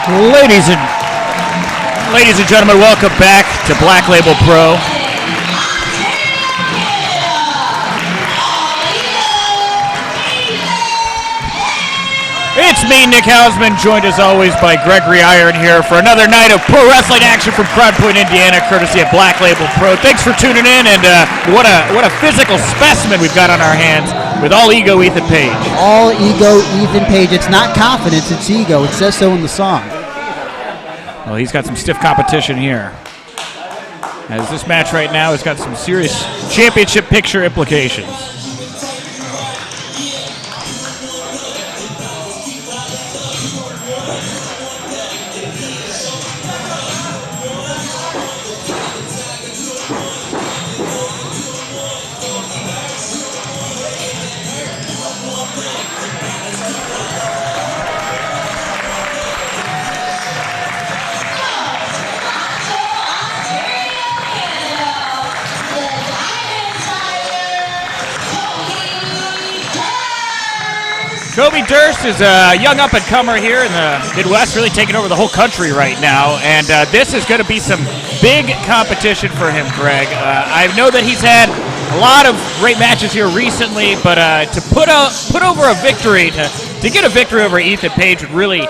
Ladies and gentlemen, welcome back to Black Label Pro. It's me, Nick Hausman, joined as always by Gregory Iron here for another night of pro wrestling action from Crown Point, Indiana, courtesy of Black Label Pro. Thanks for tuning in, and what a physical specimen we've got on our hands with All Ego Ethan Page. All Ego Ethan Page. It's not confidence, it's ego. It says so in the song. Well, he's got some stiff competition here, as this match right now has got some serious championship picture implications. Kobe Durst is a young up-and-comer here in the Midwest, really taking over the whole country right now, and this is going to be some big competition for him, Greg. I know that he's had a lot of great matches here recently, but to put over a victory, to get a victory over Ethan Page would really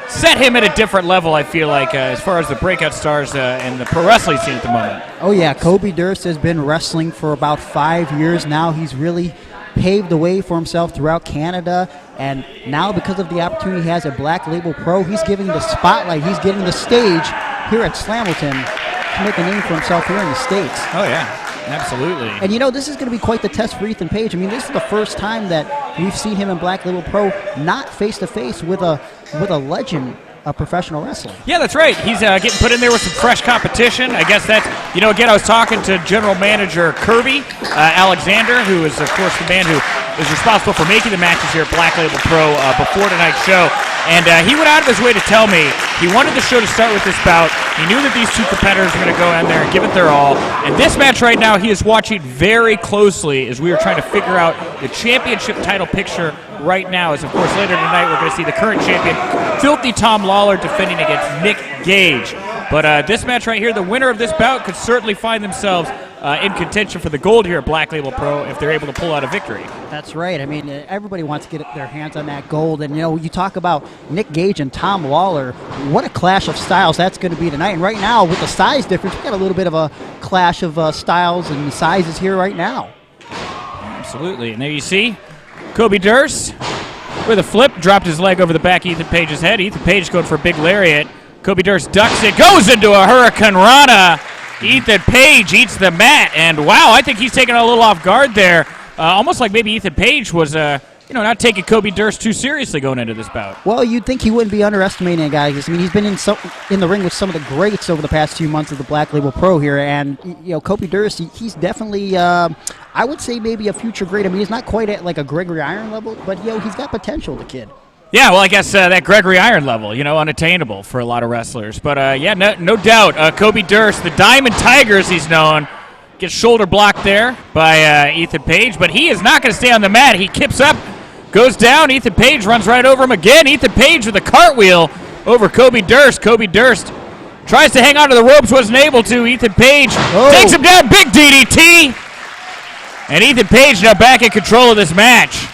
set him at a different level, I feel like, as far as the breakout stars in the pro wrestling scene at the moment. Oh yeah, Kobe Durst has been wrestling for about 5 years now. He's really paved the way for himself throughout Canada, and now because of the opportunity he has at Black Label Pro, he's giving the spotlight, he's getting the stage here at Slamilton to make a name for himself here in the States. Oh yeah, absolutely. And you know, this is going to be quite the test for Ethan Page. I mean, this is the first time that we've seen him in Black Label Pro not face-to-face with a legend of professional wrestling. Yeah, that's right. He's getting put in there with some fresh competition. I guess that's, you know, again, I was talking to General Manager Kirby Alexander, who is, of course, the man who is responsible for making the matches here at Black Label Pro before tonight's show. And he went out of his way to tell me he wanted the show to start with this bout. He knew that these two competitors were going to go in there and give it their all. And this match right now, he is watching very closely as we are trying to figure out the championship title picture right now. As, of course, later tonight we're going to see the current champion, Filthy Tom Lawlor, defending against Nick Gage. But this match right here, the winner of this bout could certainly find themselves in contention for the gold here at Black Label Pro if they're able to pull out a victory. That's right. I mean, everybody wants to get their hands on that gold. And, you know, you talk about Nick Gage and Tom Lawlor, what a clash of styles that's going to be tonight. And right now, with the size difference, we've got a little bit of a clash of styles and sizes here right now. Absolutely. And there you see Kobe Durst with a flip, dropped his leg over the back of Ethan Page's head. Ethan Page going for a big lariat. Kobe Durst ducks it, goes into a Hurricane Rana. Ethan Page eats the mat, and wow, I think he's taking a little off guard there. Almost like maybe Ethan Page was, not taking Kobe Durst too seriously going into this bout. Well, you'd think he wouldn't be underestimating a guy. I mean, he's been in the ring with some of the greats over the past few months of the Black Label Pro here, and Kobe Durst, he's definitely, I would say maybe a future great. I mean, he's not quite at like a Gregory Iron level, but he's got potential, the kid. Yeah, well, I guess that Gregory Iron level, unattainable for a lot of wrestlers. But, no doubt, Kobe Durst, the Diamond Tiger as he's known, gets shoulder blocked there by Ethan Page, but he is not going to stay on the mat. He kips up, goes down. Ethan Page runs right over him again. Ethan Page with a cartwheel over Kobe Durst. Kobe Durst tries to hang onto the ropes, wasn't able to. Ethan Page takes him down, big DDT. And Ethan Page now back in control of this match.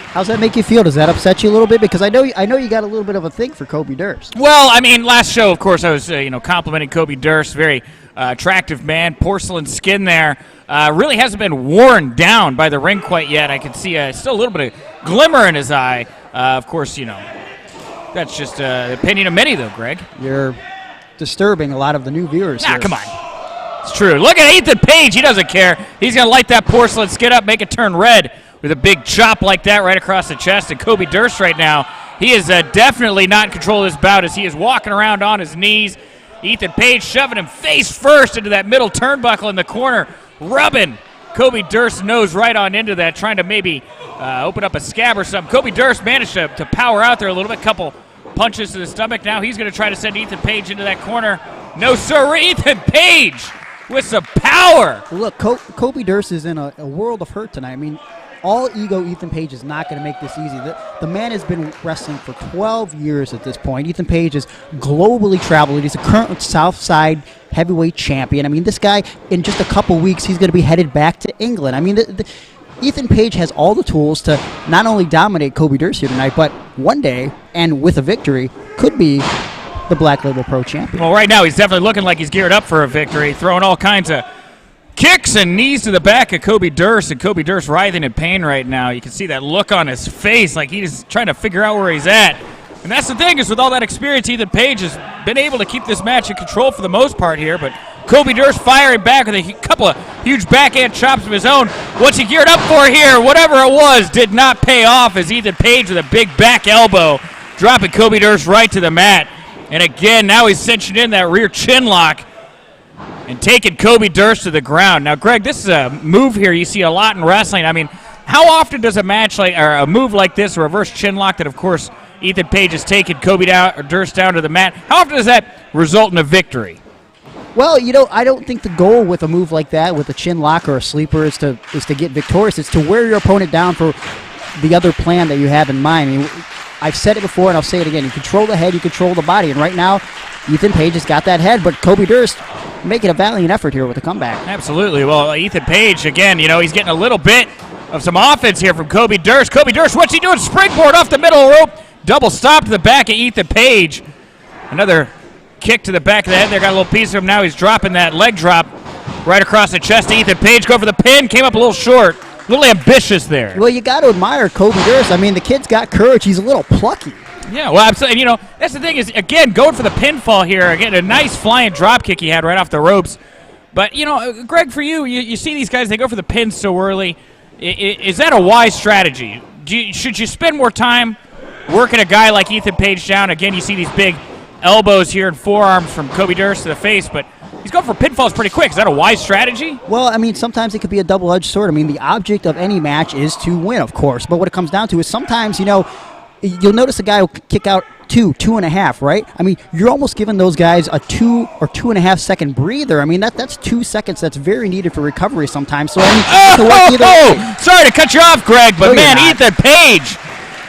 How's that make you feel? Does that upset you a little bit? Because I know you got a little bit of a thing for Kobe Durst. Well, I mean, last show, of course, I was complimenting Kobe Durst, very attractive man, porcelain skin there. Really hasn't been worn down by the ring quite yet. I can see still a little bit of glimmer in his eye. Of course, that's just the opinion of many, though, Greg. You're disturbing a lot of the new viewers here. Come on. It's true. Look at Ethan Page. He doesn't care. He's going to light that porcelain skin up, make it turn red with a big chop like that right across the chest. And Kobe Durst right now, he is definitely not in control of this bout as he is walking around on his knees. Ethan Page shoving him face first into that middle turnbuckle in the corner, rubbing Kobe Durst's nose right on into that, trying to maybe open up a scab or something. Kobe Durst managed to power out there a little bit, couple punches to the stomach. Now he's going to try to send Ethan Page into that corner. No, sir, Ethan Page with some power. Look, Kobe Durst is in a world of hurt tonight. I mean, all ego Ethan Page is not going to make this easy. The man has been wrestling for 12 years at this point. Ethan Page is globally traveled. He's a current Southside heavyweight champion. I mean, this guy, in just a couple weeks, he's going to be headed back to England. I mean, Ethan Page has all the tools to not only dominate Kobe Durst here tonight, but one day, and with a victory, could be the Black Label Pro champion. Well, right now he's definitely looking like he's geared up for a victory, throwing all kinds of kicks and knees to the back of Kobe Durst, and Kobe Durst writhing in pain right now. You can see that look on his face like he's trying to figure out where he's at. And that's the thing, is with all that experience, Ethan Page has been able to keep this match in control for the most part here, but Kobe Durst firing back with a couple of huge backhand chops of his own. What's he geared up for here? Whatever it was did not pay off, as Ethan Page with a big back elbow dropping Kobe Durst right to the mat. And again, now he's cinching in that rear chin lock and taking Kobe Durst to the ground. Now, Greg, this is a move here you see a lot in wrestling. I mean, how often does a match like, or a move like this, a reverse chin lock that, of course, Ethan Page has taken Kobe down, or Durst down to the mat, how often does that result in a victory? Well, I don't think the goal with a move like that, with a chin lock or a sleeper, is to get victorious. It's to wear your opponent down for the other plan that you have in mind. I mean, I've said it before, and I'll say it again. You control the head, you control the body. And right now, Ethan Page has got that head, but Kobe Durst making a valiant effort here with a comeback. Absolutely. Well, Ethan Page, again, he's getting a little bit of some offense here from Kobe Durst. Kobe Durst, what's he doing? Springboard off the middle rope. Double stop to the back of Ethan Page. Another kick to the back of the head there. Got a little piece of him. Now he's dropping that leg drop right across the chest of Ethan Page. Go for the pin. Came up a little short. A little ambitious there. Well, you got to admire Kobe Durst. I mean, the kid's got courage. He's a little plucky. Yeah, well, absolutely. That's the thing is, again, going for the pinfall here. Again, a nice flying drop kick he had right off the ropes. But, Greg, for you see these guys, they go for the pins so early. Is that a wise strategy? Should you spend more time working a guy like Ethan Page down? Again, you see these big elbows here and forearms from Kobe Durst to the face, but he's going for pinfalls pretty quick. Is that a wise strategy? Well, I mean, sometimes it could be a double-edged sword. I mean, the object of any match is to win, of course. But what it comes down to is sometimes, you'll notice a guy will kick out 2.5, right? I mean, you're almost giving those guys a 2 or 2.5 second breather. I mean, that's 2 seconds that's very needed for recovery sometimes. So, sorry to cut you off, Greg, but man, Ethan Page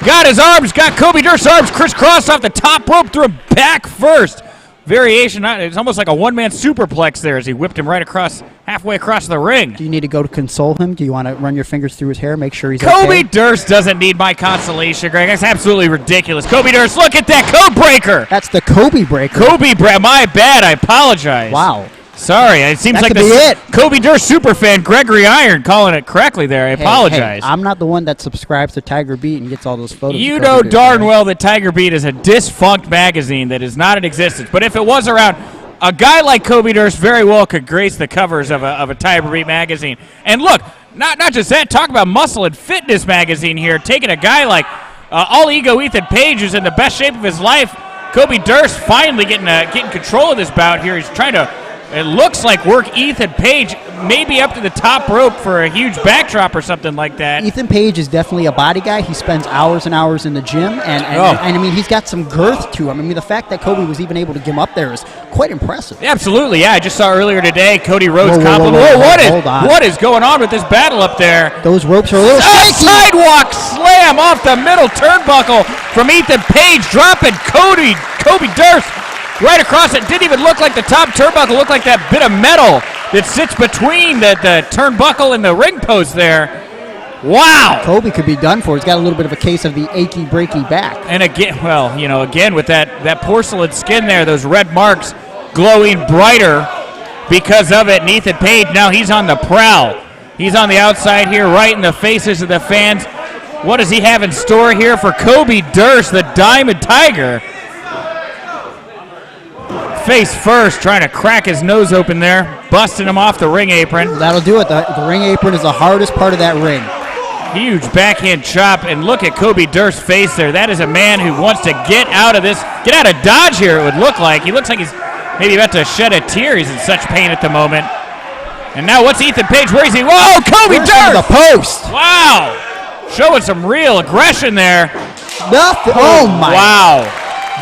got his arms, got Kobe Durst's arms crisscrossed off the top rope, threw him back first. Variation, it's almost like a one-man superplex there as he whipped him right across, halfway across the ring. Do you need to go to console him? Do you want to run your fingers through his hair, make sure he's Kobe okay? Durst doesn't need my consolation, Greg. That's absolutely ridiculous. Kobe Durst, look at that code breaker. That's the Kobe breaker. My bad. I apologize. Wow. Sorry, it seems like the Kobe Durst superfan Gregory Iron calling it correctly there. I apologize. Hey, I'm not the one that subscribes to Tiger Beat and gets all those photos. You know darn well that Tiger Beat is a defunct magazine that is not in existence. But if it was around, a guy like Kobe Durst very well could grace the covers of a Tiger Beat magazine. And look, not just that, talk about Muscle and Fitness magazine here, taking a guy like All Ego Ethan Page, who's in the best shape of his life. Kobe Durst finally getting control of this bout here. He's trying to, it looks like, work Ethan Page maybe up to the top rope for a huge backdrop or something like that. Ethan Page is definitely a body guy. He spends hours and hours in the gym, and I mean, he's got some girth to him. I mean, the fact that Kobe was even able to get him up there is quite impressive. Absolutely, yeah. I just saw earlier today Cody Rhodes compliment. What is going on with this battle up there? Those ropes are a little shaky. Sidewalk slam off the middle turnbuckle from Ethan Page, dropping Kobe Durst right across it. Didn't even look like the top turnbuckle. Looked like that bit of metal that sits between the turnbuckle and the ring post there. Wow. Kobe could be done for. He's got a little bit of a case of the achy, breaky back. And again, with that porcelain skin there, those red marks glowing brighter because of it. And Ethan Page, now he's on the prowl. He's on the outside here, right in the faces of the fans. What does he have in store here for Kobe Durst, the Diamond Tiger? Face first, trying to crack his nose open there, busting him off the ring apron. That'll do it. The ring apron is the hardest part of that ring. Huge backhand chop, and look at Kobe Durst's face there. That is a man who wants to get out of Dodge here, it would look like. He looks like he's maybe about to shed a tear. He's in such pain at the moment. And now what's Ethan Page? Where is he? Whoa, Kobe Durst! The post. Wow. Showing some real aggression there. Nothing. Oh, my. Wow.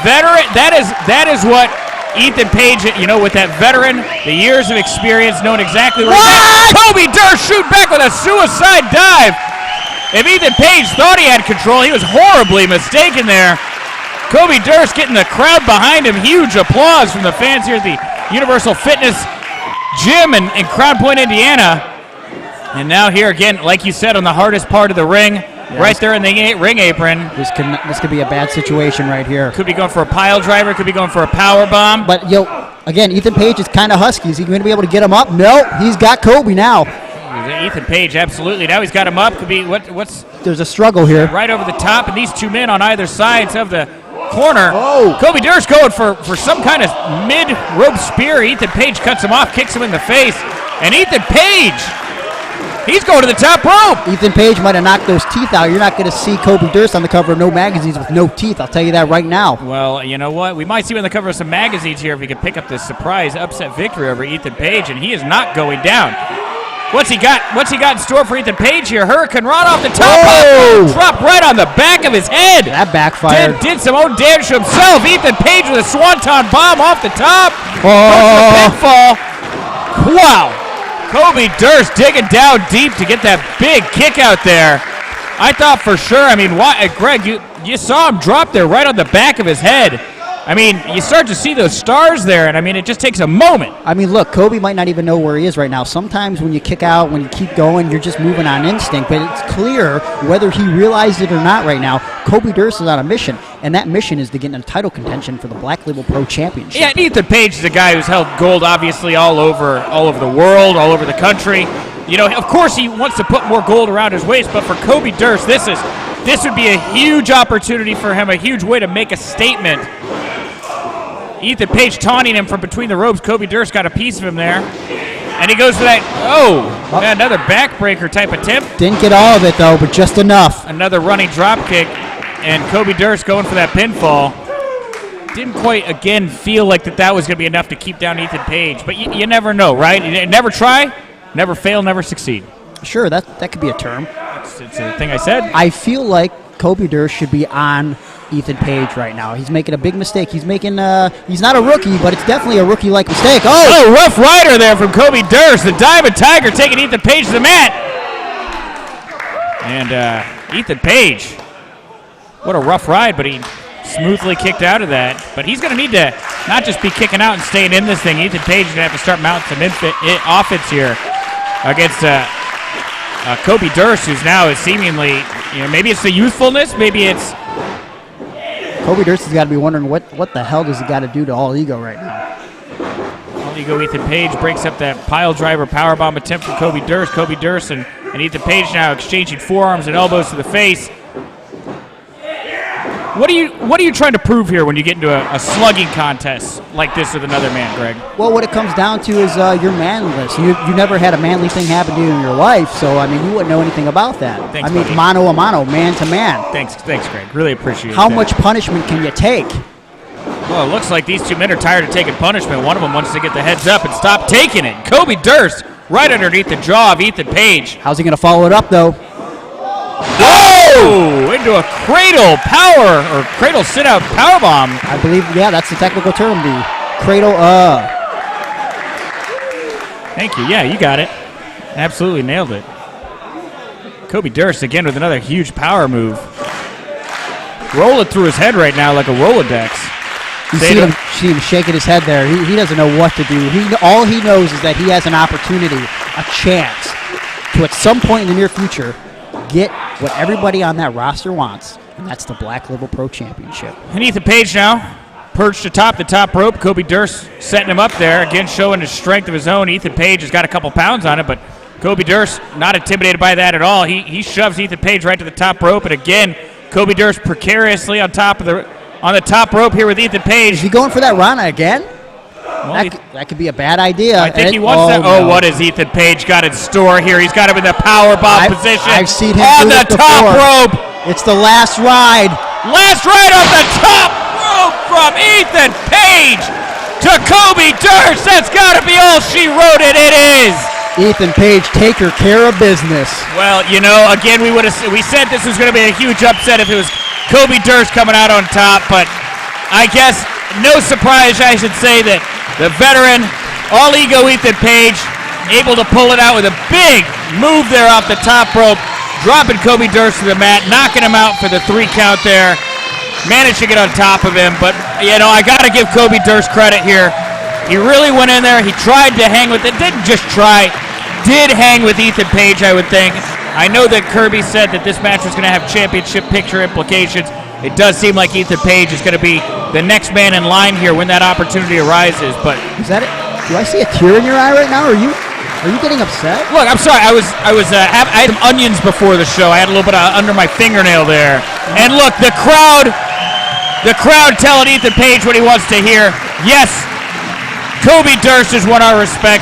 Veteran, that is what Ethan Page, with that veteran, the years of experience, knowing exactly where he's at. Kobe Durst shoot back with a suicide dive. If Ethan Page thought he had control, he was horribly mistaken there. Cody Durst getting the crowd behind him. Huge applause from the fans here at the Universal Fitness Gym in Crown Point, Indiana. And now here again, like you said, on the hardest part of the ring, right there in the ring apron. This could be a bad situation right here. Could be going for a pile driver, could be going for a power bomb. But, again, Ethan Page is kind of husky. Is he going to be able to get him up? No, he's got Cody now. Ethan Page, absolutely. Now he's got him up. Could be what's? There's a struggle here. Right over the top, and these two men on either sides of the corner. Oh. Cody Durst going for some kind of mid-rope spear. Ethan Page cuts him off, kicks him in the face. And Ethan Page, he's going to the top rope. Ethan Page might have knocked those teeth out. You're not going to see Cody Durst on the cover of no magazines with no teeth. I'll tell you that right now. Well, you know what? We might see him on the cover of some magazines here if he can pick up this surprise upset victory over Ethan Page, and he is not going down. What's he got in store for Ethan Page here? Hurricane Run off the top. Oh! Drop right on the back of his head. That backfired. Did some own damage to himself. Ethan Page with a swanton bomb off the top. Oh! Pinfall. Wow. Cody Durst digging down deep to get that big kick out there. I thought for sure, Greg, you saw him drop there right on the back of his head. You start to see those stars there, and it just takes a moment. Look, Cody might not even know where he is right now. Sometimes when you kick out, when you keep going, you're just moving on instinct, but it's clear whether he realized it or not right now, Cody Durst is on a mission, and that mission is to get in a title contention for the Black Label Pro Championship. Yeah, Ethan Page is a guy who's held gold, obviously, all over the world, all over the country. Of course he wants to put more gold around his waist, but for Cody Durst, this would be a huge opportunity for him, a huge way to make a statement. Ethan Page taunting him from between the ropes. Cody Durst got a piece of him there. And he goes for that, another backbreaker type attempt. Didn't get all of it, though, but just enough. Another running drop kick. And Cody Durst going for that pinfall. Didn't quite, again, feel like that was going to be enough to keep down Ethan Page. But you never know, right? You never try, never fail, never succeed. Sure, that could be a term. It's a thing I said. I feel like Cody Durst should be on Ethan Page right now. He's making a big mistake. He's not a rookie, but it's definitely a rookie-like mistake. Oh, rough rider there from Cody Durst. The Diamond Tiger taking Ethan Page to the mat. And Ethan Page, what a rough ride, but he smoothly kicked out of that. But he's going to need to not just be kicking out and staying in this thing. Ethan Page is going to have to start mounting some offense here against Cody Durst, who's now is seemingly, maybe it's the youthfulness, maybe it's... Cody Durst has got to be wondering what the hell does he got to do to All Ego right now. All Ego Ethan Page breaks up that pile driver powerbomb attempt from Cody Durst. Cody Durst and Ethan Page now exchanging forearms and elbows to the face. What are you trying to prove here when you get into a slugging contest like this with another man, Greg? Well, what it comes down to is your manliness. You never had a manly thing happen to you in your life, so you wouldn't know anything about that. Thanks, buddy. Mano a mano, man to man. Thanks, Greg. Really appreciate it. How much punishment can you take? Well, it looks like these two men are tired of taking punishment. One of them wants to get the heads up and stop taking it. Cody Durst right underneath the jaw of Ethan Page. How's he going to follow it up, though? Oh! Into a cradle sit-out powerbomb. I believe, that's the technical term, the cradle. Thank you. Yeah, you got it. Absolutely nailed it. Cody Durst again with another huge power move. Roll it through his head right now like a Rolodex. You see him shaking his head there. He doesn't know what to do. All he knows is that he has an opportunity, a chance, to at some point in the near future get what everybody on that roster wants, and that's the Black Label Pro Championship. And Ethan Page now perched atop the top rope. Cody Durst setting him up there, again showing his strength of his own. Ethan Page has got a couple pounds on it, but Cody Durst not intimidated by that at all. He shoves Ethan Page right to the top rope, and again, Cody Durst precariously on the top rope here with Ethan Page. Is he going for that Rana again? Well, that could be a bad idea. I think he wants that. Oh, no. What has Ethan Page got in store here? He's got him in the powerbomb position. I've seen him on the top rope. It's the last ride. Last ride off the top rope from Ethan Page to Cody Durst. That's got to be all she wrote it. It is. Ethan Page, take her care of business. Well, again, we said this was going to be a huge upset if it was Cody Durst coming out on top, but I guess no surprise, I should say, that the veteran, All Ego Ethan Page, able to pull it out with a big move there off the top rope, dropping Cody Durst to the mat, knocking him out for the 3 count there. Managed to get on top of him, but, you know, I got to give Cody Durst credit here. He really went in there. He tried to hang with it. Didn't just try. Did hang with Ethan Page, I would think. I know that Kirby said that this match was going to have championship picture implications. It does seem like Ethan Page is going to be the next man in line here when that opportunity arises. But is that it? Do I see a tear in your eye right now? Are you getting upset? Look, I'm sorry. I had some onions before the show. I had a little bit under my fingernail there. And look, the crowd telling Ethan Page what he wants to hear. Yes, Cody Durst has won our respect.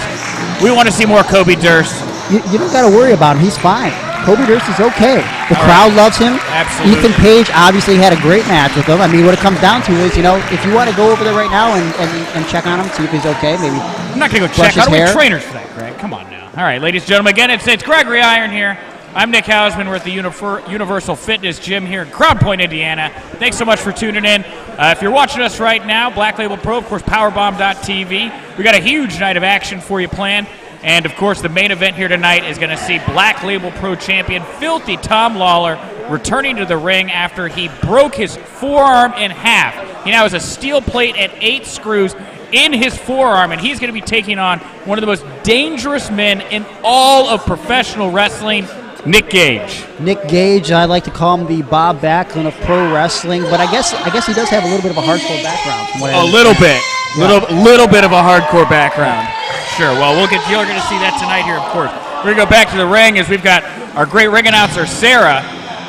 We want to see more Cody Durst. You don't got to worry about him. He's fine. Cody Durst is okay. The crowd loves him. Absolutely. Ethan Page obviously had a great match with him. I mean, what it comes down to is, you know, if you want to go over there right now and check on him, see if he's okay, maybe. I'm not going to go check. How do we trainers for that, Greg? Come on now. All right, ladies and gentlemen, again, it's Gregory Iron here. I'm Nick Hausman. We're at the Universal Fitness Gym here in Crown Point, Indiana. Thanks so much for tuning in. If you're watching us right now, Black Label Pro, of course, Powerbomb.tv. We got a huge night of action for you planned. And, of course, the main event here tonight is going to see Black Label Pro champion Filthy Tom Lawlor returning to the ring after he broke his forearm in half. He now has a steel plate and 8 screws in his forearm, and he's going to be taking on one of the most dangerous men in all of professional wrestling, Nick Gage. Nick Gage, I like to call him the Bob Backlund of pro wrestling, but I guess he does have a little bit of a hardcore background. From what I understand. Little bit of a hardcore background. Sure. Well, you're going to see that tonight here, of course. We're going to go back to the ring as we've got our great ring announcer, Sarah,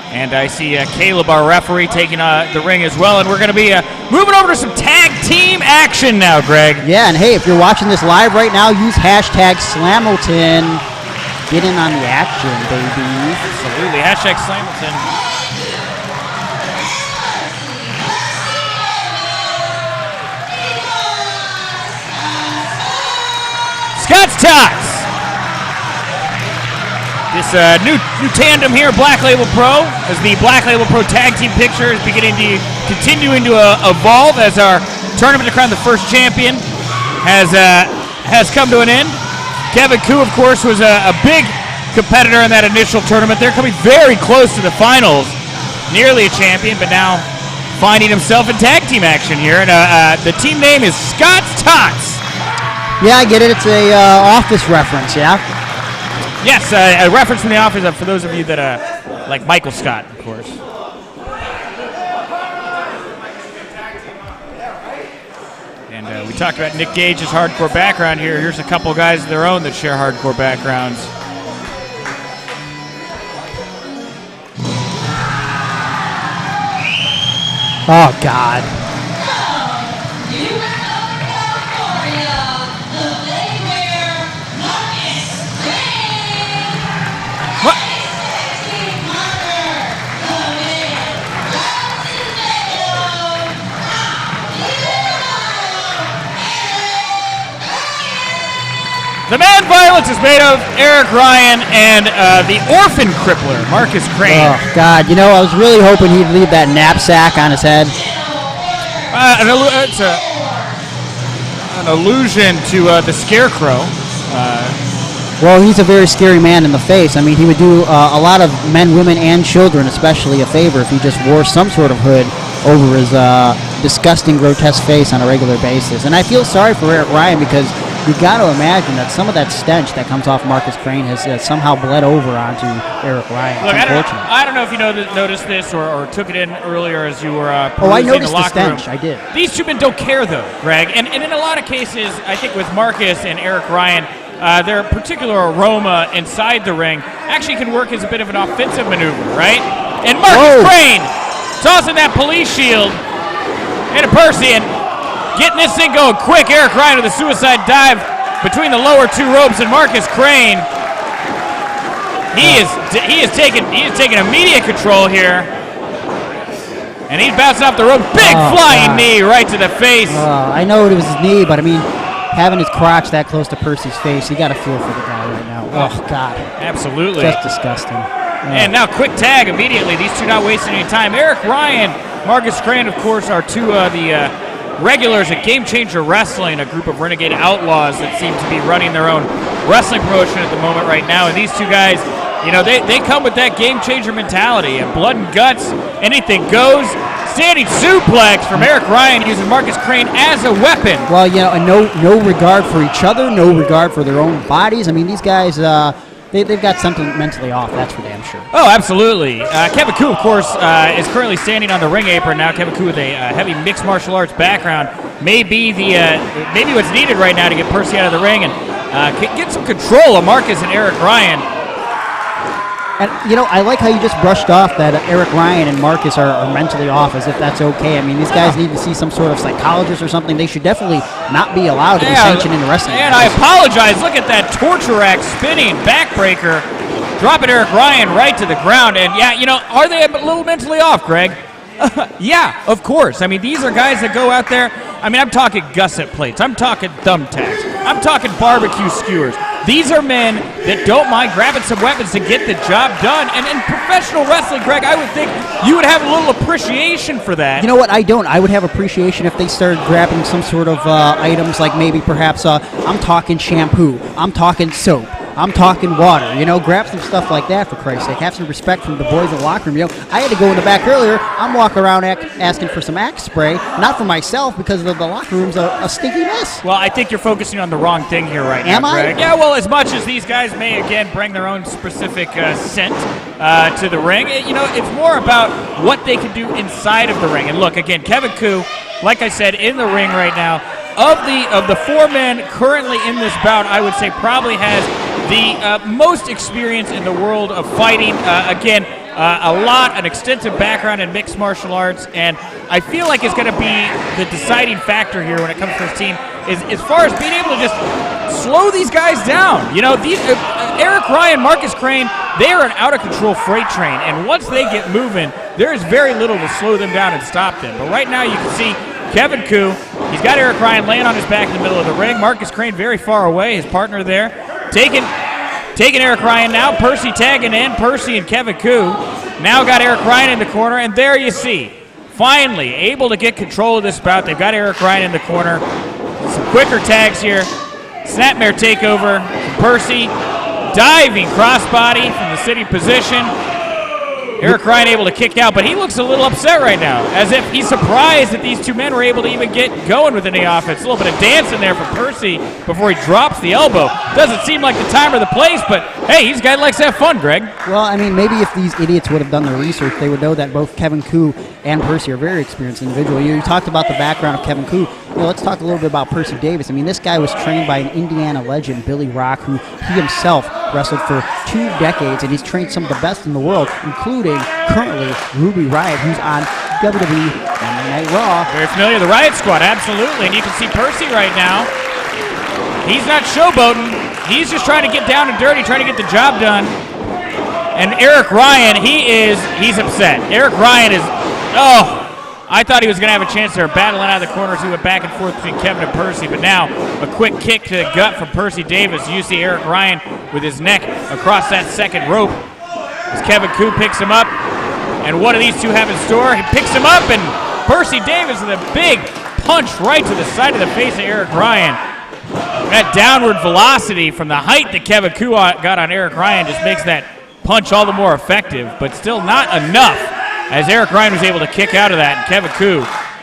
and I see Caleb, our referee, taking the ring as well. And we're going to be moving over to some tag team action now, Greg. Yeah, and hey, if you're watching this live right now, use hashtag Slamilton. Get in on the action, baby. Absolutely. Hashtag Slamilton. Scott's Tots. This new tandem here, Black Label Pro, as the Black Label Pro tag team picture is continuing to evolve as our tournament to crown the first champion has come to an end. Kevin Koo, of course, was a big competitor in that initial tournament. They're coming very close to the finals, nearly a champion, but now finding himself in tag team action here. And the team name is Scott's Tots. Yeah, I get it. It's a Office reference, yeah? Yes, a reference from The Office for those of you that like Michael Scott, of course. And we talked about Nick Gage's hardcore background here. Here's a couple guys of their own that share hardcore backgrounds. Oh, God. The Man Violence is made of Eric Ryan and the Orphan Crippler, Markus Crane. Oh, God. You know, I was really hoping he'd leave that knapsack on his head. It's an allusion to the Scarecrow. Well, he's a very scary man in the face. I mean, he would do a lot of men, women, and children especially a favor if he just wore some sort of hood over his disgusting, grotesque face on a regular basis. And I feel sorry for Eric Ryan because you got to imagine that some of that stench that comes off Markus Crane has somehow bled over onto Eric Ryan. Look, I don't know if you noticed this or took it in earlier as you were I noticed the locker stench. room. I did. These two men don't care, though, Greg. And in a lot of cases, I think with Markus and Eric Ryan, their particular aroma inside the ring actually can work as a bit of an offensive maneuver, right? And Markus Crane tossing that police shield into Percy and getting this thing going quick. Eric Ryan with a suicide dive between the lower 2 ropes, and Markus Crane, he is taking immediate control here, and he's bouncing off the rope. Big flying knee right to the face. I know it was his knee, but I mean, having his crotch that close to Percy's face, you got to feel for the guy right now. Oh, God. Absolutely. Just disgusting. And now quick tag immediately. These two not wasting any time. Eric Ryan, Markus Crane, of course, are two of the regulars at Game Changer Wrestling, a group of renegade outlaws that seem to be running their own wrestling promotion at the moment right now. And these two guys You know, they come with that game-changer mentality, and blood and guts, anything goes. Standing suplex from Eric Ryan using Markus Crane as a weapon. Well, you know, and no regard for each other, no regard for their own bodies. I mean, these guys, they've got something mentally off, that's for damn sure. Oh, absolutely. Kevin Koo, of course, is currently standing on the ring apron now. Kevin Koo with a heavy mixed martial arts background may be maybe what's needed right now to get Percy out of the ring and get some control of Markus and Eric Ryan. And, you know, I like how you just brushed off that Eric Ryan and Markus are mentally off, as if that's okay. I mean, these guys need to see some sort of psychologist or something. They should definitely not be allowed to be sanctioned in the wrestling. And I apologize. Look at that torture rack spinning backbreaker, dropping Eric Ryan right to the ground. And, yeah, you know, are they a little mentally off, Greg? Yeah, of course. I mean, these are guys that go out there. I mean, I'm talking gusset plates. I'm talking thumbtacks. I'm talking barbecue skewers. These are men that don't mind grabbing some weapons to get the job done. And in professional wrestling, Greg, I would think you would have a little appreciation for that. You know what? I don't. I would have appreciation if they started grabbing some sort of items, like maybe perhaps I'm talking shampoo, I'm talking soap, I'm talking water. You know, grab some stuff like that, for Christ's sake. Have some respect from the boys in the locker room. You know, I had to go in the back earlier. I'm walking around asking for some Axe spray, not for myself because the locker room's a stinky mess. Well, I think you're focusing on the wrong thing here right now, Greg. Yeah, well, as much as these guys may, again, bring their own specific scent to the ring, you know, it's more about what they can do inside of the ring. And look, again, Kevin Koo, like I said, in the ring right now, of the four men currently in this bout, I would say probably has the most experience in the world of fighting. Again, an extensive background in mixed martial arts, and I feel like it's going to be the deciding factor here when it comes to this team, is as far as being able to just slow these guys down. You know, Eric Ryan, Markus Crane, they are an out-of-control freight train, and once they get moving, there is very little to slow them down and stop them. But right now you can see Kevin Koo, he's got Eric Ryan laying on his back in the middle of the ring. Markus Crane very far away, his partner there. Taking Eric Ryan now. Percy tagging in. Percy and Kevin Koo now got Eric Ryan in the corner, and there you see, finally able to get control of this bout. They've got Eric Ryan in the corner. Some quicker tags here. Snapmare takeover from Percy. Diving crossbody from the sitting position. Eric Ryan able to kick out, but he looks a little upset right now, as if he's surprised that these two men were able to even get going with any offense. A little bit of dancing there from Percy before he drops the elbow. Doesn't seem like the time or the place, but hey, he's a guy that likes to have fun, Greg. Well, I mean, maybe if these idiots would have done their research, they would know that both Kevin Koo and Percy are very experienced individuals. You talked about the background of Kevin Koo. You know, let's talk a little bit about Percy Davis. I mean, this guy was trained by an Indiana legend, Billy Rock, who he himself wrestled for 2 decades, and he's trained some of the best in the world, including currently Ruby Riott, who's on WWE Monday Night Raw. Very familiar, the Riot Squad, absolutely. And you can see Percy right now. He's not showboating. He's just trying to get down and dirty, trying to get the job done. And Eric Ryan, he's upset. Eric Ryan is, I thought he was going to have a chance there, battling out of the corners. He went back and forth between Kevin and Percy, but now a quick kick to the gut from Percy Davis. You see Eric Ryan with his neck across that second rope as Kevin Koo picks him up. And what do these two have in store? He picks him up, and Percy Davis with a big punch right to the side of the face of Eric Ryan. That downward velocity from the height that Kevin Koo got on Eric Ryan just makes that punch all the more effective, but still not enough, as Eric Ryan was able to kick out of that. And Kevin Koo,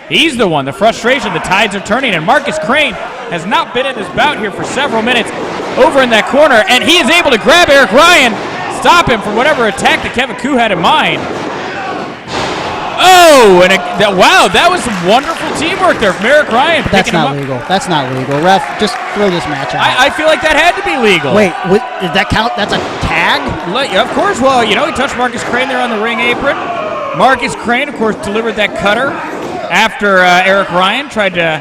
he's the one, the frustration, the tides are turning, and Markus Crane has not been in this bout here for several minutes over in that corner, and he is able to grab Eric Ryan, stop him from whatever attack that Kevin Koo had in mind. Oh, and wow, that was some wonderful teamwork there from Eric Ryan. That's not legal. That's not legal. Ref, just throw this match out. I feel like that had to be legal. Wait, did that count? That's a tag? Of course. Well, you know, he touched Markus Crane there on the ring apron. Markus Crane, of course, delivered that cutter after Eric Ryan tried to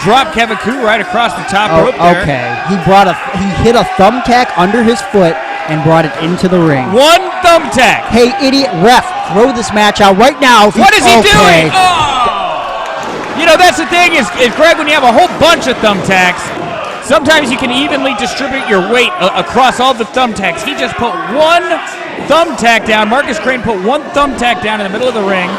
drop Kevin Koo right across the top rope there. Okay, he hit a thumbtack under his foot and brought it into the ring. One thumbtack. Hey, idiot ref, throw this match out right now. What is he doing? Oh! You know, that's the thing is, Greg, when you have a whole bunch of thumbtacks, sometimes you can evenly distribute your weight across all the thumbtacks. He just put one thumbtack down. Markus Crane put one thumbtack down in the middle of the ring.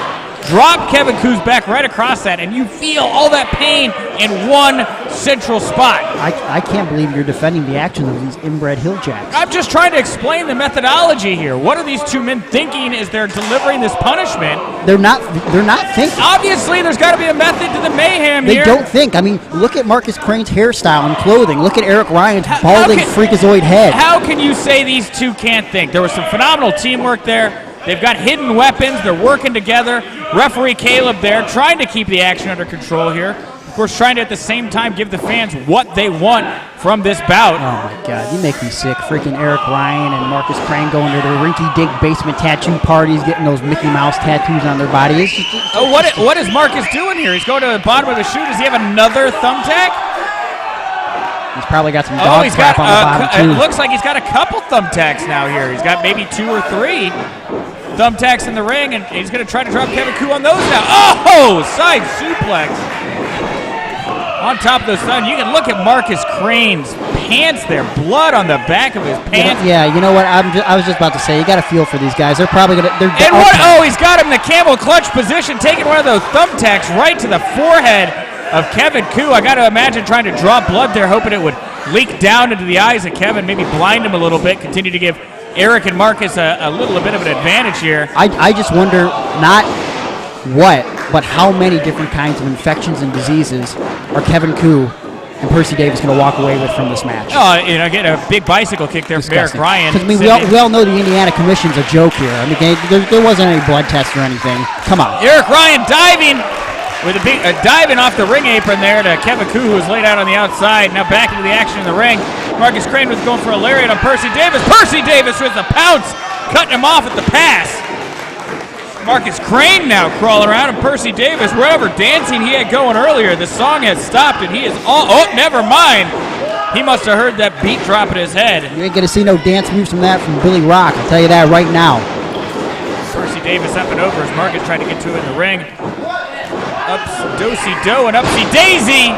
drop Kevin Ku's back right across that, and you feel all that pain in one central spot. I can't believe you're defending the actions of these inbred hill jacks. I'm just trying to explain the methodology here. What are these two men thinking as they're delivering this punishment? They're not thinking. Obviously, there's got to be a method to the mayhem here. They don't think. I mean, look at Marcus Crane's hairstyle and clothing. Look at Eric Ryan's balding freakazoid head. How can you say these two can't think? There was some phenomenal teamwork there. They've got hidden weapons. They're working together. Referee Caleb there trying to keep the action under control here. Of course, trying to at the same time give the fans what they want from this bout. Oh, my God. You make me sick. Freaking Eric Ryan and Marcus Crane going to their rinky-dink basement tattoo parties, getting those Mickey Mouse tattoos on their body. What is Marcus doing here? He's going to the bottom of the shoe. Does he have another thumbtack? He's probably got some dog crap on the bottom, too. It looks like he's got a couple thumbtacks now here. He's got maybe 2 or 3 thumbtacks in the ring, and he's going to try to drop Kevin Ku on those now. Oh, side suplex. On top of the sun, you can look at Marcus Crane's pants there. Blood on the back of his pants. Yeah, you know what? I was just about to say, you got to feel for these guys. They're probably going to... He's got him in the camel clutch position, taking one of those thumbtacks right to the forehead of Kevin Ku. I got to imagine trying to draw blood there, hoping it would leak down into the eyes of Kevin, maybe blind him a little bit, continue to give Eric and Marcus a little bit of an advantage here. I just wonder not what, but how many different kinds of infections and diseases are Kevin Ku and Percy Davis going to walk away with from this match. Oh, get a big bicycle kick there from Eric Ryan. Because, I mean, we all know the Indiana Commission's a joke here. I mean, there wasn't any blood test or anything. Come on. Eric Ryan diving with a big diving off the ring apron there to Kevin Ku, who was laid out on the outside. Now back into the action in the ring. Marcus Crane was going for a lariat on Percy Davis. Percy Davis with the pounce, cutting him off at the pass. Marcus Crane now crawling around, and Percy Davis, wherever dancing he had going earlier, the song has stopped, and he is never mind. He must have heard that beat drop in his head. You ain't going to see no dance moves from that from Billy Rock, I'll tell you that right now. Percy Davis up and over as Marcus tried to get to it in the ring. Upsy-dosey-do and upsy-daisy.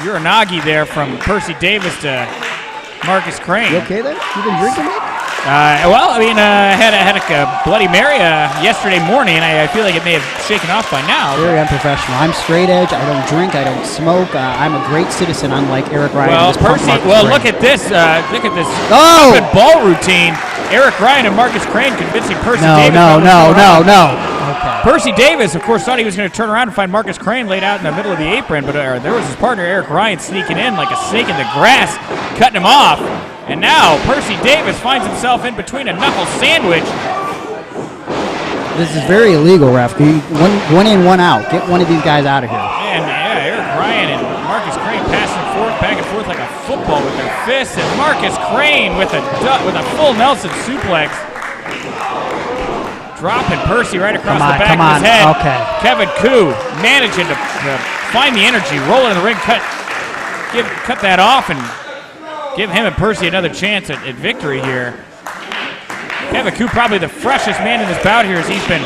Uranagi there from Percy Davis to Marcus Crane. You okay there? You been drinking it? I had a Bloody Mary yesterday morning. I feel like it may have shaken off by now. Very unprofessional. I'm straight edge. I don't drink. I don't smoke. I'm a great citizen, unlike Eric Ryan. Look at this. Look at this stupid ball routine. Eric Ryan and Marcus Crane convincing Percy Davis. No. Okay. Percy Davis, of course, thought he was going to turn around and find Marcus Crane laid out in the middle of the apron, but there was his partner Eric Ryan sneaking in like a snake in the grass, cutting him off. And now Percy Davis finds himself in between a knuckle sandwich. This is very illegal, ref. One in, one out. Get one of these guys out of here. And Eric Ryan and Marcus Crane passing back and forth like a football with their fists, and Marcus Crane with a full Nelson suplex. Dropping Percy right across the back of his head. Okay. Kevin Ku managing to find the energy, roll in the ring, cut that off, and give him and Percy another chance at victory here. Kevin Ku probably the freshest man in this bout here as he's been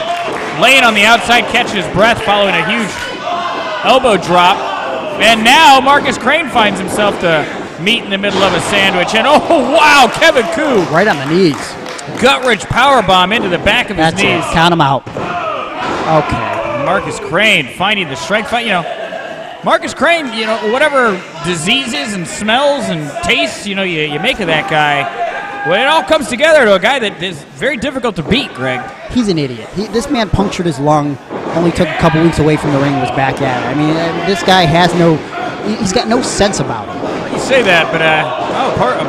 laying on the outside, catching his breath following a huge elbow drop. And now Marcus Crane finds himself to meet in the middle of a sandwich. And oh, wow, Kevin Ku. Right on the knees. Gut-wrench powerbomb into the back of his knees. Count him out. Okay. Marcus Crane finding the strength fight. Marcus Crane, whatever diseases and smells and tastes, you make of that guy, when it all comes together to a guy that is very difficult to beat, Greg. He's an idiot. This man punctured his lung, only took a couple weeks away from the ring and was back at it. I mean, this guy he's got no sense about him. You say that, but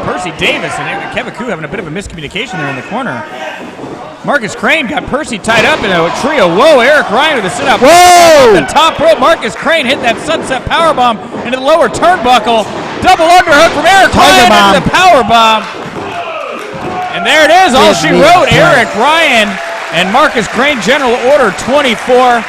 Percy Davis and Kevin Ku having a bit of a miscommunication there in the corner. Marcus Crane got Percy tied up in a trio. Whoa, Eric Ryan with a sit-up. Whoa! The top rope. Marcus Crane hit that sunset powerbomb into the lower turnbuckle. Double underhook from Eric Ryan into the powerbomb. And there it is. All she wrote. Eric Ryan and Marcus Crane, General Order 24.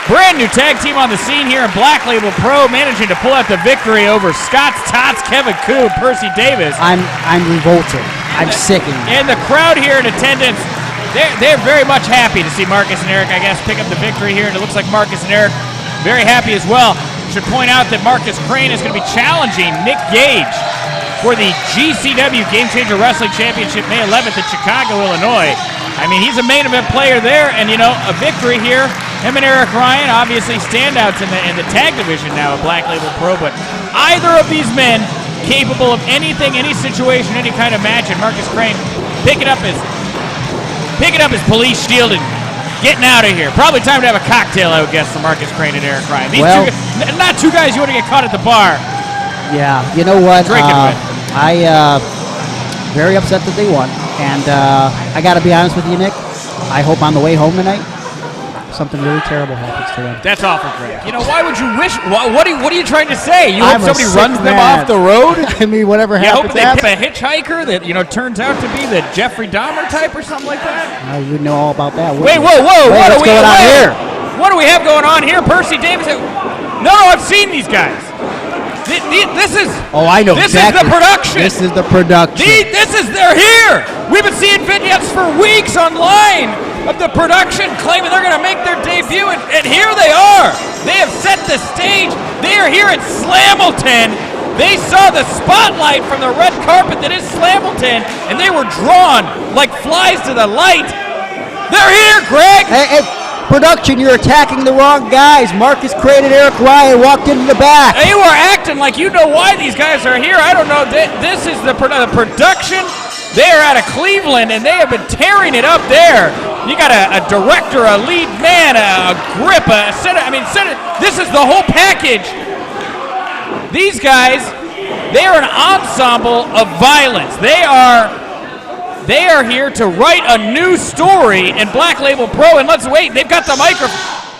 Brand new tag team on the scene here in Black Label Pro, managing to pull out the victory over Scott's Tots, Kevin Ku, Percy Davis. I'm revolted. I'm sickened. And the crowd here in attendance, they're very much happy to see Marcus and Eric, I guess, pick up the victory here. And it looks like Marcus and Eric very happy as well. Should point out that Marcus Crane is going to be challenging Nick Gage for the GCW Game Changer Wrestling Championship May 11th in Chicago, Illinois. I mean, he's a main event player there, and a victory here. Him and Eric Ryan, obviously standouts in the tag division now at Black Label Pro, but either of these men capable of anything, any situation, any kind of match, and Markus Crane picking up his police shield and getting out of here. Probably time to have a cocktail, I would guess, for Markus Crane and Eric Ryan. These not two guys you want to get caught at the bar. Yeah, you know what? Drinking with. Very upset that they won. And I got to be honest with you, Nick. I hope on the way home tonight, something really terrible happens to them. That's awful, Greg. Why would you wish? What are you trying to say? You hope somebody runs them man. off the road? I mean, whatever happens. You hope they pick a hitchhiker that turns out to be the Jeffrey Dahmer type or something like that? You know all about that. Wait, whoa! What's going on here? What do we have going on here? Percy Davidson. No, I've seen these guys. This is. Oh, I know. This exactly. is the production. This is the production. They're here. We've been seeing vignettes for weeks online of the production claiming they're going to make their debut, and here they are. They have set the stage. They are here at Slamilton. They saw the spotlight from the red carpet that is Slamilton, and they were drawn like flies to the light. They're here, Greg. Hey, production, you're attacking the wrong guys. Markus Crane and Eric Ryan walked into the back. You are acting like you know why these guys are here. I don't know. This is the production. They are out of Cleveland, and they have been tearing it up there. You got a director, a lead man, a grip, a center. This is the whole package. These guys, they are an ensemble of violence. They are here to write a new story in Black Label Pro, and let's wait. They've got the microphone.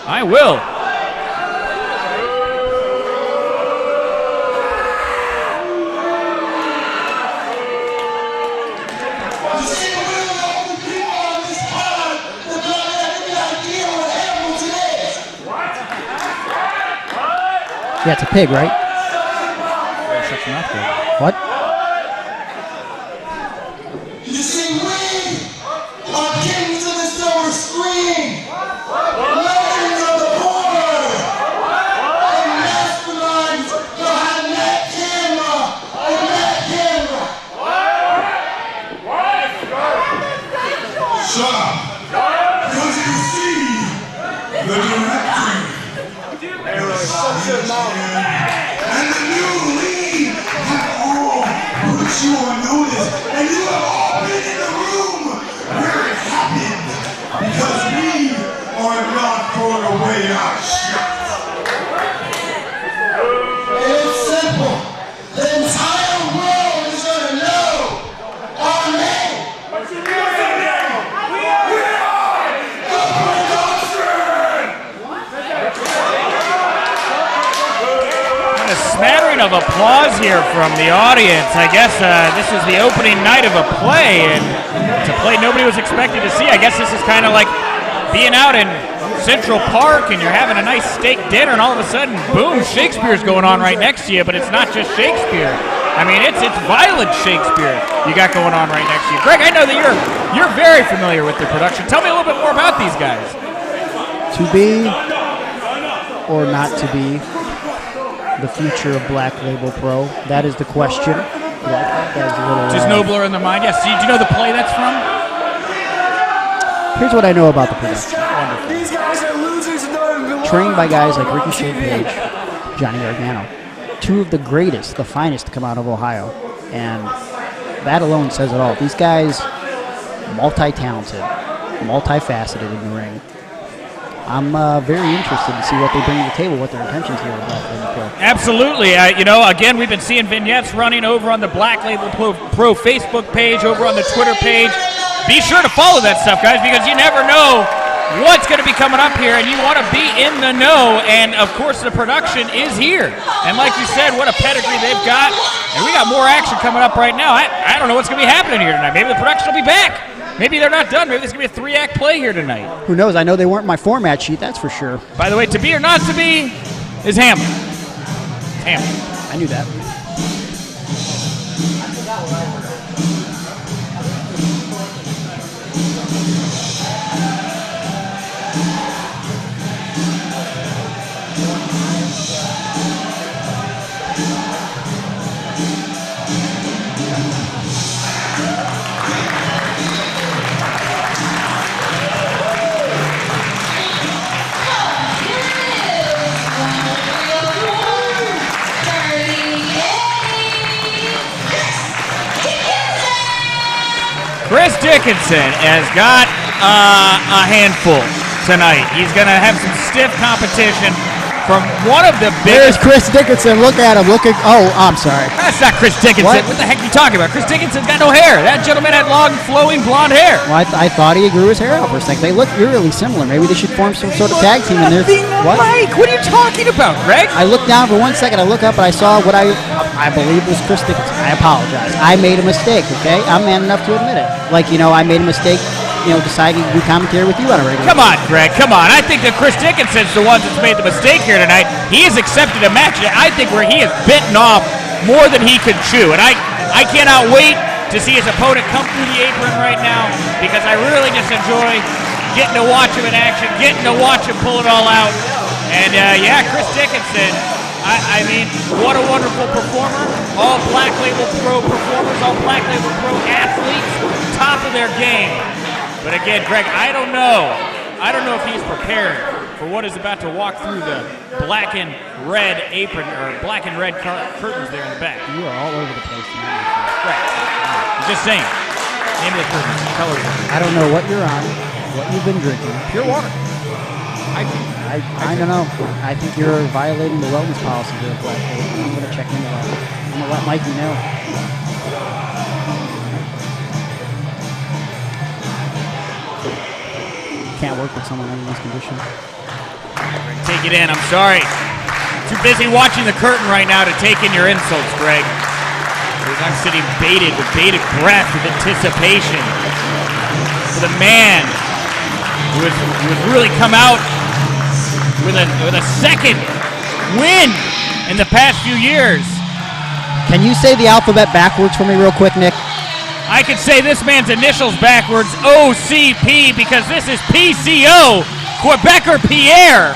I will. Yeah, it's a pig, right? What? You see, we are kings of the silver screen, legends of the border, and masterminds behind that camera, Shut up, because you see the director, and the new lead have all put you on notice, and you have all been in the room where it happened, because we are not throwing away our shots. It's simple. The entire world is going to know our name. What's your name? We are the production. A smattering of applause here from the audience. I guess this is the opening night of a play, and it's a play nobody was expected to see. I guess this is kind of like being out in Central Park and you're having a nice steak dinner, and all of a sudden, boom, Shakespeare's going on right next to you, but it's not just Shakespeare. I mean, it's violent Shakespeare you got going on right next to you. Greg, I know that you're very familiar with the production. Tell me a little bit more about these guys. To be or not to be the future of Black Label Pro? That is the question. That is a little, Just nobler in the mind. Yes. Do you know the play that's from? Here's what I know about the production. Wonderful. These guys are losers and don't even belong. Trained by guys like Ricochet Page, Johnny Gargano. Two of the greatest, the finest to come out of Ohio. And that alone says it all. These guys, multi-talented, multifaceted in the ring. I'm very interested to see what they bring to the table, what their intentions here at Black Label Pro. Absolutely. Again, we've been seeing vignettes running over on the Black Label Pro Facebook page, over on the Twitter page. Be sure to follow that stuff, guys, because you never know what's going to be coming up here, and you want to be in the know. And, of course, the production is here. And like you said, what a pedigree they've got. And we got more action coming up right now. I don't know what's going to be happening here tonight. Maybe the production will be back. Maybe they're not done. Maybe there's going to be a 3-act play here tonight. Who knows? I know they weren't my format sheet, that's for sure. By the way, to be or not to be is Ham. Ham. I knew that. Chris Dickinson has got a handful tonight. He's going to have some stiff competition from one of the There's biggest. Chris Dickinson. Look at him. Oh, I'm sorry. That's not Chris Dickinson. What the heck are you talking about? Chris Dickinson's got no hair. That gentleman had long, flowing blonde hair. Well, I thought he grew his hair out for a second. They look eerily similar. Maybe they should form some sort of tag team in there. What? Mike, what are you talking about, Greg? I looked down for 1 second. I look up and I saw what I believe was Chris Dickinson. I apologize. I made a mistake, okay? I'm man enough to admit it. Like, I made a mistake, deciding to do commentary with you on a regular. Come on, Greg, come on. I think that Chris Dickinson's the one that's made the mistake here tonight. He has accepted a match, I think, where he has bitten off more than he could chew. And I cannot wait to see his opponent come through the apron right now, because I really just enjoy getting to watch him in action, getting to watch him pull it all out. And, Chris Dickinson, I mean, what a wonderful performer. All Black Label Pro performers, all Black Label Pro athletes, top of their game. But again, Greg, I don't know if he's prepared for what is about to walk through the black and red apron, or black and red curtains there in the back. You are all over the place tonight. Right. I'm just saying. Name of the curtains, colors. I don't know what you're on, what you've been drinking. Pure water. I don't know. I think you're violating the wellness policy here at Black Label. I'm going to check into that. I'm going to let Mikey know. Can't work with someone under these conditions. Take it in. I'm sorry. Too busy watching the curtain right now to take in your insults, Greg. I'm sitting bated with bated breath, with anticipation for the man who has really come out with a second win in the past few years. Can you say the alphabet backwards for me real quick, Nick? I could say this man's initials backwards, OCP, because this is PCO, Quebecer Pierre.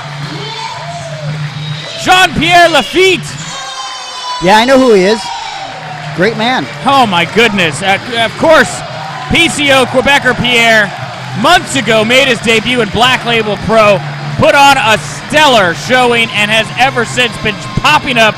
Jean-Pierre Lafitte. Yeah, I know who he is. Great man. Oh, my goodness. Of course, PCO, Quebecer Pierre, months ago made his debut in Black Label Pro, put on a stellar showing, and has ever since been popping up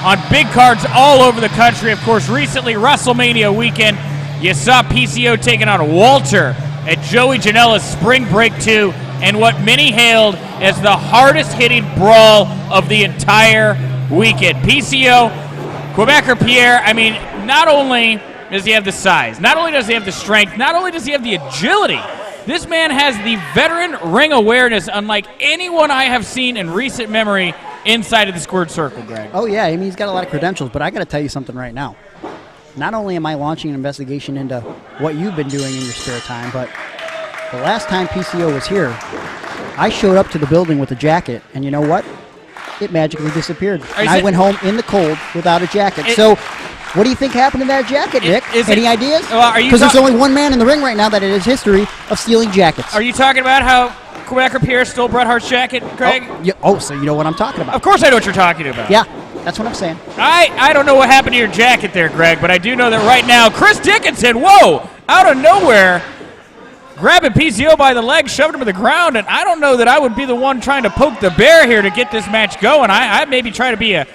on big cards all over the country. Of course, recently, WrestleMania weekend, you saw PCO taking on Walter at Joey Janela's Spring Break 2, and what many hailed as the hardest-hitting brawl of the entire weekend. PCO, Quebecer Pierre, I mean, not only does he have the size, not only does he have the strength, not only does he have the agility, this man has the veteran ring awareness unlike anyone I have seen in recent memory inside of the squared circle, Greg. Oh, yeah, I mean, he's got a lot of credentials, but I got to tell you something right now. Not only am I launching an investigation into what you've been doing in your spare time, but the last time PCO was here, I showed up to the building with a jacket, and you know what? It magically disappeared. And I went home in the cold without a jacket. So what do you think happened to that jacket, Nick? Any ideas? Because there's only one man in the ring right now that has history of stealing jackets. Are you talking about how Quebecer Pierre stole Bret Hart's jacket, Greg? So you know what I'm talking about. Of course I know what you're talking about. Yeah, that's what I'm saying. I don't know what happened to your jacket there, Greg, but I do know that right now, Chris Dickinson, whoa, out of nowhere, grabbing PCO by the leg, shoving him to the ground, and I don't know that I would be the one trying to poke the bear here to get this match going. I maybe try to be a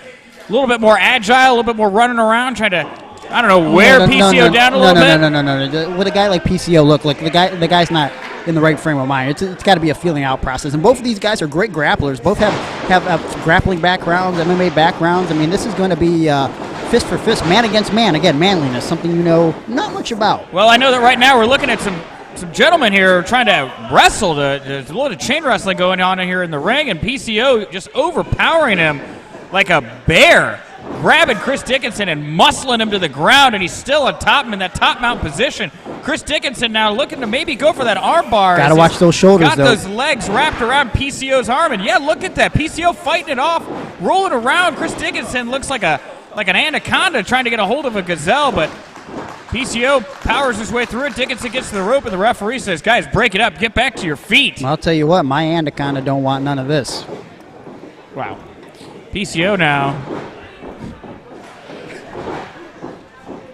little bit more agile, a little bit more running around, trying to, I don't know, wear PCO down a little bit. No. With a guy like PCO, look, like the guy's not in the right frame of mind. It's got to be a feeling out process. And both of these guys are great grapplers. Both have grappling backgrounds, MMA backgrounds. I mean, this is going to be fist for fist, man against man. Again, manliness, something you know not much about. Well, I know that right now we're looking at some gentlemen here trying to wrestle. There's a lot of chain wrestling going on here in the ring, and PCO just overpowering him like a bear, grabbing Chris Dickinson and muscling him to the ground, and he's still on top in that top mount position. Chris Dickinson now looking to maybe go for that arm bar. Got to watch those shoulders, got those legs wrapped around PCO's arm, and yeah, look at that. PCO fighting it off, rolling around. Chris Dickinson looks like an anaconda trying to get a hold of a gazelle, but PCO powers his way through it. Dickinson gets to the rope, and the referee says, guys, break it up. Get back to your feet. I'll tell you what, my anaconda don't want none of this. Wow. PCO now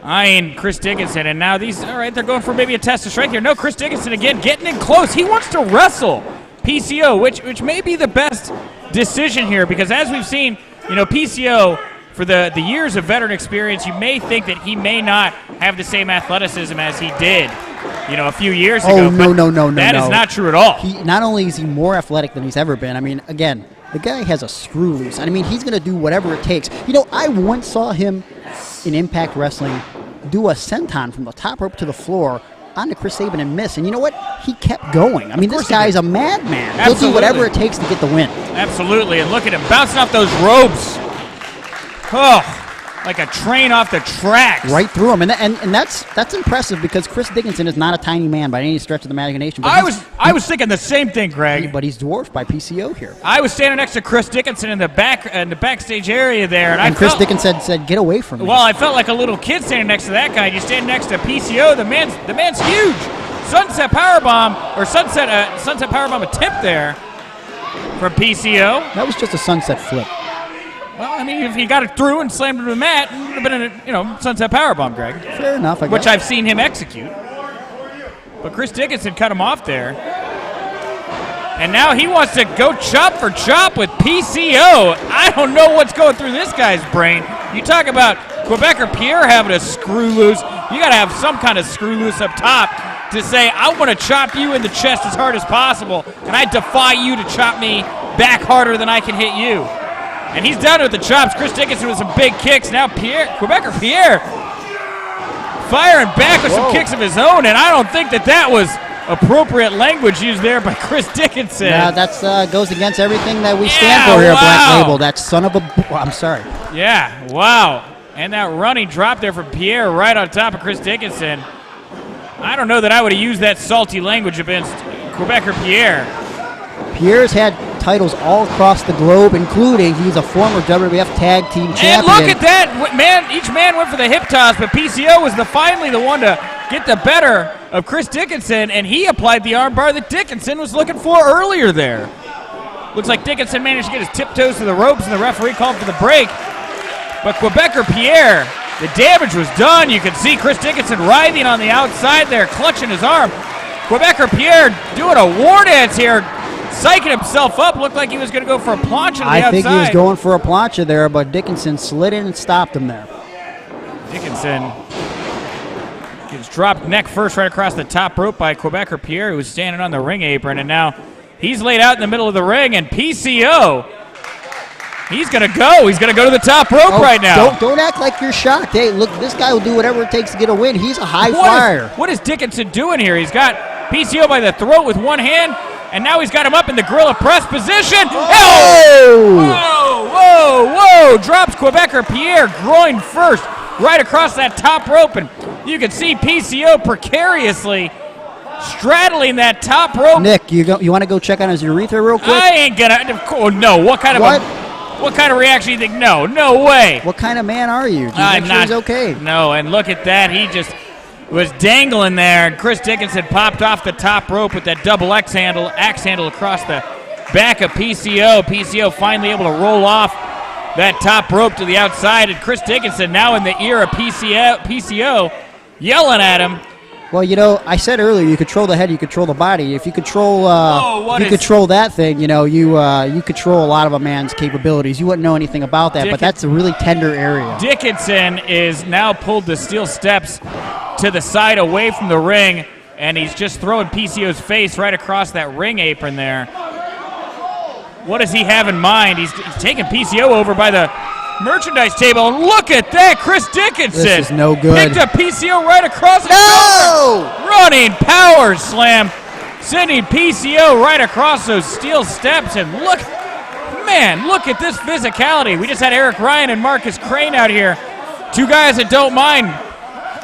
eyeing Chris Dickinson, and now they're going for maybe a test of strength here. No, Chris Dickinson again getting in close. He wants to wrestle PCO, which may be the best decision here, because as we've seen, PCO, for the years of veteran experience, you may think that he may not have the same athleticism as he did a few years Oh, ago. no. That is not true at all. Not only is he more athletic than he's ever been, I mean, again, the guy has a screw loose. I mean, he's going to do whatever it takes. I once saw him in Impact Wrestling do a senton from the top rope to the floor onto Chris Sabin and miss. And you know what? He kept going. I mean, this guy's a madman. He'll do whatever it takes to get the win. Absolutely. And look at him bouncing off those ropes. Oh, like a train off the tracks. Right through him. And that's impressive because Chris Dickinson is not a tiny man by any stretch of the imagination. I was thinking the same thing, Greg. But he's dwarfed by PCO here. I was standing next to Chris Dickinson in the backstage area there. And Chris Dickinson said, get away from me. Well, I felt like a little kid standing next to that guy. You stand next to PCO. The man's huge. Sunset Powerbomb, or Sunset Powerbomb attempt there from PCO. That was just a sunset flip. Well, I mean, if he got it through and slammed it to the mat, it would have been a Sunset Powerbomb, Greg. Fair enough, I guess. Which I've seen him execute. But Chris Dickinson cut him off there. And now he wants to go chop for chop with PCO. I don't know what's going through this guy's brain. You talk about Quebecer Pierre having a screw loose. You got to have some kind of screw loose up top to say, I want to chop you in the chest as hard as possible, and I defy you to chop me back harder than I can hit you. And he's down with the chops. Chris Dickinson with some big kicks. Now Quebecer Pierre firing back with some kicks of his own, and I don't think that was appropriate language used there by Chris Dickinson. Yeah, that goes against everything that we stand for here, Black Label. That son of a... I'm sorry. Yeah, wow. And that running drop there from Pierre right on top of Chris Dickinson. I don't know that I would have used that salty language against Quebecer Pierre. Pierre's had titles all across the globe, including he's a former WWF Tag Team Champion. And look at that, man! Each man went for the hip toss, but PCO was finally the one to get the better of Chris Dickinson, and he applied the armbar that Dickinson was looking for earlier there. Looks like Dickinson managed to get his tiptoes to the ropes, and the referee called for the break. But Quebecer Pierre, the damage was done. You could see Chris Dickinson writhing on the outside there, clutching his arm. Quebecer Pierre doing a war dance here, psyching himself up. Looked like he was going to go for a plancha to the outside. I think he was going for a plancha there, but Dickinson slid in and stopped him there. Dickinson gets dropped neck first right across the top rope by Quebecer Pierre, who was standing on the ring apron, and now he's laid out in the middle of the ring, and PCO, he's going to go. He's going to go to the top rope right now. Don't act like you're shocked. Hey, look, this guy will do whatever it takes to get a win. He's a high flyer. What is Dickinson doing here? He's got PCO by the throat with one hand, and now he's got him up in the gorilla press position. Whoa! Drops Quebecer Pierre groin first right across that top rope, and you can see PCO precariously straddling that top rope. Nick, you want to go check on his urethra real quick? I ain't gonna. Oh, no. What kind of reaction do you think? No way. What kind of man are you? Do you make sure he's okay? No, and look at that. He just was dangling there, and Chris Dickinson popped off the top rope with that double axe handle across the back of PCO. PCO finally able to roll off that top rope to the outside, and Chris Dickinson now in the ear of PCO yelling at him. Well, I said earlier, you control the head, you control the body. If you control, control that thing, you control a lot of a man's capabilities. You wouldn't know anything about that, but that's a really tender area. Dickinson is now pulled the steel steps to the side away from the ring, and he's just throwing PCO's face right across that ring apron there. What does he have in mind? He's taking PCO over by the merchandise table, and look at that, Chris Dickinson. This is no good. Picked up PCO right across the shoulder. Running power slam, sending PCO right across those steel steps, and look at this physicality. We just had Eric Ryan and Markus Crane out here, two guys that don't mind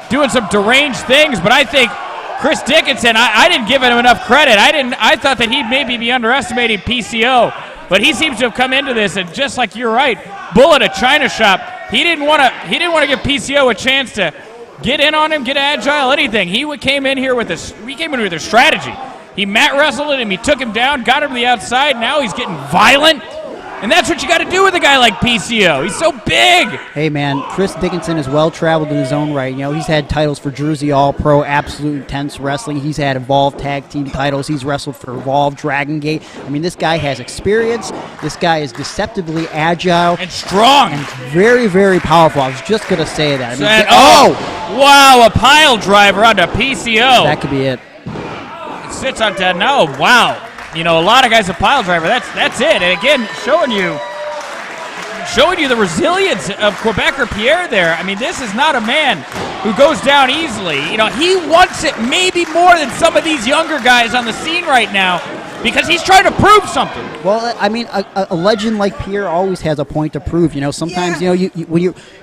doing some deranged things, but I think Chris Dickinson, I didn't give him enough credit. I thought that he'd maybe be underestimating PCO, but he seems to have come into this, and just like you're right, bull at a china shop. He didn't want to give PCO a chance to get in on him, get agile, anything. He came in here with a strategy. He mat wrestled him, he took him down, got him to the outside. Now he's getting violent. And that's what you got to do with a guy like PCO. He's so big. Hey, man, Chris Dickinson is well-traveled in his own right. You know, he's had titles for Jersey All-Pro, Absolute Intense Wrestling. He's had Evolve Tag Team titles. He's wrestled for Evolve, Dragon Gate. I mean, this guy has experience. This guy is deceptively agile. And strong. And very, very powerful. I was just going to say that. I mean, wow, a pile driver onto PCO. That could be it. It sits on 10. No, wow. You know, a lot of guys a pile driver. That's it. And again, showing you the resilience of Quebecer Pierre there. I mean, this is not a man who goes down easily. You know, he wants it maybe more than some of these younger guys on the scene right now because he's trying to prove something. Well, I mean, a legend like Pierre always has a point to prove. You know, sometimes you know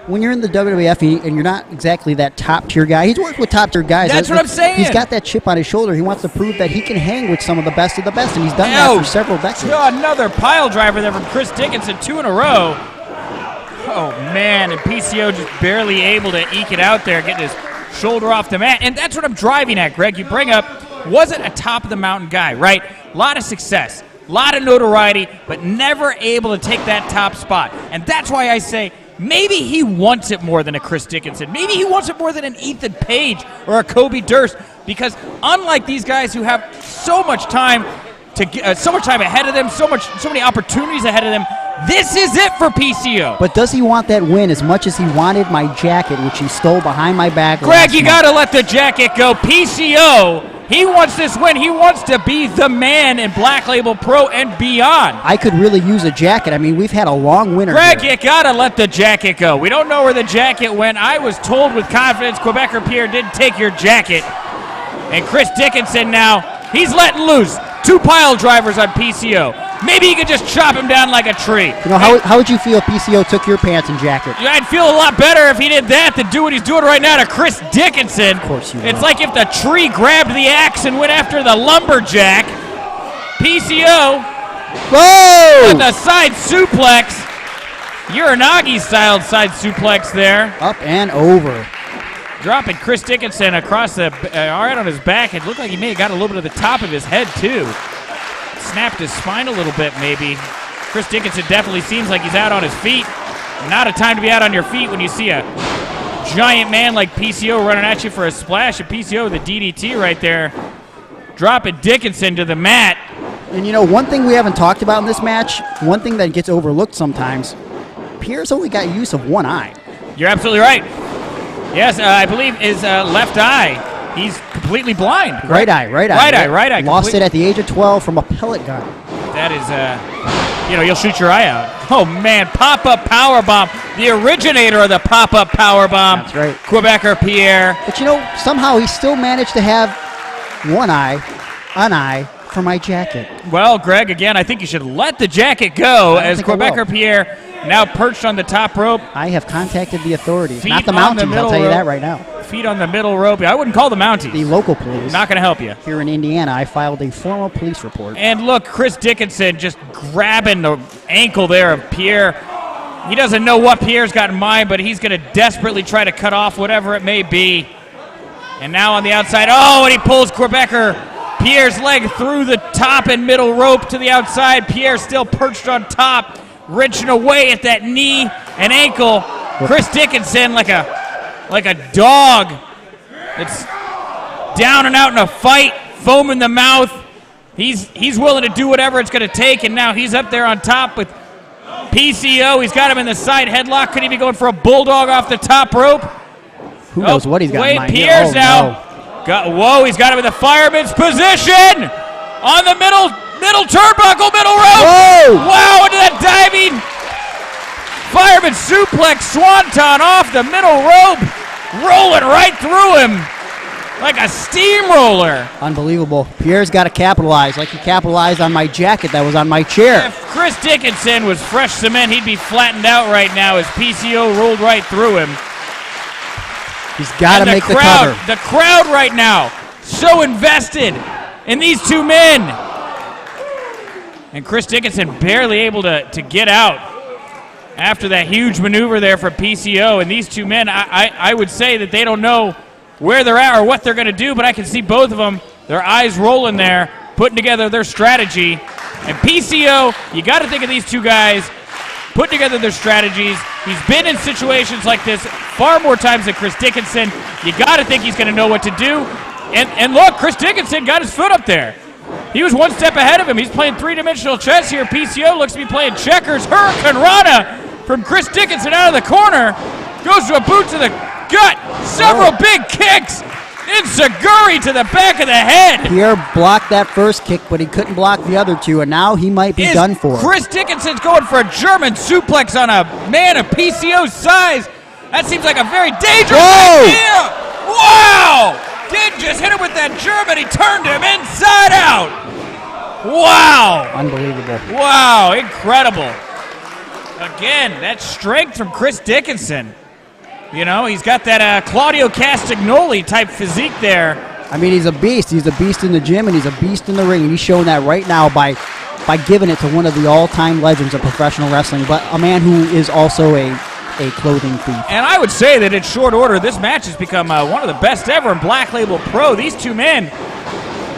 when you're in the WWF and you're not exactly that top tier guy. He's worked with top tier guys. That's what I'm saying. He's got that chip on his shoulder. He wants to prove that he can hang with some of the best of the best, and he's done that for several decades. Another pile driver there from Chris Dickinson, 2 in a row. Oh man, and PCO just barely able to eke it out there, getting his shoulder off the mat. And that's what I'm driving at, Greg. You bring up, wasn't a top of the mountain guy, right? A lot of success, a lot of notoriety, but never able to take that top spot. And that's why I say maybe he wants it more than a Chris Dickinson. Maybe he wants it more than an Ethan Page or a Kobe Durst, because unlike these guys who have so much time so much time ahead of them, so many opportunities ahead of them, this is it for PCO. But does he want that win as much as he wanted my jacket, which he stole behind my back? Greg, you got to let the jacket go. PCO, he wants this win. He wants to be the man in Black Label Pro and beyond. I could really use a jacket. I mean, we've had a long winter Greg, here. you got to let the jacket go. We don't know where the jacket went. I was told with confidence Quebecer Pierre didn't take your jacket. And Chris Dickinson now, he's letting loose. 2 pile drivers on PCO. Maybe you could just chop him down like a tree. You know, how would you feel if PCO took your pants and jacket? I'd feel a lot better if he did that than do what he's doing right now to Chris Dickinson. Of course you would. It's like if the tree grabbed the axe and went after the lumberjack. PCO. Whoa! With a side suplex. Uranagi-style side suplex there. Up and over. Dropping Chris Dickinson across the right on his back. It looked like he may have got a little bit of the top of his head, too. Snapped his spine a little bit, maybe. Chris Dickinson definitely seems like he's out on his feet. Not a time to be out on your feet when you see a giant man like PCO running at you for a splash. And PCO with a DDT right there. Dropping Dickinson to the mat. And, you know, one thing we haven't talked about in this match, one thing that gets overlooked sometimes, Pierre's only got use of one eye. You're absolutely right. Yes, I believe his left eye. He's completely blind. Right eye. Right eye. Lost it at the age of 12 from a pellet gun. That is, you know, you'll shoot your eye out. Oh, man, pop-up powerbomb. The originator of the pop-up powerbomb. That's right. Quebecer Pierre. But, you know, somehow he still managed to have an eye for my jacket. Well, Greg, again, I think you should let the jacket go as Quebecer Pierre now perched on the top rope. I have contacted the authorities, Feet not the Mounties, I'll tell you that right now. Feet on the middle rope. I wouldn't call the Mounties. The local police. Not going to help you. Here in Indiana, I filed a formal police report. And look, Chris Dickinson just grabbing the ankle there of Pierre. He doesn't know what Pierre's got in mind, but he's going to desperately try to cut off whatever it may be. And now on the outside, and he pulls Quebecer Pierre's leg through the top and middle rope to the outside. Pierre still perched on top, wrenching away at that knee and ankle. Chris Dickinson like a dog that's down and out in a fight, foam in the mouth. He's willing to do whatever it's going to take, and now he's up there on top with PCO. He's got him in the side headlock. Could he be going for a bulldog off the top rope? Who knows what he's got in mind. Pierre's now. He's got him in the fireman's position on the middle turnbuckle, middle rope. Whoa! Wow, into that diving fireman suplex swanton off the middle rope, rolling right through him like a steamroller. Unbelievable. Pierre's got to capitalize like he capitalized on my jacket that was on my chair. If Chris Dickinson was fresh cement, he'd be flattened out right now as PCO rolled right through him. He's got to make the cover. The crowd right now, so invested in these two men. And Chris Dickinson barely able to get out after that huge maneuver there for PCO. And these two men, I would say that they don't know where they're at or what they're going to do, but I can see both of them, their eyes rolling there, putting together their strategy. And PCO, you got to think of these two guys putting together their strategies. He's been in situations like this far more times than Chris Dickinson. You got to think he's going to know what to do. And look, Chris Dickinson got his foot up there. He was one step ahead of him. He's playing three-dimensional chess here. PCO looks to be playing checkers. Hurricane Rana from Chris Dickinson out of the corner. Goes to a boot to the gut. Several big kicks. Enziguri to the back of the head. Pierre blocked that first kick, but he couldn't block the other two, and now he might be done for. Chris Dickinson's going for a German suplex on a man of PCO's size. That seems like a very dangerous idea. Wow! Did just hit him with that German. He turned him inside out. Wow. Unbelievable. Wow, incredible. Again, that strength from Chris Dickinson. You know, he's got that Claudio Castagnoli type physique there. I mean, he's a beast. He's a beast in the gym, and he's a beast in the ring, and he's showing that right now by giving it to one of the all-time legends of professional wrestling, but a man who is also a clothing thief. And I would say that in short order, this match has become one of the best ever in Black Label Pro. These two men,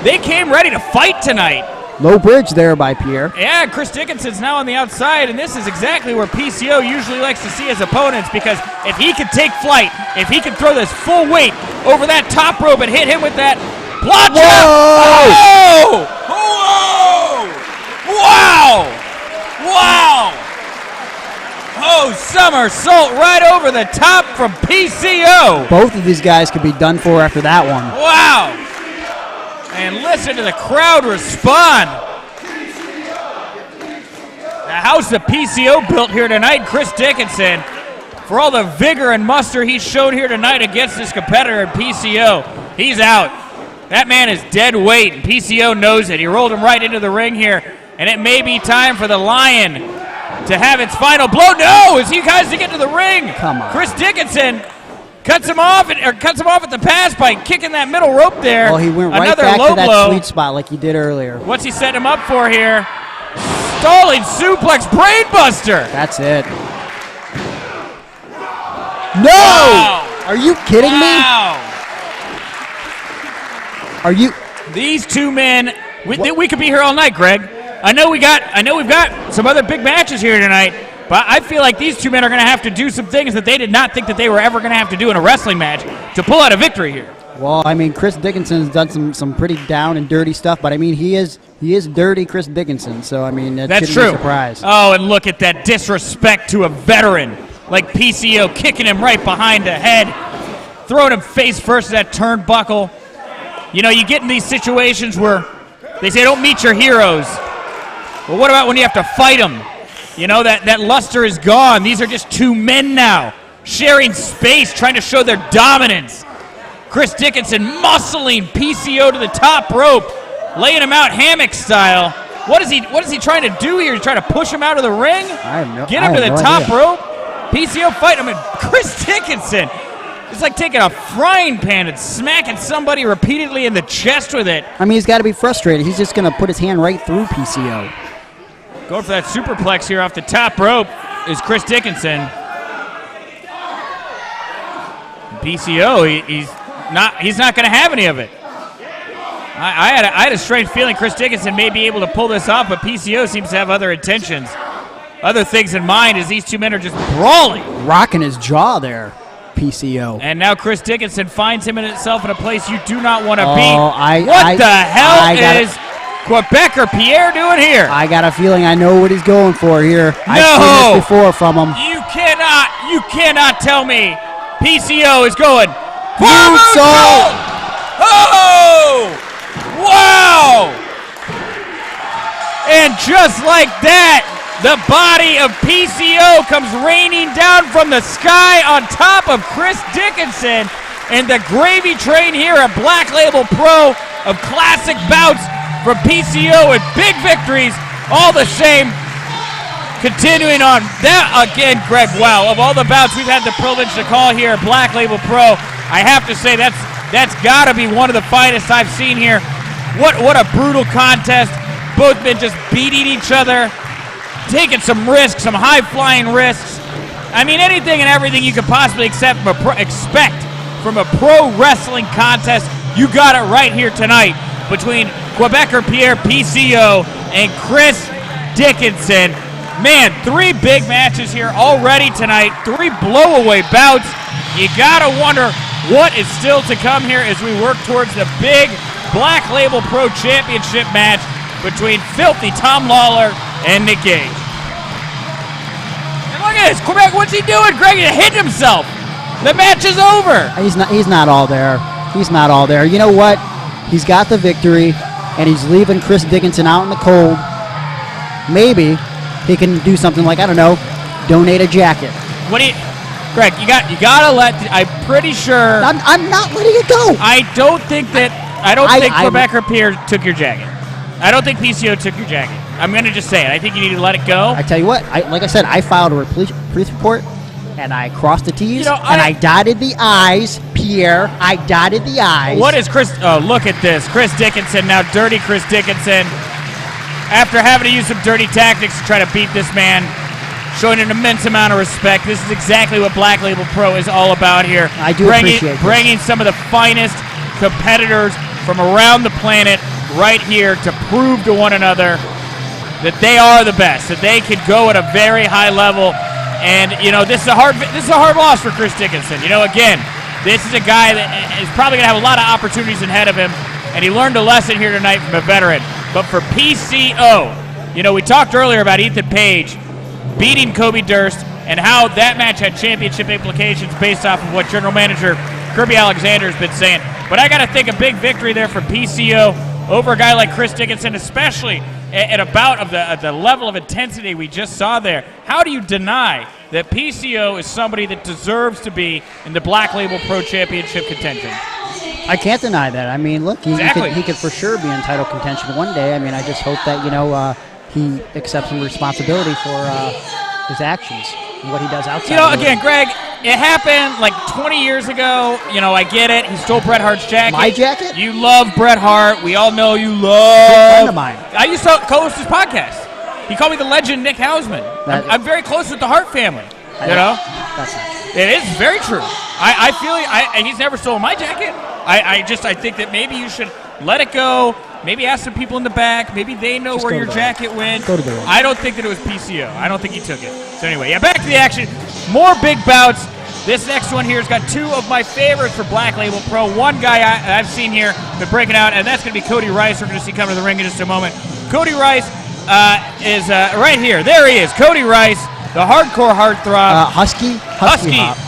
they came ready to fight tonight. Low bridge there by Pierre. Yeah, Chris Dickinson's now on the outside, and this is exactly where PCO usually likes to see his opponents, because if he can take flight, if he can throw this full weight over that top rope and hit him with that blotch. Whoa! Whoa! Wow! Wow! Oh, somersault right over the top from PCO. Both of these guys could be done for after that one. Wow! And listen to the crowd respond. The house that PCO built here tonight, Chris Dickinson, for all the vigor and muster he's shown here tonight against this competitor in PCO, he's out. That man is dead weight, and PCO knows it. He rolled him right into the ring here, and it may be time for the Lion to have its final blow. No, as he guys to get to the ring. Come on. Chris Dickinson cuts him off at the pass by kicking that middle rope there. Well, he went right Another back low to that blow. sweet spot like he did earlier. What's he setting him up for here? Stalling suplex brainbuster. That's it. No! Wow. Are you kidding me? Are you? These two men, we could be here all night, Greg. I know we've got some other big matches here tonight, but I feel like these two men are going to have to do some things that they did not think that they were ever going to have to do in a wrestling match to pull out a victory here. Well, I mean, Chris Dickinson's done some pretty down and dirty stuff, but I mean, he is dirty Chris Dickinson, so I mean, that's shouldn't true. be a surprise. Oh, and look at that disrespect to a veteran like PCO, kicking him right behind the head, throwing him face first to that turnbuckle. You know, you get in these situations where they say don't meet your heroes. Well, what about when you have to fight them? You know, that luster is gone. These are just two men now, sharing space, trying to show their dominance. Chris Dickinson muscling PCO to the top rope, laying him out hammock style. What is he trying to do here? He's trying to push him out of the ring? Get him to the top rope? PCO fighting him, and Chris Dickinson, it's like taking a frying pan and smacking somebody repeatedly in the chest with it. I mean, he's got to be frustrated. He's just going to put his hand right through PCO. Going for that superplex here off the top rope is Chris Dickinson. PCO, he's not going to have any of it. I had a strange feeling Chris Dickinson may be able to pull this off, but PCO seems to have other intentions, other things in mind, as these two men are just brawling. Rocking his jaw there, PCO. And now Chris Dickinson finds himself in a place you do not want to be. What the hell is Quebecer Pierre doing here? I got a feeling I know what he's going for here. No! I've seen this before from him. You cannot tell me PCO is going. Moonsault! Oh! Wow! And just like that, the body of PCO comes raining down from the sky on top of Chris Dickinson, and the gravy train here at Black Label Pro of classic bouts from PCO and big victories, all the same. Continuing on that again, Greg. Wow, of all the bouts we've had the privilege to call here at Black Label Pro, I have to say that's got to be one of the finest I've seen here. What a brutal contest. Both men just beating each other, taking some risks, some high-flying risks. I mean, anything and everything you could possibly expect from a pro wrestling contest, you got it right here tonight between Quebecer Pierre PCO and Chris Dickinson. Man, 3 big matches here already tonight, 3 blowaway bouts. You gotta wonder what is still to come here as we work towards the big Black Label Pro Championship match between Filthy Tom Lawlor and Nick Gage. And look at this, Quebec, what's he doing? Greg hit himself. The match is over. He's not all there. He's not all there. You know what? He's got the victory, and he's leaving Chris Dickinson out in the cold. Maybe he can do something like, I don't know, donate a jacket. What do you, Greg? You gotta let. I'm pretty sure. I'm not letting it go. I don't think Quebec Pierre took your jacket. I don't think PCO took your jacket. I'm gonna just say it. I think you need to let it go. I tell you what. Like I said, I filed a police report, and I crossed the T's, and I dotted the I's. Pierre, I dotted the I's. What is Chris? Oh, look at this. Chris Dickinson, now dirty Chris Dickinson. After having to use some dirty tactics to try to beat this man, showing an immense amount of respect. This is exactly what Black Label Pro is all about here. I do appreciate bringing some of the finest competitors from around the planet right here to prove to one another that they are the best, that they can go at a very high level. And this is a hard loss for Chris Dickinson. Again, this is a guy that is probably going to have a lot of opportunities ahead of him, and he learned a lesson here tonight from a veteran. But for PCO, we talked earlier about Ethan Page beating Cody Durst and how that match had championship implications based off of what General Manager Kirby Alexander has been saying. But I got to think a big victory there for PCO over a guy like Chris Dickinson, especially at a bout of the level of intensity we just saw there. How do you deny that PCO is somebody that deserves to be in the Black Label Pro Championship contention? I can't deny that. I mean, look, he could for sure be in title contention one day. I mean, I just hope that, he accepts some responsibility for his actions and what he does outside. Again, Greg, it happened like 20 years ago. I get it. He stole Bret Hart's jacket. My jacket? You love Bret Hart. We all know you love. Good friend of mine. I used to co-host his podcast. He called me the legend Nick Hausman. I'm very close with the Hart family. That's not true. It is very true. I feel he's never stolen my jacket. I think that maybe you should let it go. Maybe ask some people in the back. Maybe they know where your jacket went. Go to the room. I don't think that it was PCO. I don't think he took it. So anyway, back to the action. More big bouts. This next one here has got 2 of my favorites for Black Label Pro. One guy I've seen here been breaking out, and that's going to be Cody Rice. We're going to see coming to the ring in just a moment. Cody Rice is right here. There he is. Cody Rice, the hardcore heartthrob. Husky heartthrob.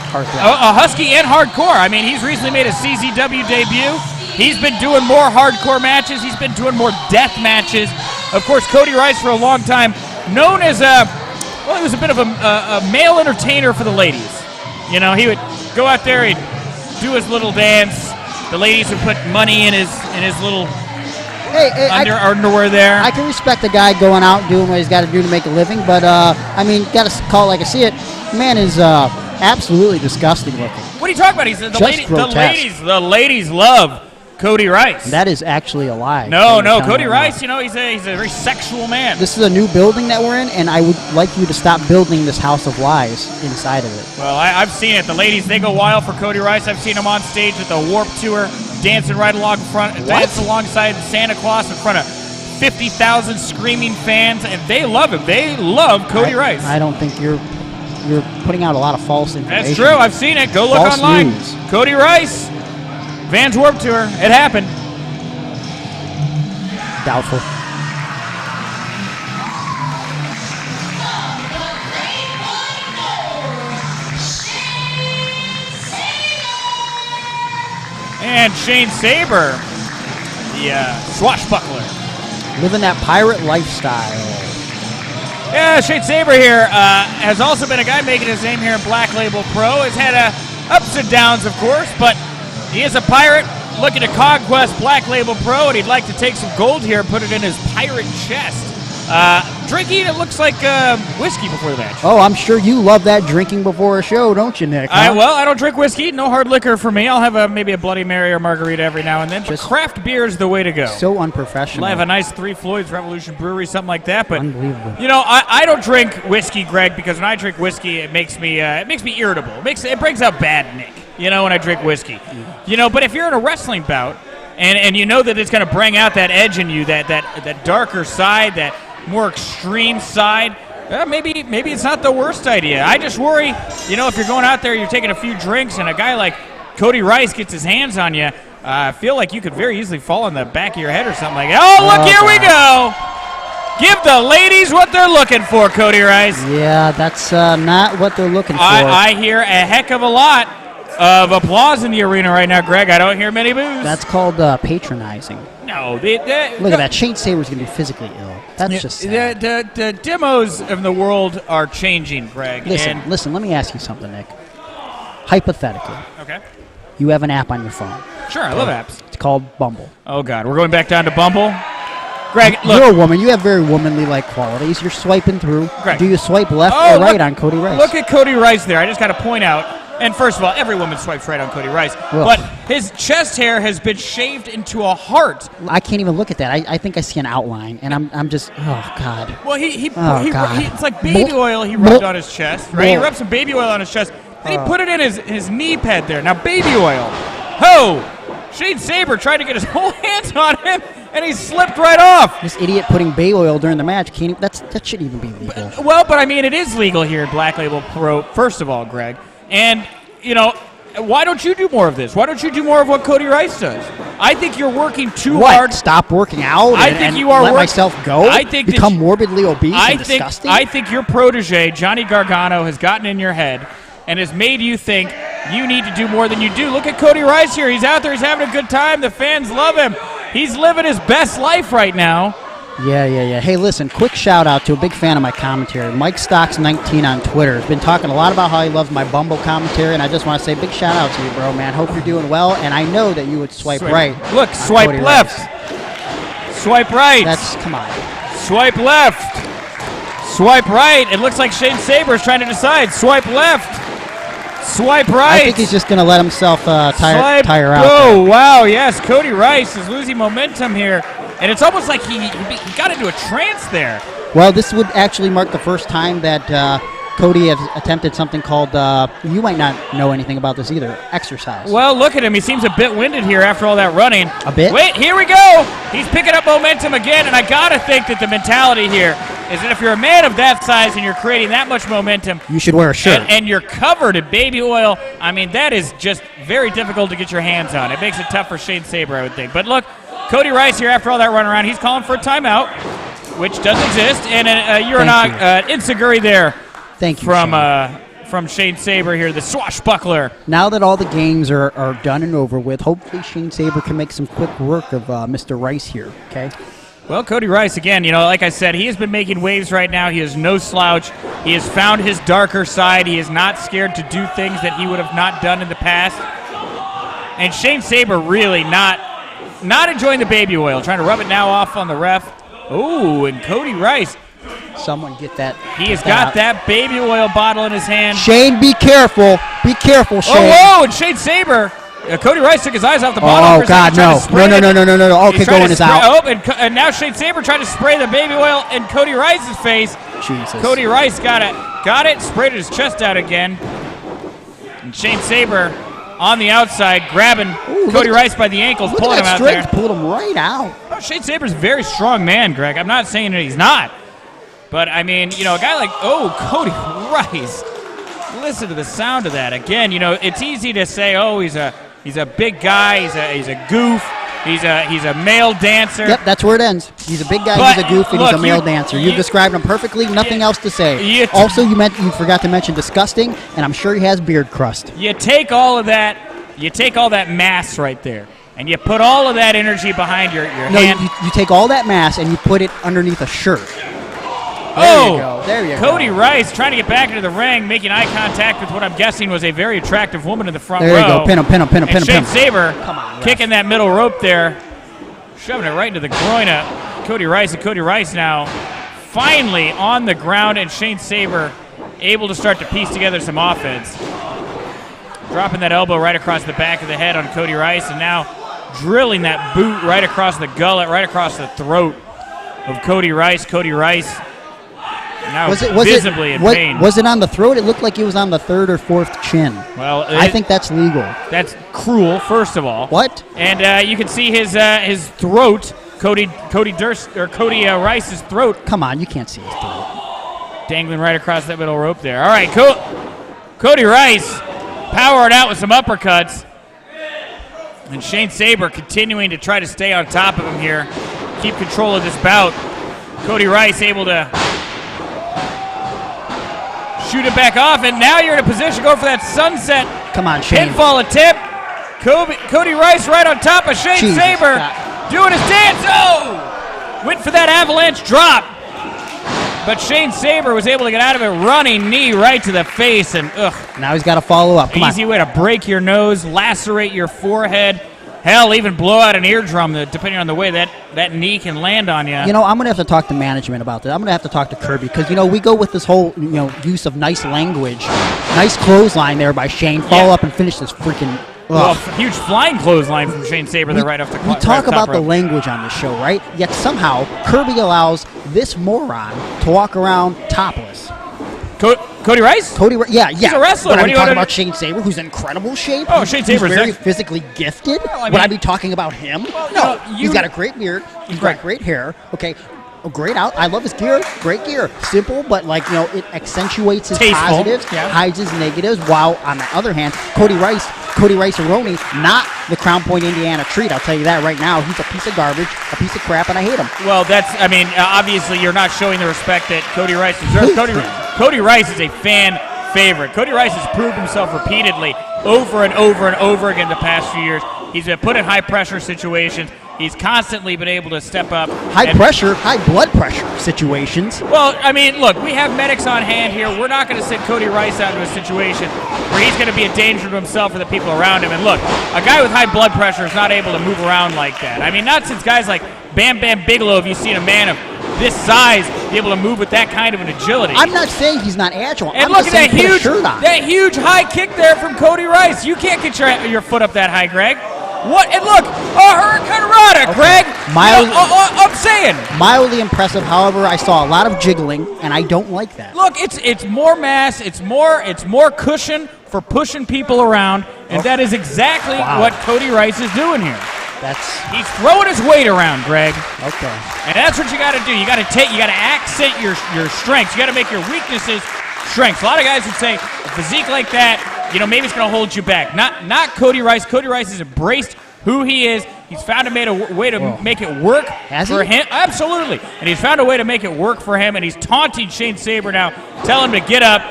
Husky and hardcore. I mean, he's recently made a CZW debut. He's been doing more hardcore matches. He's been doing more death matches. Of course, Cody Rice for a long time, known as he was a bit of a male entertainer for the ladies. He would go out there, he'd do his little dance. The ladies would put money in his little underwear there. I can respect a guy going out doing what he's got to do to make a living, but got to call it like I see it. Man is absolutely disgusting looking. What are you talking about? The ladies love Cody Rice. That is actually a lie. No, Cody Rice, he's a very sexual man. This is a new building that we're in, and I would like you to stop building this house of lies inside of it. Well, I've seen it. The ladies, they go wild for Cody Rice. I've seen him on stage at the Warp Tour, dancing right along dance alongside Santa Claus in front of 50,000 screaming fans, and they love him. They love Cody Rice. I don't think you're putting out a lot of false information. That's true. I've seen it. Go look online. News. Cody Rice. Vans Warped Tour. It happened. Doubtful. And Shane Sabre, the swashbuckler. Living that pirate lifestyle. Yeah, Shane Sabre here has also been a guy making his name here in Black Label Pro. Has had ups and downs, of course, but he is a pirate looking to conquest Black Label Pro, and he'd like to take some gold here and put it in his pirate chest. Drinking, it looks like whiskey before the match. Oh, I'm sure you love that drinking before a show, don't you, Nick? Huh? I don't drink whiskey. No hard liquor for me. I'll have maybe a Bloody Mary or margarita every now and then. But craft beer is the way to go. So unprofessional. I'll have a nice Three Floyds Revolution Brewery, something like that. But unbelievable. I don't drink whiskey, Greg, because when I drink whiskey, it makes me irritable. It brings out bad Nick. When I drink whiskey. But if you're in a wrestling bout and you know that it's going to bring out that edge in you, that darker side, that more extreme side. Maybe it's not the worst idea. I just worry, if you're going out there, you're taking a few drinks, and a guy like Cody Rice gets his hands on you, I feel like you could very easily fall on the back of your head or something like that. Oh, look, here we go. Give the ladies what they're looking for, Cody Rice. Yeah, that's not what they're looking for. I hear a heck of a lot of applause in the arena right now, Greg. I don't hear many boos. That's called patronizing. No. Look at that. Shane Saber's going to be physically ill. That's just sad. The demos of the world are changing, Greg. Listen, let me ask you something, Nick. Hypothetically. Okay. You have an app on your phone. Sure, I love apps. It's called Bumble. Oh, God. We're going back down to Bumble? Greg, look. You're a woman. You have very womanly-like qualities. You're swiping through. Greg. Do you swipe left or right on Cody Rice? Look at Cody Rice there. I just got to point out, and first of all, every woman swipes right on Cody Rice, but his chest hair has been shaved into a heart. I can't even look at that. I think I see an outline, and I'm just, oh, God. Well, it's like baby oil he rubbed on his chest, right? He rubbed some baby oil on his chest, and he put it in his knee pad there. Now, baby oil. Shane Sabre tried to get his whole hands on him, and he slipped right off. This idiot putting bay oil during the match, that shouldn't even be legal. But I mean, it is legal here at Black Label Pro, first of all, Greg. And, why don't you do more of this? Why don't you do more of what Cody Rice does? I think you're working too hard. Stop working out and let myself go? Become morbidly obese and disgusting? I think your protege, Johnny Gargano, has gotten in your head and has made you think you need to do more than you do. Look at Cody Rice here. He's out there. He's having a good time. The fans love him. He's living his best life right now. Yeah. Hey, listen, quick shout-out to a big fan of my commentary, Mike Stocks19 on Twitter. He's been talking a lot about how he loves my Bumble commentary, and I just want to say big shout-out to you, bro, man. Hope you're doing well, and I know that you would swipe right. Look, swipe Cody left. Rice. Swipe right. Come on. Swipe left. Swipe right. It looks like Shane Sabre is trying to decide. Swipe left. Swipe right. I think he's just going to let himself tire out. Oh, wow, yes. Cody Rice is losing momentum here. And it's almost like he got into a trance there. Well, this would actually mark the first time that Cody has attempted something called, you might not know anything about this either, exercise. Well, look at him. He seems a bit winded here after all that running. A bit? Wait, here we go. He's picking up momentum again, and I got to think that the mentality here is that if you're a man of that size and you're creating that much momentum, you should wear a shirt. And you're covered in baby oil, I mean, that is just very difficult to get your hands on. It makes it tough for Shane Sabre, I would think. But look, Cody Rice here after all that run around, he's calling for a timeout, which does exist, and you're an insiguri there. Thank you, from Shane Sabre here, the swashbuckler. Now that all the games are done and over with, hopefully Shane Sabre can make some quick work of Mr. Rice here, okay? Well, Cody Rice, again, like I said, he has been making waves right now. He is no slouch. He has found his darker side. He is not scared to do things that he would have not done in the past. And Shane Sabre really not enjoying the baby oil, trying to rub it now off on the ref. Oh, and Cody Rice. Someone get that. He has got that baby oil bottle in his hand. Shane, be careful. Be careful, Shane. Oh, and Shane Sabre. Cody Rice took his eyes off the bottle. Oh, God, no. No. Okay, going is out. Oh, and now Shane Sabre tried to spray the baby oil in Cody Rice's face. Jesus. Cody Rice got it, sprayed his chest out again. And Shane Sabre on the outside, grabbing Cody Rice by the ankles, pulling him out there. Pulled him right out. Oh, Shane Sabre's a very strong man, Greg. I'm not saying that he's not. But, I mean, a guy like, Cody Rice. Listen to the sound of that. Again, it's easy to say, he's a big guy, he's a goof, he's a male dancer. Yep, that's where it ends. He's a big guy, he's a goof, and he's a male dancer. You've described him perfectly, nothing else to say. Also, you forgot to mention disgusting, and I'm sure he has beard crust. You take all of that, mass right there, and you put all of that energy behind your hand. You take all that mass and you put it underneath a shirt. There you go. Cody Rice trying to get back into the ring, making eye contact with what I'm guessing was a very attractive woman in the front row. There you go. Pin him. Shane Sabre kicking that middle rope there, shoving it right into the groin of Cody Rice. And Cody Rice now finally on the ground, and Shane Sabre able to start to piece together some offense. Dropping that elbow right across the back of the head on Cody Rice, and now drilling that boot right across the gullet, right across the throat of Cody Rice. Cody Rice Now visibly in pain. Was it on the throat? It looked like it was on the third or fourth chin. Well, I think that's legal. That's cruel, first of all. What? And you can see his throat, Cody Rice's throat. Come on, you can't see his throat. Dangling right across that middle rope there. All right, Cody Rice powered out with some uppercuts. And Shane Sabre continuing to try to stay on top of him here. Keep control of this bout. Cody Rice able to shoot it back off, and now you're in a position to go for that sunset. Come on, Shane. Pinfall attempt. Cody Rice right on top of Shane Sabre. Doing his dance. Oh! Went for that avalanche drop. But Shane Sabre was able to get out of it, running knee right to the face, and now he's got to follow up. Easy way to break your nose, lacerate your forehead, hell, even blow out an eardrum, depending on the way that knee can land on you. You know, I'm going to have to talk to management about that. I'm going to have to talk to Kirby because, we go with this whole, use of nice language. Nice clothesline there by Shane. Follow up and finish this freaking... Well, huge flying clothesline from Shane Sabre there right off the We talk about the language on this show, right? Yet somehow Kirby allows this moron to walk around topless. Cody Rice? Yeah. He's a wrestler. But I'm talking about Shane Sabre, who's in incredible shape. Oh, Shane Sabre's very physically gifted. Well, would I be talking about him? Well, no. He's got a great beard. He's got great hair. Okay. Great out. I love his gear. Great gear. Simple, but it accentuates his positives, hides his negatives. While on the other hand, Cody Rice-A-Roni, not the Crown Point, Indiana treat. I'll tell you that right now. He's a piece of garbage, a piece of crap, and I hate him. Well, obviously you're not showing the respect that Cody Rice deserves. Cody Rice is a fan favorite. Cody Rice has proved himself repeatedly over and over and over again the past few years. He's been put in high-pressure situations. He's constantly been able to step up. High blood pressure situations. Well, look, we have medics on hand here. We're not going to send Cody Rice out into a situation where he's going to be a danger to himself or the people around him. And look, a guy with high blood pressure is not able to move around like that. Not since guys like Bam Bam Bigelow have you seen a man of this size be able to move with that kind of an agility. I'm not saying he's not agile. And look at that huge high kick there from Cody Rice. You can't get your foot up that high, Greg. What? And look, Hurricane Rana, Greg. I'm saying. Mildly impressive. However, I saw a lot of jiggling, and I don't like that. Look, it's more mass. It's more cushion for pushing people around, and that is exactly what Cody Rice is doing here. He's throwing his weight around, Greg. Okay. And that's what you got to do. You got to accent your strengths. You got to make your weaknesses strengths. A lot of guys would say a physique like that, maybe it's going to hold you back. Not Cody Rice. Cody Rice has embraced who he is. He's found a way to make it work for him. Absolutely. And he's found a way to make it work for him, and he's taunting Shane Sabre now, telling him to get up.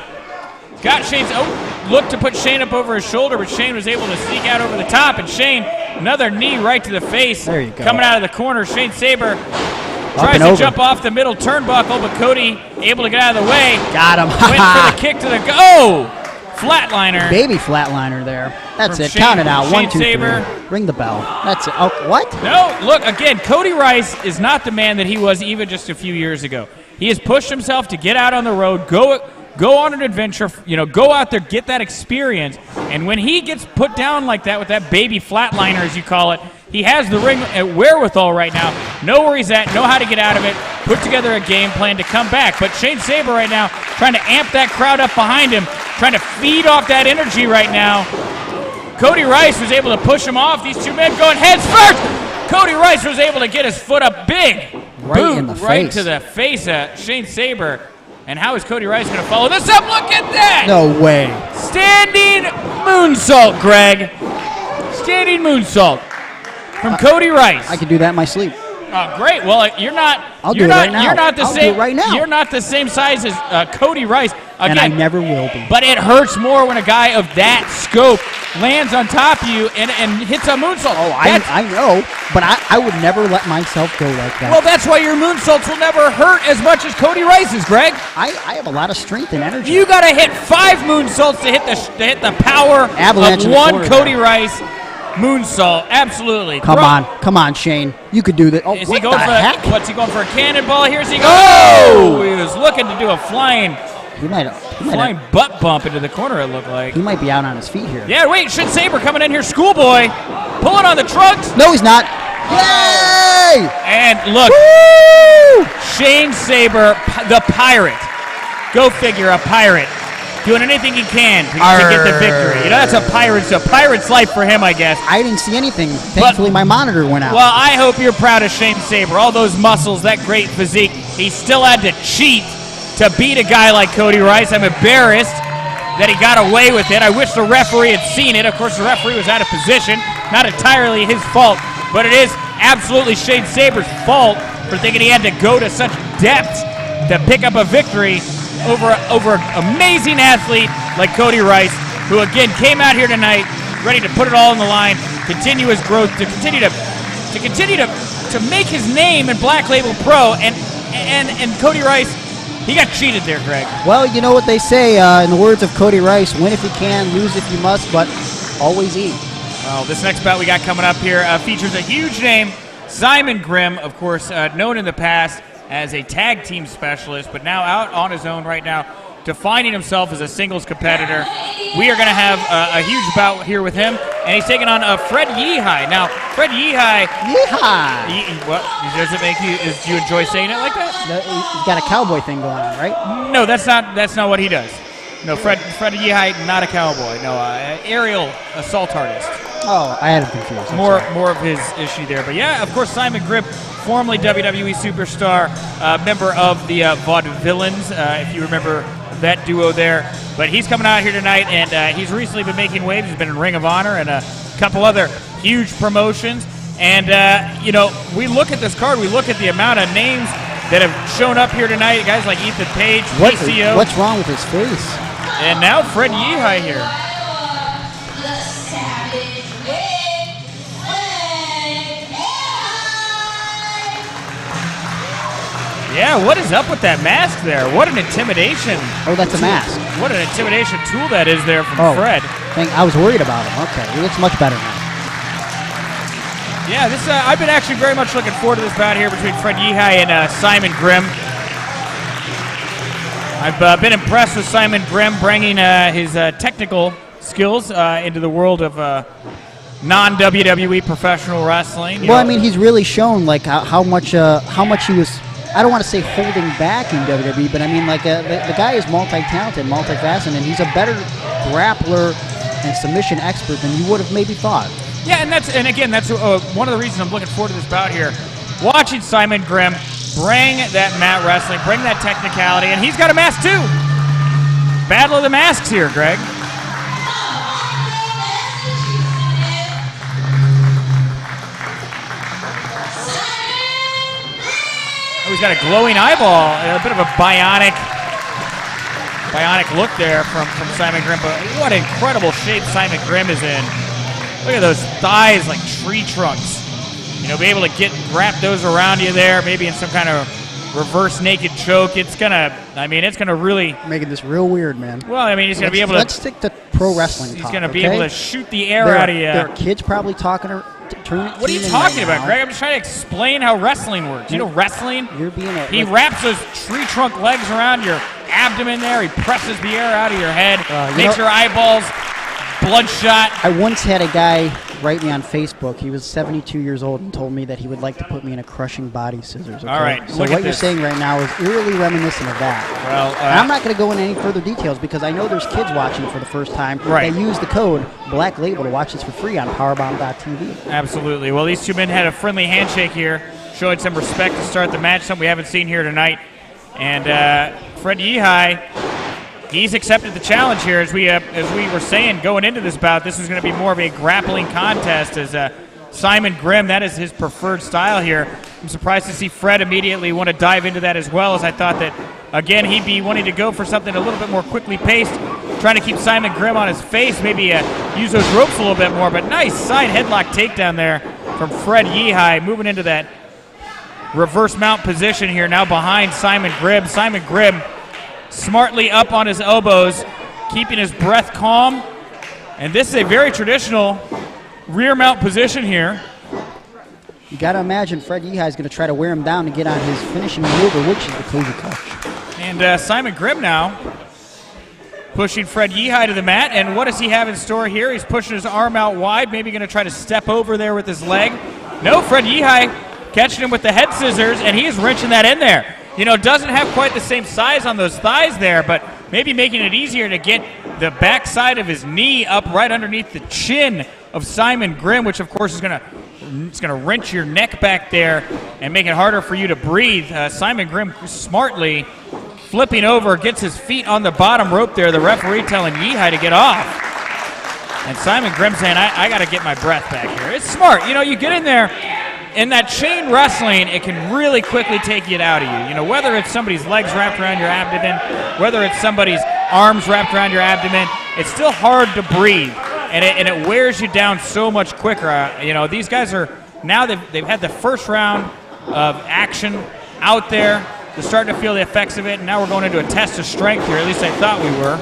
Got Shane's looked to put Shane up over his shoulder, but Shane was able to sneak out over the top, and Shane, another knee right to the face. There you go. Coming out of the corner, Shane Sabre tries to jump off the middle turnbuckle, but Cody able to get out of the way. Got him. Went for the kick to the flatliner. Baby flatliner there. That's it. Count it out. 1, 2, 3. Ring the bell. That's it. Oh, what? No, look, again, Cody Rice is not the man that he was even just a few years ago. He has pushed himself to get out on the road, go on an adventure, go out there, get that experience. And when he gets put down like that with that baby flatliner, as you call it, he has the ring wherewithal right now. Know where he's at, know how to get out of it, put together a game plan to come back. But Shane Sabre right now trying to amp that crowd up behind him, trying to feed off that energy right now. Cody Rice was able to push him off. These two men going heads first. Cody Rice was able to get his foot up big. Right to the face of Shane Sabre. And how is Cody Rice going to follow this up? Look at that! No way. Standing moonsault, Greg. Standing moonsault from Cody Rice. I can do that in my sleep. Oh, great. Well, you're not. I'll do it right now. You're not the I'll same. do it right now. You're not the same size as Cody Rice. Again, and I never will be. But it hurts more when a guy of that scope lands on top of you and hits a moonsault. Oh, I know, but I would never let myself go like that. Well, that's why your moonsaults will never hurt as much as Cody Rice's, Greg. I have a lot of strength and energy. You got to hit 5 moonsaults to hit the power Avalanche of one Cody Rice moonsault. Absolutely. Come on, Shane. You could do that. Oh, is what he going the heck? What's he going for, a cannonball? Here's he goes. Oh! He was looking to do a flying butt bump into the corner, it looked like. He might be out on his feet here. Yeah, wait, Shane Sabre coming in here, schoolboy, pulling on the trunks. No, he's not. Yay! And look, Shane Sabre, the pirate, Go figure, a pirate. Doing anything he can to get the victory. You know, that's a pirate's life for him, I guess. I didn't see anything. Thankfully, my monitor went out. Well, I hope you're proud of Shane Sabre. All those muscles, that great physique. He still had to cheat to beat a guy like Cody Rice. I'm embarrassed that he got away with it. I wish the referee had seen it. Of course, the referee was out of position. Not entirely his fault, but it is absolutely Shane Sabre's fault for thinking he had to go to such depths to pick up a victory over an amazing athlete like Cody Rice, who again came out here tonight ready to put it all on the line, continue his growth, to continue to make his name in Black Label Pro, and Cody Rice, he got cheated there, Greg. Well, you know what they say, in the words of Cody Rice, win if you can, lose if you must, but always eat. Well, this next bout we got coming up here features a huge name, Simon Grimm, of course, known in the past as a tag team specialist, but now out on his own right now, defining himself as a singles competitor. We are going to have a huge bout here with him, and he's taking on Fred Yehi. Now, Fred Yehi. Yehi! What? Does it make you? Do you enjoy saying it like that? He's got a cowboy thing going on, right? No, that's not what he does. No, Fred Yehi, not a cowboy. No, aerial assault artist. Oh, I had him confused. More of his issue there. But yeah, of course, Simon Grimm, formerly WWE superstar, member of the Vaudevillains, if you remember that duo there. But he's coming out here tonight, and he's recently been making waves. He's been in Ring of Honor and a couple other huge promotions. And, you know, we look at this card, we look at the amount of names that have shown up here tonight, guys like Ethan Page, PCO. What's wrong with his face? And now Fred Yehi here. Yeah, what is up with that mask there? What an intimidation. Oh, that's a mask. What an intimidation tool that is there from Fred. I was worried about him. Okay, he looks much better now. Yeah, this I've been actually very much looking forward to this bout here between Fred Yehi and Simon Grimm. I've been impressed with Simon Grimm bringing his technical skills into the world of non-WWE professional wrestling. Well, I mean, he's really shown like how much he was. I don't want to say holding back in WWE, but I mean, like the guy is multi-talented, multifaceted, and he's a better grappler and submission expert than you would have maybe thought. Yeah, and that's one of the reasons I'm looking forward to this bout here. Watching Simon Grimm bring that mat wrestling, bring that technicality, and he's got a mask too. Battle of the masks here, Greg. Oh, he's got a glowing eyeball, a bit of a bionic look there from Simon Grimm, but what incredible shape Simon Grimm is in. Look at those thighs like tree trunks. You know, be able to wrap those around you there, maybe in some kind of reverse naked choke. It's gonna really making this real weird, man. Well, I mean, he's gonna be able to. Let's stick to pro wrestling. He's gonna be able to shoot the air out of you. There are kids probably talking. What are you talking about, Greg? I'm just trying to explain how wrestling works. You know, wrestling. He wraps those tree trunk legs around your abdomen there. He presses the air out of your head, makes your eyeballs bloodshot. I once had a guy write me on Facebook. He was 72 years old and told me that he would like to put me in a crushing body scissors. Okay? All right. So what you're saying right now is eerily reminiscent of that. Well, and I'm not going to go into any further details because I know there's kids watching for the first time. Right. They use the code Black Label to watch this for free on Powerbomb.tv. Absolutely. Well, these two men had a friendly handshake here, showing some respect to start the match, something we haven't seen here tonight. And Fred Yehi, he's accepted the challenge here. As we were saying going into this bout, this is going to be more of a grappling contest as Simon Grimm, that is his preferred style here. I'm surprised to see Fred immediately want to dive into that as well, as I thought that, again, he'd be wanting to go for something a little bit more quickly paced, trying to keep Simon Grimm on his face, maybe use those ropes a little bit more. But nice side headlock takedown there from Fred Yehi, moving into that reverse mount position here now behind Simon Grimm. Simon Grimm smartly up on his elbows, keeping his breath calm. And this is a very traditional rear mount position here. You got to imagine Fred Yehi is going to try to wear him down to get on his finishing maneuver, which is the Cody clutch. And Simon Grimm now pushing Fred Yehi to the mat. And what does he have in store here? He's pushing his arm out wide, maybe going to try to step over there with his leg. No, Fred Yehi catching him with the head scissors, and he is wrenching that in there. doesn't have quite the same size on those thighs there, but maybe making it easier to get the backside of his knee up right underneath the chin of Simon Grimm, which of course is going to wrench your neck back there and make it harder for you to breathe. Simon Grimm smartly flipping over, gets his feet on the bottom rope there. The referee telling Yehi to get off. And Simon Grimm saying, I got to get my breath back here. It's smart. You get in there. In that chain wrestling, it can really quickly take it out of you. Whether it's somebody's legs wrapped around your abdomen, whether it's somebody's arms wrapped around your abdomen, it's still hard to breathe, and it wears you down so much quicker. These guys are now they've had the first round of action out there. They're starting to feel the effects of it, and now we're going into a test of strength here. At least I thought we were.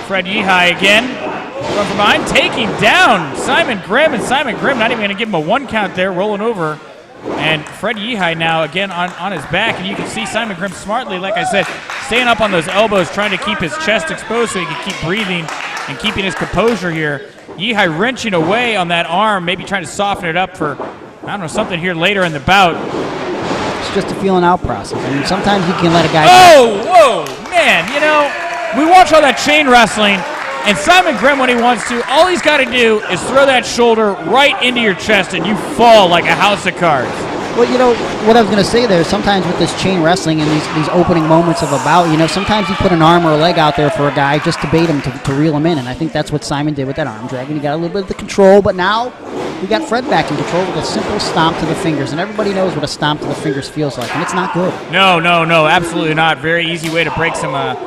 Fred Yehi again. Going from behind, taking down Simon Grimm, and Simon Grimm not even going to give him a 1 count there, rolling over. And Fred Yehi now again on his back, and you can see Simon Grimm smartly, like I said, staying up on those elbows, trying to keep his chest exposed so he can keep breathing and keeping his composure here. Yehi wrenching away on that arm, maybe trying to soften it up for, something here later in the bout. It's just a feeling out process. Sometimes you can let a guy whoa, man, we watch all that chain wrestling. And Simon Grimm, when he wants to, all he's got to do is throw that shoulder right into your chest and you fall like a house of cards. Well, what I was going to say there, sometimes with this chain wrestling and these opening moments of a bout, sometimes you put an arm or a leg out there for a guy just to bait him, to reel him in. And I think that's what Simon did with that arm drag. And he got a little bit of the control, but now we got Fred back in control with a simple stomp to the fingers. And everybody knows what a stomp to the fingers feels like, and it's not good. No, absolutely not. Very easy way to break some of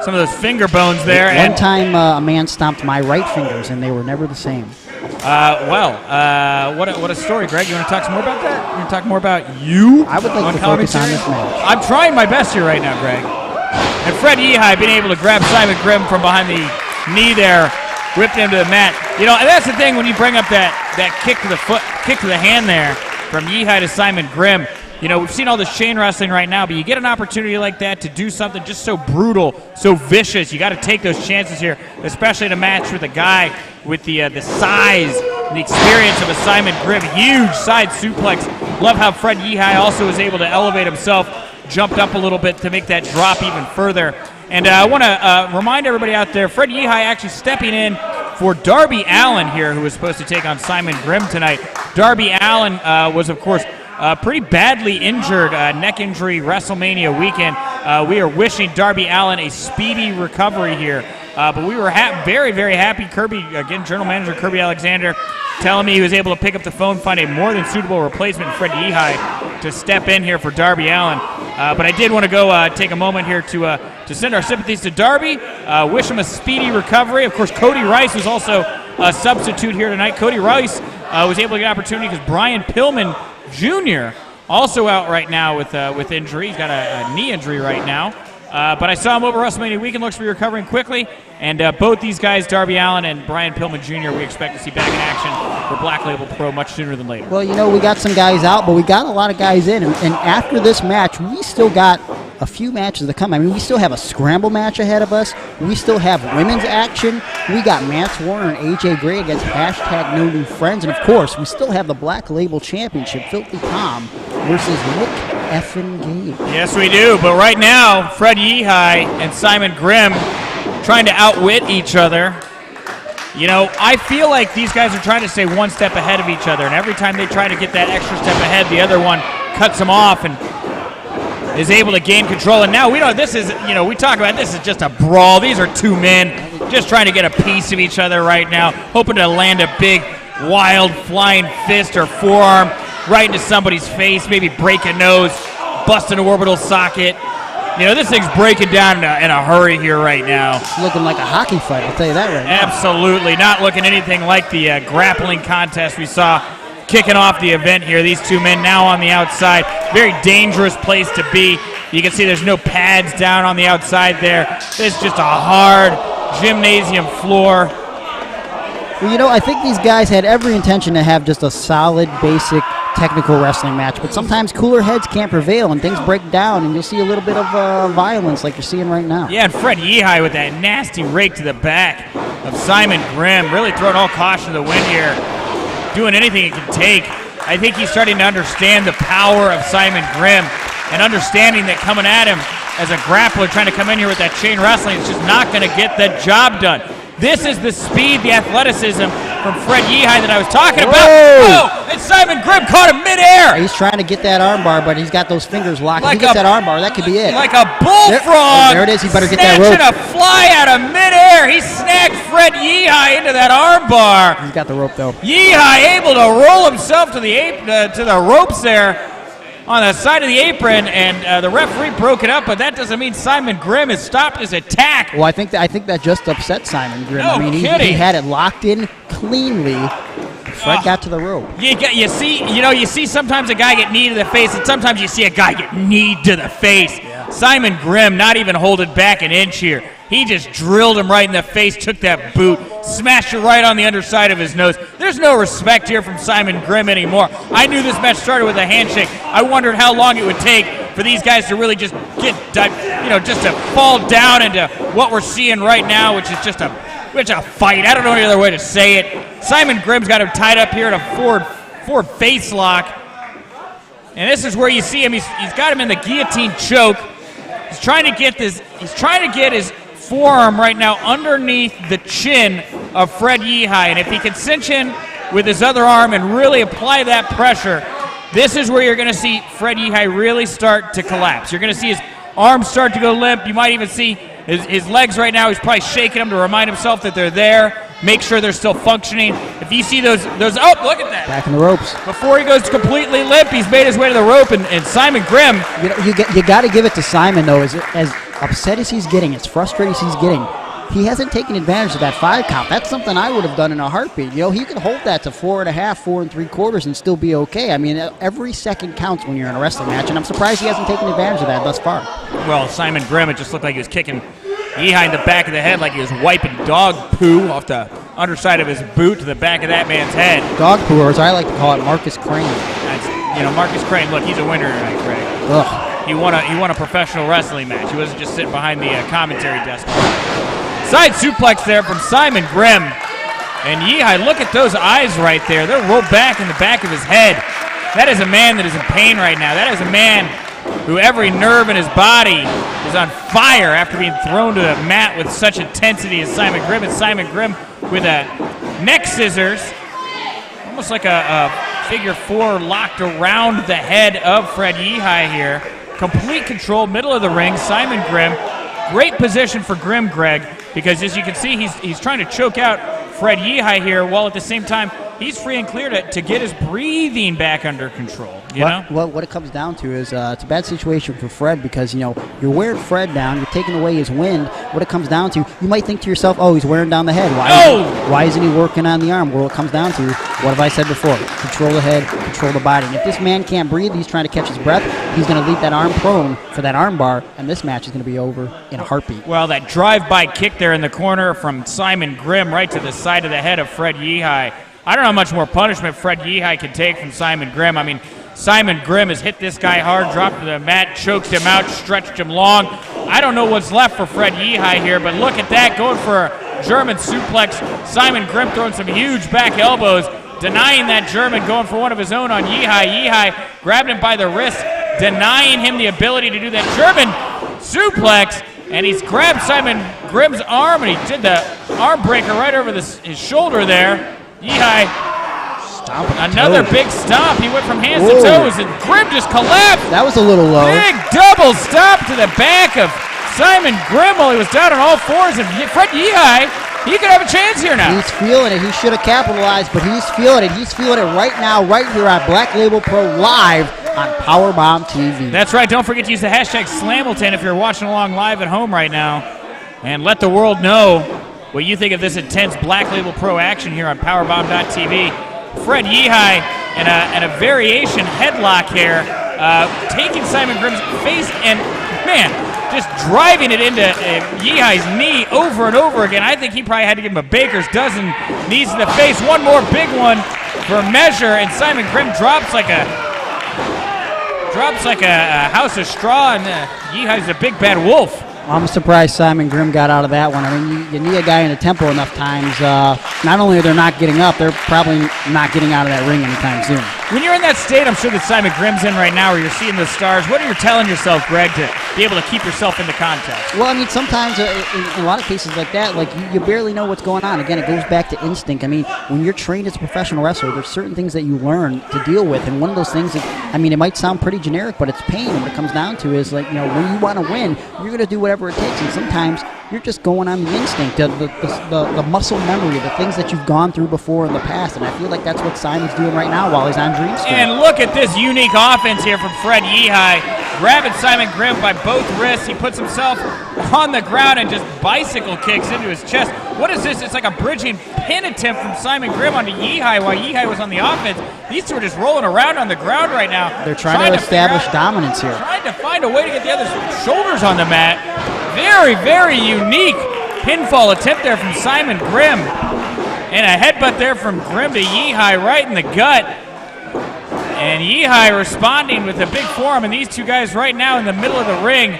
those finger bones there. One time a man stomped my right fingers, and they were never the same. What a story, Greg. You want to talk some more about that? You want to talk more about you? I would like to focus on this match. I'm trying my best here right now, Greg. And Fred Yehi being able to grab Simon Grimm from behind the knee there, whipped him to the mat. And that's the thing when you bring up that kick to the foot, kick to the hand there from Yehi to Simon Grimm. We've seen all this chain wrestling right now, but you get an opportunity like that to do something just so brutal, so vicious. You got to take those chances here, especially in a match with a guy with the size and the experience of a Simon Grimm. Huge side suplex. Love how Fred Yehi also was able to elevate himself, jumped up a little bit to make that drop even further. And I want to remind everybody out there, Fred Yehi actually stepping in for Darby Allin here, who was supposed to take on Simon Grimm tonight. Darby Allin was, of course, pretty badly injured, neck injury, WrestleMania weekend. We are wishing Darby Allin a speedy recovery here. But we were very, very happy. Kirby, again, General Manager Kirby Alexander, telling me he was able to pick up the phone, find a more than suitable replacement in Fred Yehi to step in here for Darby Allin. But I did want to go take a moment here to send our sympathies to Darby, wish him a speedy recovery. Of course, Cody Rice was also a substitute here tonight. Cody Rice was able to get an opportunity because Brian Pillman Jr. also out right now with injury. He's got a knee injury right now. But I saw him over WrestleMania weekend. Looks to be recovering quickly. And both these guys, Darby Allin and Brian Pillman Jr., we expect to see back in action for Black Label Pro much sooner than later. Well, we got some guys out, but we got a lot of guys in. And after this match, we still got a few matches to come. We still have a scramble match ahead of us. We still have women's action. We got Mance Warner and AJ Gray against #NoNewFriends. And, of course, we still have the Black Label Championship, Filthy Tom versus Nick effing Gage. Yes, we do. But right now, Fred Yehi and Simon Grimm trying to outwit each other. I feel like these guys are trying to stay one step ahead of each other. And every time they try to get that extra step ahead, the other one cuts them off and is able to gain control. And now we talk about this is just a brawl. These are two men just trying to get a piece of each other right now, hoping to land a big, wild, flying fist or forearm right into somebody's face, maybe break a nose, bust an orbital socket. This thing's breaking down in a hurry here right now. It's looking like a hockey fight, I'll tell you that right now. Absolutely. Not looking anything like the grappling contest we saw kicking off the event here. These two men now on the outside. Very dangerous place to be. You can see there's no pads down on the outside there. It's just a hard gymnasium floor. Well, I think these guys had every intention to have just a solid, basic, technical wrestling match, but sometimes cooler heads can't prevail and things break down, and you'll see a little bit of violence like you're seeing right now. Yeah, and Fred Yehi with that nasty rake to the back of Simon Grimm, really throwing all caution to the wind here, doing anything it can take. I think he's starting to understand the power of Simon Grimm. and understanding that coming at him as a grappler trying to come in here with that chain wrestling is just not going to get the job done. This is the speed, the athleticism from Fred Yehi that I was talking about. Oh, and Simon Grimm caught him midair. He's trying to get that armbar, but he's got those fingers locked. Like if he gets that armbar, that could be it. Like a bullfrog. There it is. He better get that rope. Snatching a fly out of midair. He snagged Fred Yehi into that armbar. He's got the rope, though. Yehi able to roll himself to the ropes there on the side of the apron, and the referee broke it up, but that doesn't mean Simon Grimm has stopped his attack. Well, I think that just upset Simon Grimm. No I mean, he had it locked in cleanly. Fred got to the rope. You see sometimes a guy get knee to the face, and sometimes you see a guy get knee to the face. Yeah. Simon Grimm not even holding back an inch here. He just drilled him right in the face, took that boot, smashed it right on the underside of his nose. There's no respect here from Simon Grimm anymore. I knew this match started with a handshake. I wondered how long it would take for these guys to really just just to fall down into what we're seeing right now, which is just a fight. I don't know any other way to say it. Simon Grimm's got him tied up here in a forward face lock. And this is where you see him. He's got him in the guillotine choke. He's trying to get his forearm right now underneath the chin of Fred Yehi, and if he can cinch in with his other arm and really apply that pressure, this is where you're going to see Fred Yehi really start to collapse. You're going to see his arms start to go limp. You might even see his legs right now. He's probably shaking them to remind himself that they're there, make sure they're still functioning. If you see those, oh, look at that. Back in the ropes. Before he goes completely limp, he's made his way to the rope, and Simon Grimm. You got to give it to Simon, though, as upset as he's getting, as frustrated as he's getting, he hasn't taken advantage of that 5 count. That's something I would have done in a heartbeat. He could hold that to 4.5, 4 3/4 and still be okay. I mean, every second counts when you're in a wrestling match, and I'm surprised he hasn't taken advantage of that thus far. Well, Simon Grimm, it just looked like he was kicking Yehi in the back of the head like he was wiping dog poo off the underside of his boot to the back of that man's head. Dog poo, or as I like to call it, Marcus Crane. That's, Marcus Crane, look, he's a winner tonight, Craig. Ugh. He won a professional wrestling match. He wasn't just sitting behind the commentary desk. Side suplex there from Simon Grimm. And Yehi, look at those eyes right there. They're rolled back in the back of his head. That is a man that is in pain right now. That is a man who every nerve in his body is on fire after being thrown to the mat with such intensity as Simon Grimm. And Simon Grimm with a neck scissors, almost like a figure 4 locked around the head of Fred Yehi here. Complete control, middle of the ring, Simon Grimm. Great position for Grimm, Greg, because as you can see, he's trying to choke out Fred Yehi here, while at the same time, he's free and clear to get his breathing back under control. Well, what it comes down to is it's a bad situation for Fred because, you're wearing Fred down, you're taking away his wind. What it comes down to, you might think to yourself, oh, he's wearing down the head. Why isn't he working on the arm? Well, it comes down to, what have I said before? Control the head, control the body. And if this man can't breathe, he's trying to catch his breath, he's going to leave that arm prone for that arm bar, and this match is going to be over in a heartbeat. Well, that drive-by kick there in the corner from Simon Grimm right to the side of the head of Fred Yehi. I don't know how much more punishment Fred Yehi can take from Simon Grimm. I mean, Simon Grimm has hit this guy hard, dropped to the mat, choked him out, stretched him long. I don't know what's left for Fred Yehi here, but look at that, going for a German suplex. Simon Grimm throwing some huge back elbows, denying that German, going for one of his own on Yehi. Yehi grabbed him by the wrist, denying him the ability to do that German suplex, and he's grabbed Simon Grimm's arm, and he did the arm breaker right over his shoulder there. Yehi, another big stomp. He went from hands to toes, and Grimm just collapsed. That was a little low. Big double stomp to the back of Simon Grimm while he was down on all fours, and Fred Yehi, he could have a chance here now. He's feeling it. He should have capitalized, but he's feeling it. He's feeling it right now, right here on Black Label Pro Live on Powerbomb TV. That's right. Don't forget to use the hashtag Slamilton if you're watching along live at home right now, and let the world know what you think of this intense Black Label Pro action here on Powerbomb.tv. Fred Yehi and a variation headlock here, taking Simon Grimm's face and, man, just driving it into Yehi's knee over and over again. I think he probably had to give him a baker's dozen knees to the face. One more big one for measure, and Simon Grimm drops like a house of straw, and Yehi's a big bad wolf. I'm surprised Simon Grimm got out of that one. I mean, you knee a guy in the tempo enough times. Not only are they not getting up, they're probably not getting out of that ring anytime soon. When you're in that state, I'm sure that Simon Grimm's in right now, where you're seeing the stars, what are you telling yourself, Greg, to be able to keep yourself in the contest? Well, I mean, sometimes in a lot of cases like that, like you barely know what's going on. Again, it goes back to instinct. I mean, when you're trained as a professional wrestler, there's certain things that you learn to deal with, and one of those things is, I mean, it might sound pretty generic, but it's pain. And what it comes down to is, like, when you want to win, you're going to do whatever it takes, and sometimes you're just going on the instinct, the muscle memory, the things that you've gone through before in the past, and I feel like that's what Simon's doing right now while he's on Dream Street. And look at this unique offense here from Fred Yehi, grabbing Simon Grimm by both wrists. He puts himself on the ground and just bicycle kicks into his chest. What is this? It's like a bridging pin attempt from Simon Grimm onto Yehi while Yehi was on the offense. These two are just rolling around on the ground right now. They're trying to establish dominance here. Trying to find a way to get the other shoulders on the mat. Very, very unique pinfall attempt there from Simon Grimm. And a headbutt there from Grimm to Yehi right in the gut. And Yehi responding with a big forearm. And these two guys right now in the middle of the ring,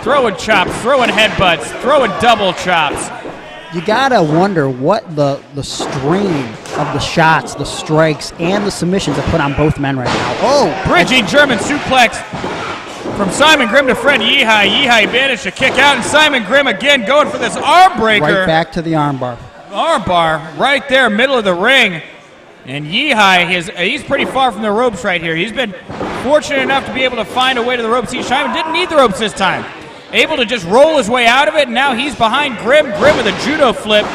throwing chops, throwing headbutts, throwing double chops. You gotta wonder what the strain of the shots, the strikes, and the submissions have put on both men right now. Oh! Bridging German suplex from Simon Grimm to Fred Yehi. Yehi managed to kick out, and Simon Grimm again going for this arm breaker. Right back to the armbar. Armbar right there, middle of the ring. And Yehi, he's pretty far from the ropes right here. He's been fortunate enough to be able to find a way to the ropes. Simon didn't need the ropes this time. Able to just roll his way out of it, and now he's behind Grimm. Grimm with a judo flip.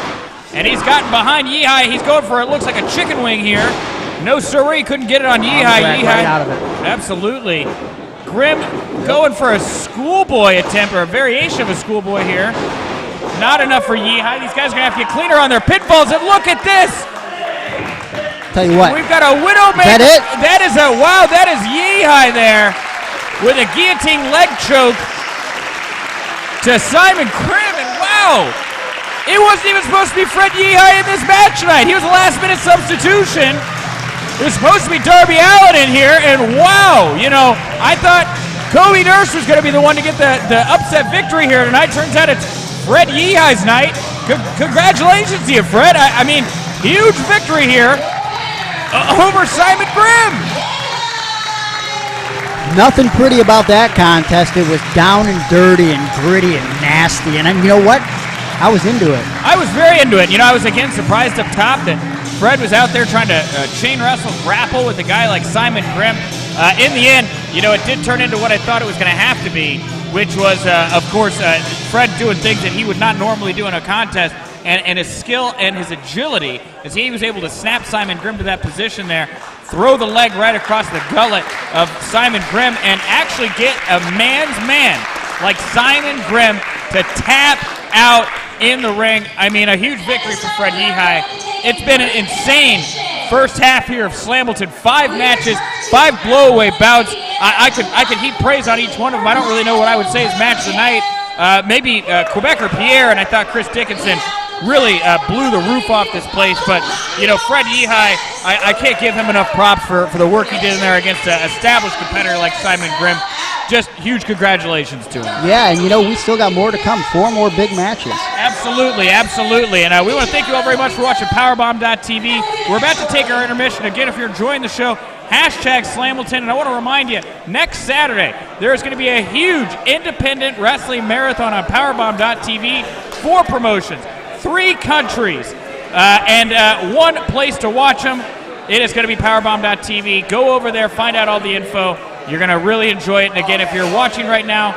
And he's gotten behind Yehi. He's going for, it looks like a chicken wing here. No siree, couldn't get it on Yehi. Yehi right out of it. Absolutely. Grimm going for a schoolboy attempt, or a variation of a schoolboy here. Not enough for Yehi. These guys are going to have to get cleaner on their pinfalls, and look at this! Tell you what. We've got a Widowmaker. Is that it? That is Yehi there with a guillotine leg choke to Simon Grimm, and wow! It wasn't even supposed to be Fred Yehi in this match tonight. He was a last-minute substitution. It was supposed to be Darby Allin in here, and wow! I thought Cody Durst was going to be the one to get the upset victory here tonight. Turns out it's Fred Yehi's night. Congratulations to you, Fred. I mean, huge victory here over Simon Grimm. Nothing pretty about that contest. It was down and dirty and gritty and nasty. And you know what? I was into it. I was very into it. I was again surprised up top that Fred was out there trying to chain wrestle, grapple with a guy like Simon Grimm. In the end, it did turn into what I thought it was going to have to be, which was, of course, Fred doing things that he would not normally do in a contest. And his skill and his agility, as he was able to snap Simon Grimm to that position there, throw the leg right across the gullet of Simon Grimm, and actually get a man's man like Simon Grimm to tap out in the ring. I mean, a huge victory for Fred Yehi. It's been an insane first half here of Slamilton. 5 matches, 5 blowaway bouts. I could heap praise on each one of them. I don't really know what I would say is match of the night. Maybe Quebecer Pierre, and I thought Chris Dickinson really blew the roof off this place. But, Fred Yehi, I can't give him enough props for the work he did in there against an established competitor like Simon Grimm. Just huge congratulations to him. Yeah, and we still got more to come. 4 more big matches. Absolutely, absolutely. And we want to thank you all very much for watching Powerbomb.tv. We're about to take our intermission. Again, if you're enjoying the show, #Slamilton. And I want to remind you, next Saturday, there is going to be a huge independent wrestling marathon on Powerbomb.tv. 4 promotions, 3 countries, and 1 place to watch them. It is going to be Powerbomb.tv. Go over there, find out all the info. You're going to really enjoy it. And again, if you're watching right now,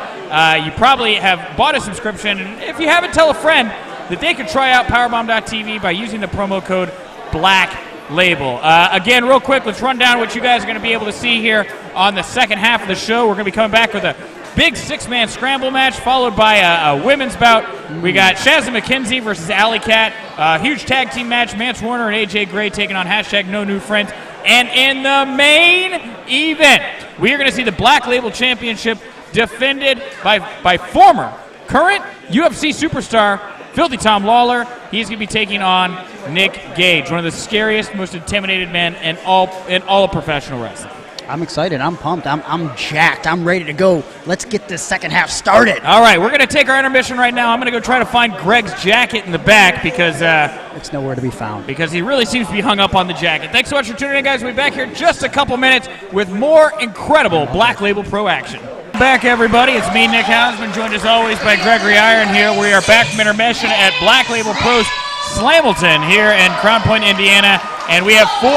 you probably have bought a subscription. And if you haven't, tell a friend that they could try out Powerbomb.tv by using the promo code BLACKLABEL. Again, real quick, let's run down what you guys are going to be able to see here on the second half of the show. We're going to be coming back with a big 6-man scramble match, followed by a women's bout. We got Shazza McKenzie versus Allycat. Huge tag team match, Mance Warner and AJ Gray taking on #NoNewFriends. And in the main event, we are going to see the Black Label Championship defended by former, current UFC superstar Filthy Tom Lawlor. He's going to be taking on Nick Gage, one of the scariest, most intimidated men in all of professional wrestling. I'm excited. I'm pumped. I'm jacked. I'm ready to go. Let's get this second half started. All right, we're going to take our intermission right now. I'm going to go try to find Greg's jacket in the back because it's nowhere to be found. Because he really seems to be hung up on the jacket. Thanks so much for tuning in, guys. We'll be back here in just a couple minutes with more incredible Black Label Pro action. Back, everybody. It's me, Nick Hausman, joined as always by Gregory Iron here. We are back from intermission at Black Label Pro's Slamilton here in Crown Point, Indiana. And we have 4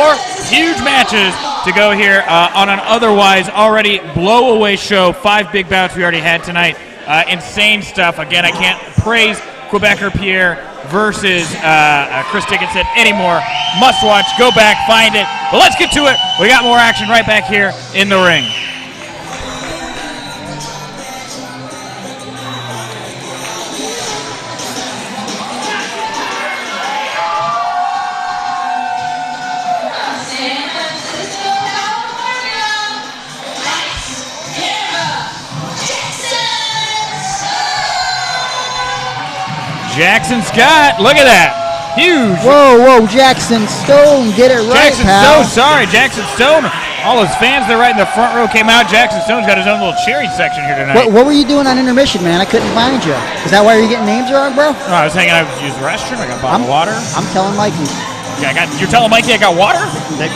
huge matches to go here on an otherwise already blow-away show. 5 big bouts we already had tonight. Insane stuff. Again, I can't praise Quebecer Pierre versus Chris Dickinson anymore. Must watch. Go back. Find it. But let's get to it. We got more action right back here in the ring. Jaxon Scott, look at that. Huge. Whoa, Jaxon Stone, get it right, Jaxon pal. Stone, sorry, Jaxon Stone. All those fans there right in the front row came out. Jaxon Stone's got his own little cheering section here tonight. What were you doing on intermission, man? I couldn't find you. Is that why you're getting names wrong, bro? No, I was hanging out. I used the restroom. I got a bottle of water. I'm telling Mikey. Yeah, you're telling Mikey I got water?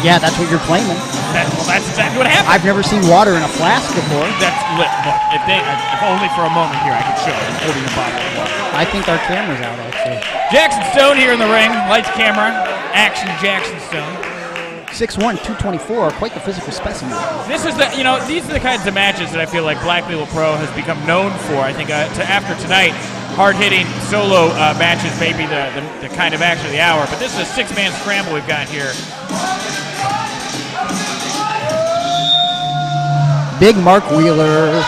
Yeah, that's what you're claiming. Well, that's exactly what happened. I've never seen water in a flask before. That's lit. Look, if only for a moment here I could show you holding a bottle of water. I think our camera's out, actually. Jaxon Stone here in the ring. Lights, camera, action. Jaxon Stone. 6'1", 224, quite the physical specimen. This is these are the kinds of matches that I feel like Black Label Pro has become known for. I think after tonight, hard-hitting solo matches may be the kind of action of the hour, but this is a 6-man scramble we've got here. Big Mark Wheeler.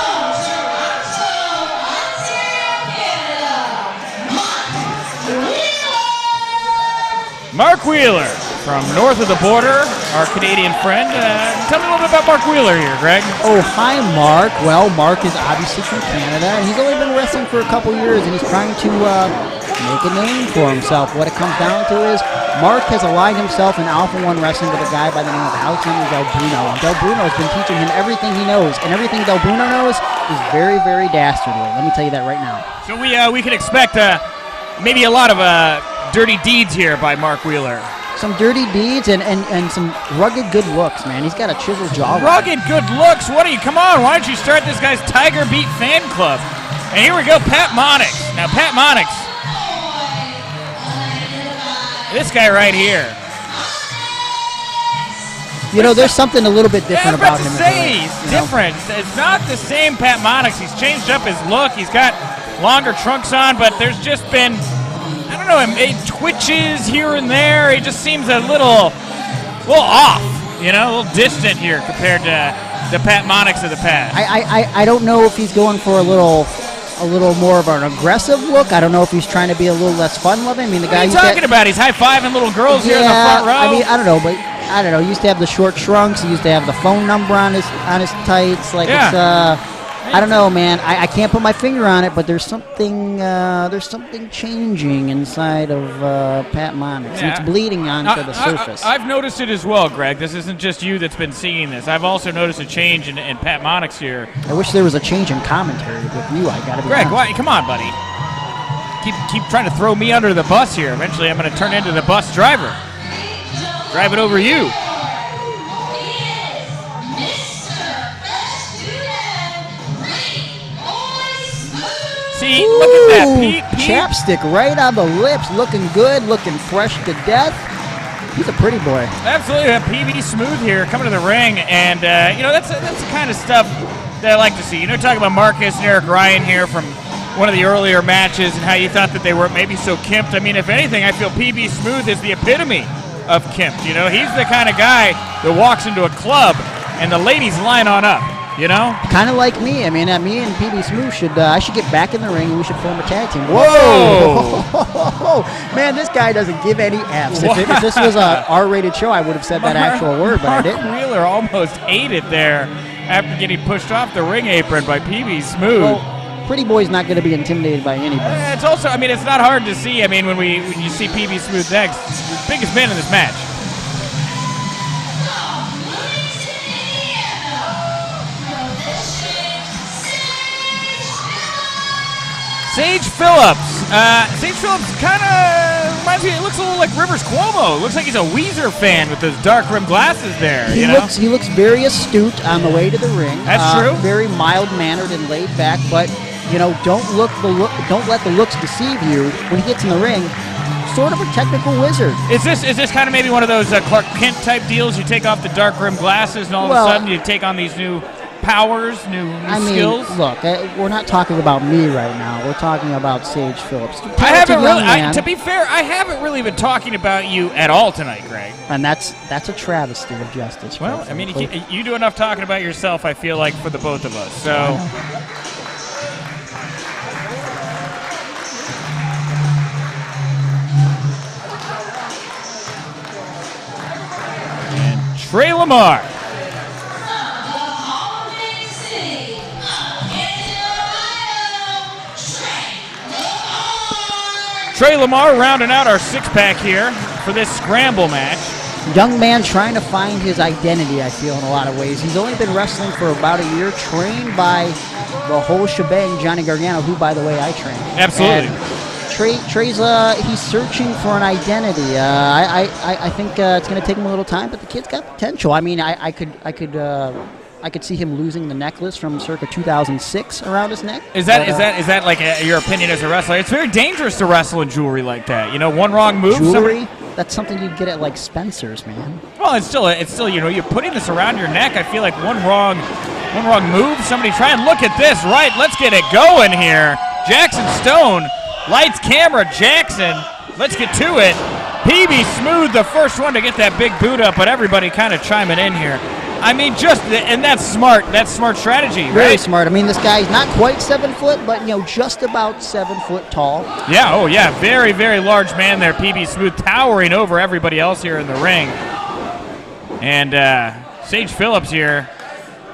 Mark Wheeler from north of the border, our Canadian friend. Tell me a little bit about Mark Wheeler here, Greg. Oh, hi, Mark. Well, Mark is obviously from Canada, and he's only been wrestling for a couple years, and he's trying to make a name for himself. What it comes down to is Mark has aligned himself in Alpha 1 wrestling with a guy by the name of Alexander Del Bruno. And Del Bruno has been teaching him everything he knows, and everything Del Bruno knows is very, very dastardly. Let me tell you that right now. So we can expect maybe a lot of dirty deeds here by Mark Wheeler. Some dirty deeds and some rugged good looks, man. He's got a chiseled jaw. Rugged good looks? What are you? Come on, why don't you start this guy's Tiger Beat fan club? And here we go, Pat Monix. Now, Pat Monix. This guy right here. You know, there's something a little bit different about him. He's different. It's not the same Pat Monix. He's changed up his look. He's got longer trunks on, but there's just been, I don't know, it twitches here and there. He just seems a little off, a little distant here compared to the Pat Monix of the past. I don't know if he's going for a little more of an aggressive look. I don't know if he's trying to be a little less fun-loving. I mean, the guy. What are you talking about? He's high-fiving little girls here in the front row. I mean, I don't know, but I don't know. He used to have the short trunks. He used to have the phone number on his tights. Like it's I don't know, man. I can't put my finger on it, but there's something changing inside of Pat Monix, and it's bleeding onto the surface. I've noticed it as well, Greg. This isn't just you that's been seeing this. I've also noticed a change in Pat Monix here. I wish there was a change in commentary with you. I gotta be Greg, honest. why? Come on, buddy. Keep trying to throw me under the bus here. Eventually, I'm going to turn into the bus driver. Drive it over you. See, look at that, Pete. Chapstick right on the lips, looking good, looking fresh to death. He's a pretty boy. Absolutely, PB Smooth here coming to the ring, and that's the kind of stuff that I like to see. Talking about Markus and Eric Ryan here from one of the earlier matches, and how you thought that they were maybe so kimped. I mean, if anything, I feel PB Smooth is the epitome of kimped. He's the kind of guy that walks into a club and the ladies line on up. Kind of like me. I mean, me and PB Smooth I should get back in the ring and we should form a tag team. Whoa! Man, this guy doesn't give any F's. If this was a R-rated show, I would have said that actual word, but I didn't. Mark Wheeler almost ate it there after getting pushed off the ring apron by PB Smooth. Well, Pretty Boy's not going to be intimidated by anybody. It's also, it's not hard to see. When you see PB Smooth next, biggest man in this match. Sage Phillips. Sage Phillips kind of reminds me. It looks a little like Rivers Cuomo. It looks like he's a Weezer fan with those dark rim glasses there. He looks very astute on the way to the ring. That's true. Very mild mannered and laid back, but don't let the looks deceive you. When he gets in the ring, sort of a technical wizard. Is this kind of maybe one of those Clark Kent type deals? You take off the dark rim glasses, and all of a sudden you take on these new powers, new skills. Look, we're not talking about me right now. We're talking about Sage Phillips. I haven't really. To be fair, I haven't really been talking about you at all tonight, Greg. And that's a travesty of justice. Well, I mean, you do enough talking about yourself, I feel like, for the both of us. So. And Trey LaMar. Trey LaMar rounding out our six-pack here for this scramble match. Young man trying to find his identity, I feel, in a lot of ways. He's only been wrestling for about a year, trained by the whole shebang, Johnny Gargano, who, by the way, I trained. Absolutely. Trey's he's searching for an identity. I think it's going to take him a little time, but the kid's got potential. I mean, I could see him losing the necklace from circa 2006 around his neck. Is that like your opinion as a wrestler? It's very dangerous to wrestle in jewelry like that. One wrong move. Jewelry? That's something you'd get at like Spencer's, man. Well, it's still you're putting this around your neck. I feel like one wrong move. Somebody try and look at this. Right, let's get it going here. Jaxon Stone, lights, camera, Jaxon. Let's get to it. PB Smooth, the first one to get that big boot up, but everybody kind of chiming in here. I mean, and that's smart. That's smart strategy, right? Very smart. I mean, this guy's not quite 7 foot, but just about 7 foot tall. Yeah. Oh, yeah. Very, very large man there. PB Smooth towering over everybody else here in the ring. And Sage Phillips here,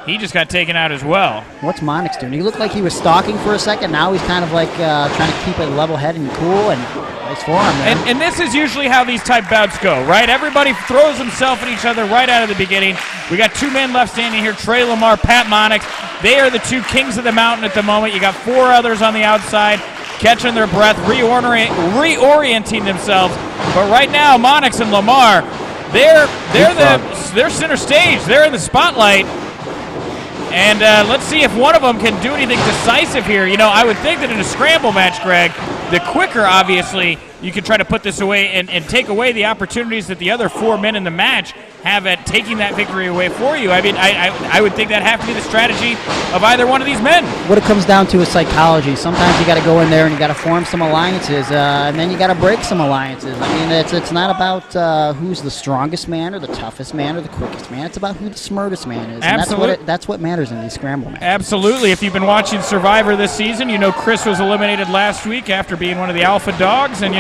he just got taken out as well. What's Monix doing? He looked like he was stalking for a second. Now he's kind of like trying to keep it level-headed and cool, and nice forearm there. And this is usually how these type bouts go, right? Everybody throws himself at each other right out of the beginning. We got two men left standing here, Trey LaMar, Pat Monix. They are the two kings of the mountain at the moment. You got four others on the outside, catching their breath, reorienting themselves. But right now, Monix and LaMar, they're center stage. They're in the spotlight. And let's see if one of them can do anything decisive here. I would think that in a scramble match, Greg, the quicker, obviously, you can try to put this away and take away the opportunities that the other four men in the match have at taking that victory away for you. I mean, I would think that'd have to be the strategy of either one of these men. What it comes down to is psychology. Sometimes you got to go in there and you got to form some alliances, and then you got to break some alliances. I mean, it's not about who's the strongest man or the toughest man or the quickest man. It's about who the smartest man is. Absolutely. And that's what matters in these scramble matches. Absolutely. If you've been watching Survivor this season, Chris was eliminated last week after being one of the alpha dogs, and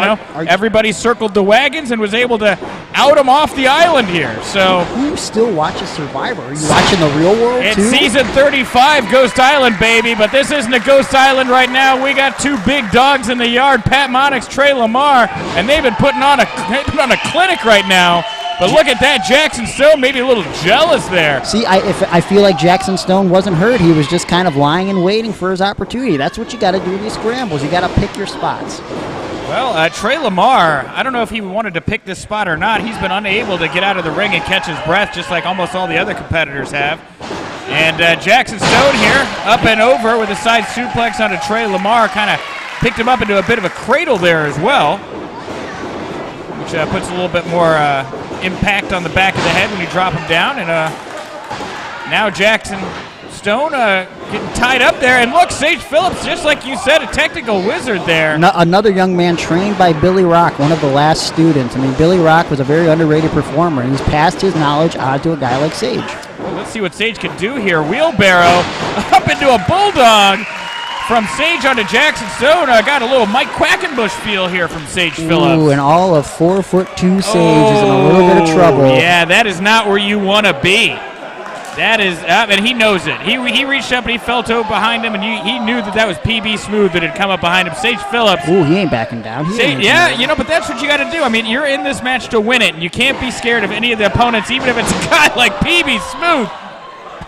everybody circled the wagons and was able to out him off the island here. So who still watches Survivor? Are you watching the real world it's too? Season 35, Ghost Island, baby. But this isn't a Ghost Island right now. We got two big dogs in the yard, Pat Monix, Trey LaMar, and they've been putting on a clinic right now. But look at that, Jaxon Stone maybe a little jealous there. See, I feel like Jaxon Stone wasn't hurt. He was just kind of lying and waiting for his opportunity. That's what you got to do in these scrambles. You got to pick your spots. Well, Trey LaMar, I don't know if he wanted to pick this spot or not. He's been unable to get out of the ring and catch his breath, just like almost all the other competitors have. And Jaxon Stone here, up and over with a side suplex onto Trey LaMar, kind of picked him up into a bit of a cradle there as well, which puts a little bit more impact on the back of the head when you drop him down. And now Jaxon Stone getting tied up there. And look, Sage Phillips, just like you said, a technical wizard there. Another young man trained by Billy Rock, one of the last students. I mean, Billy Rock was a very underrated performer, and he's passed his knowledge on to a guy like Sage. Well, let's see what Sage can do here. Wheelbarrow up into a bulldog from Sage onto Jaxon Stone. Got a little Mike Quackenbush feel here from Sage Phillips. Ooh, and all of 4'2" Sage is in a little bit of trouble. Yeah, that is not where you want to be. That is, and he knows it. He reached up and he felt over behind him, and he knew that was PB Smooth that had come up behind him. Sage Phillips. Ooh, he ain't backing down. But that's what you got to do. I mean, you're in this match to win it, and you can't be scared of any of the opponents, even if it's a guy like PB Smooth.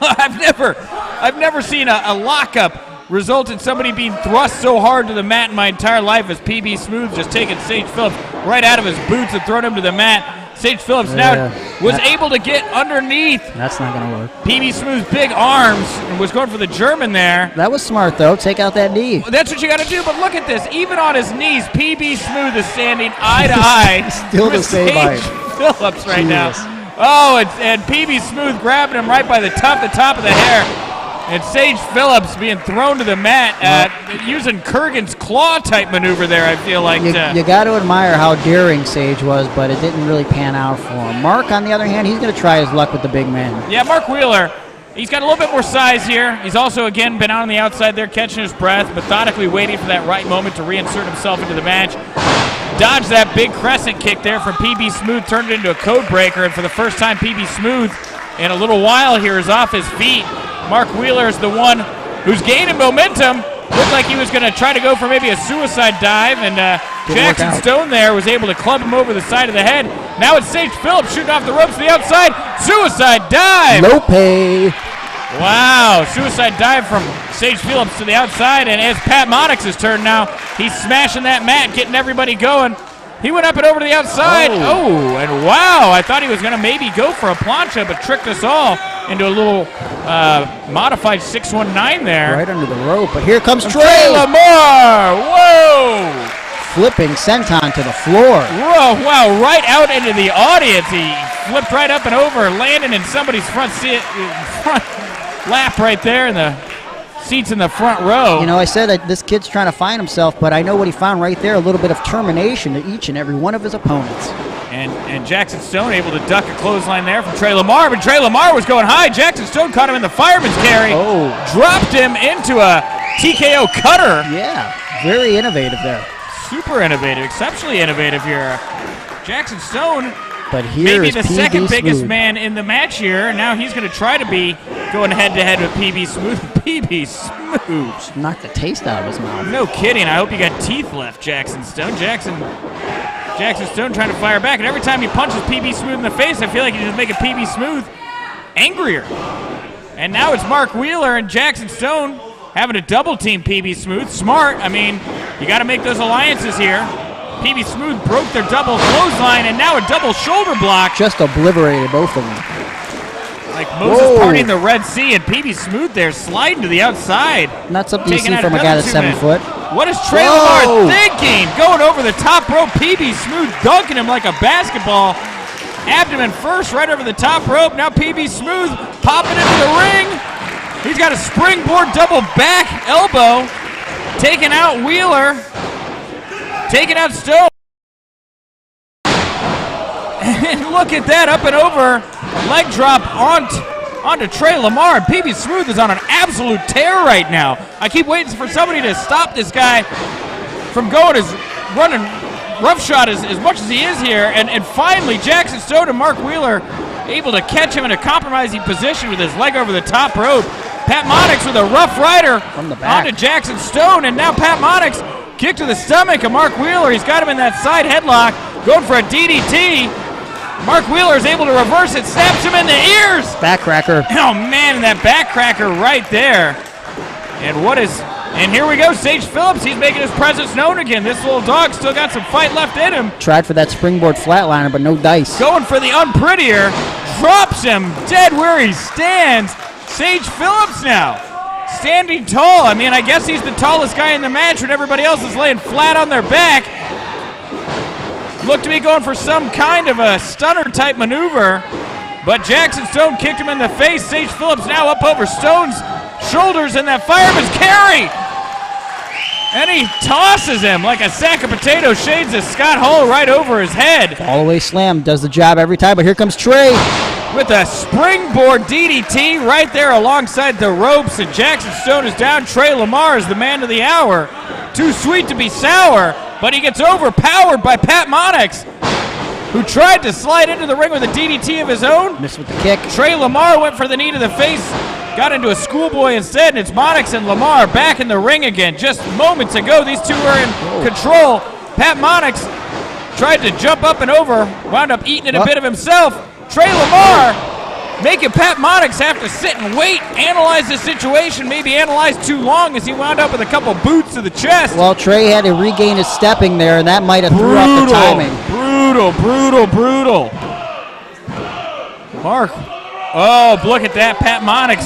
I've never seen a lockup result in somebody being thrust so hard to the mat in my entire life as PB Smooth just taking Sage Phillips right out of his boots and throwing him to the mat. Sage Phillips was able to get underneath. That's not going to work. PB Smooth's big arms and was going for the German there. That was smart, though. Take out that knee. That's what you got to do, but look at this. Even on his knees, PB Smooth is standing eye to eye Still the with same Sage height. Phillips right now. Oh, and PB Smooth grabbing him right by the top of the hair. And Sage Phillips being thrown to the mat using Kurgan's claw type maneuver there, I feel like. You got to admire how daring Sage was, but it didn't really pan out for him. Mark, on the other hand, he's going to try his luck with the big man. Yeah, Mark Wheeler, he's got a little bit more size here. He's also, again, been out on the outside there catching his breath, methodically waiting for that right moment to reinsert himself into the match. Dodged that big crescent kick there from PB Smooth, turned it into a code breaker, and for the first time, PB Smooth in a little while here is off his feet. Mark Wheeler is the one who's gaining momentum. Looked like he was going to try to go for maybe a suicide dive, and Jaxon Stone there was able to club him over the side of the head. Now it's Sage Phillips shooting off the ropes to the outside. Suicide dive! Lope! Wow, suicide dive from Sage Phillips to the outside, and it's Pat Monix's turn now. He's smashing that mat, getting everybody going. He went up and over to the outside. Oh, and wow, I thought he was going to maybe go for a plancha, but tricked us all into a little modified 619 there. Right under the rope, but here comes Trey. LaMar, whoa! Flipping senton to the floor. Whoa, wow, right out into the audience. He flipped right up and over, landing in somebody's front lap right there in the seats in the front row. You know, I said that this kid's trying to find himself, but I know what he found right there, a little bit of termination to each and every one of his opponents. And Jaxon Stone able to duck a clothesline there from Trey LaMar, but Trey LaMar was going high. Jaxon Stone caught him in the fireman's carry. Oh. Dropped him into a TKO cutter. Yeah, very innovative there. Super innovative, exceptionally innovative here. Jaxon Stone, but maybe the PB second biggest Smooth. man in the match here. Now he's going to try to be going head-to-head with PB Smooth. PB Smooth. Knocked the taste out of his mouth. No kidding. I hope you got teeth left, Jaxon Stone. Jaxon Stone trying to fire back, and every time he punches PB Smooth in the face, I feel like he's just making PB Smooth angrier. And now it's Mark Wheeler and Jaxon Stone having to double-team PB Smooth. Smart. I mean, you got to make those alliances here. PB Smooth broke their double clothesline, and now a double shoulder block. Just obliterated both of them. Like Moses parting the Red Sea, and PB Smooth there sliding to the outside. Not something you see from a guy that's 7 foot. What is Trey LaMar thinking? Going over the top rope, PB Smooth dunking him like a basketball. Abdomen first, right over the top rope. Now PB Smooth popping into the ring. He's got a springboard double back elbow. Taking out Wheeler. Taking out Stone. And look at that, up and over. Leg drop onto Trey LaMar. And PB Smooth is on an absolute tear right now. I keep waiting for somebody to stop this guy from running roughshod as much as he is here. And finally, Jaxon Stone and Mark Wheeler able to catch him in a compromising position with his leg over the top rope. Pat Monix with a Rough Rider from the back onto Jaxon Stone, and now Pat Monix kick to the stomach of Mark Wheeler. He's got him in that side headlock, going for a DDT. Mark Wheeler is able to reverse it, snaps him in the ears. Backcracker. Oh man, and that backcracker right there. And here we go, Sage Phillips. He's making his presence known again. This little dog still got some fight left in him. Tried for that springboard flatliner, but no dice. Going for the unprettier, drops him dead where he stands. Sage Phillips now, standing tall. I mean, I guess he's the tallest guy in the match when everybody else is laying flat on their back. Looked to be going for some kind of a stunner-type maneuver, but Jaxon Stone kicked him in the face. Sage Phillips now up over Stone's shoulders in that fireman's carry. And he tosses him like a sack of potatoes, shades of Scott Hall right over his head. All the way slam, does the job every time, but here comes Trey. With a springboard DDT right there alongside the ropes, and Jaxon Stone is down. Trey LaMar is the man of the hour. Too sweet to be sour, but he gets overpowered by Pat Monix, who tried to slide into the ring with a DDT of his own. Missed with the kick. Trey LaMar went for the knee to the face, got into a schoolboy instead, and it's Monix and LaMar back in the ring again. Just moments ago, these two were in control. Pat Monix tried to jump up and over, wound up eating it a bit of himself. Trey LaMar making Pat Monix have to sit and wait, analyze the situation, maybe analyze too long as he wound up with a couple boots to the chest. Well, Trey had to regain his stepping there, and that might have threw off the timing. Brutal. Mark. Oh, look at that, Pat Monix.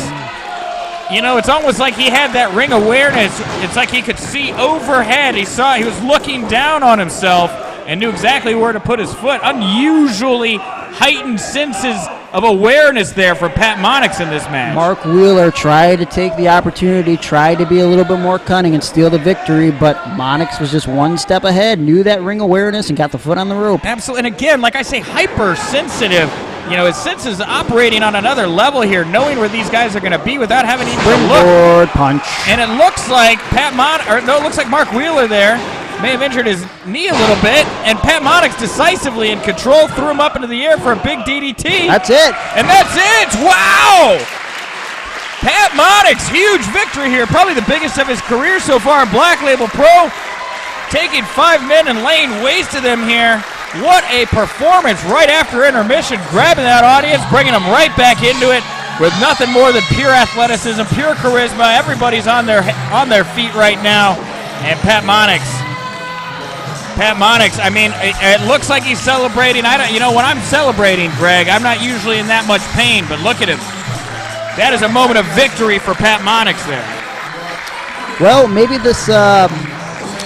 You know, it's almost like he had that ring awareness. It's like he could see overhead. He was looking down on himself and knew exactly where to put his foot. Unusually heightened senses of awareness there for Pat Monix in this match. Mark Wheeler tried to take the opportunity, tried to be a little bit more cunning and steal the victory, but Monix was just one step ahead, knew that ring awareness, and got the foot on the rope. Absolutely, and again, like I say, hypersensitive. You know, his senses operating on another level here, knowing where these guys are going to be without having even to look. Springboard punch. And it looks like it looks like Mark Wheeler there may have injured his knee a little bit, and Pat Monix decisively in control threw him up into the air for a big DDT. That's it. And that's it. Wow! Pat Monix, huge victory here, probably the biggest of his career so far in Black Label Pro. Taking 5 men and laying waste to them here. What a performance right after intermission, grabbing that audience, bringing them right back into it with nothing more than pure athleticism, pure charisma. Everybody's on their feet right now. And Pat Monix, I mean, it looks like he's celebrating. When I'm celebrating, Greg, I'm not usually in that much pain, but look at him. That is a moment of victory for Pat Monix there. Well, maybe this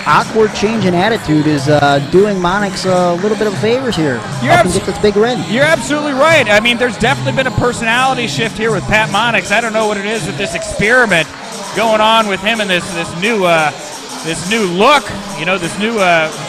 awkward change in attitude is doing Monix a little bit of favors here. Helping get this big win. You're absolutely right. I mean, there's definitely been a personality shift here with Pat Monix. I don't know what it is with this experiment going on with him and this new look, this new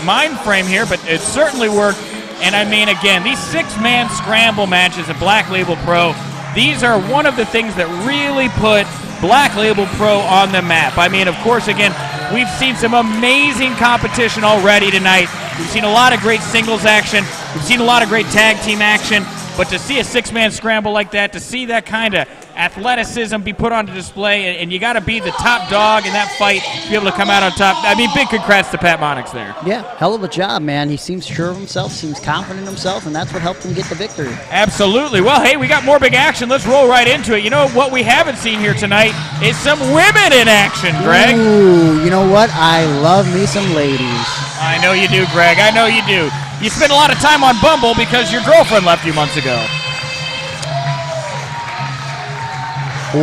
mind frame here, but it certainly worked. And I mean, again, these 6-man scramble matches at Black Label Pro, these are one of the things that really put Black Label Pro on the map. I mean, of course, again, we've seen some amazing competition already tonight. We've seen a lot of great singles action. We've seen a lot of great tag team action. But to see a 6-man scramble like that, to see that kind of athleticism be put on display, and you got to be the top dog in that fight to be able to come out on top. I mean, big congrats to Pat Monix there. Yeah, hell of a job, man. He seems sure of himself, seems confident in himself, and that's what helped him get the victory. Absolutely. Well, hey, we got more big action. Let's roll right into it. You know what we haven't seen here tonight is some women in action, Greg. Ooh, you know what? I love me some ladies. I know you do, Greg. I know you do. You spent a lot of time on Bumble because your girlfriend left you months ago.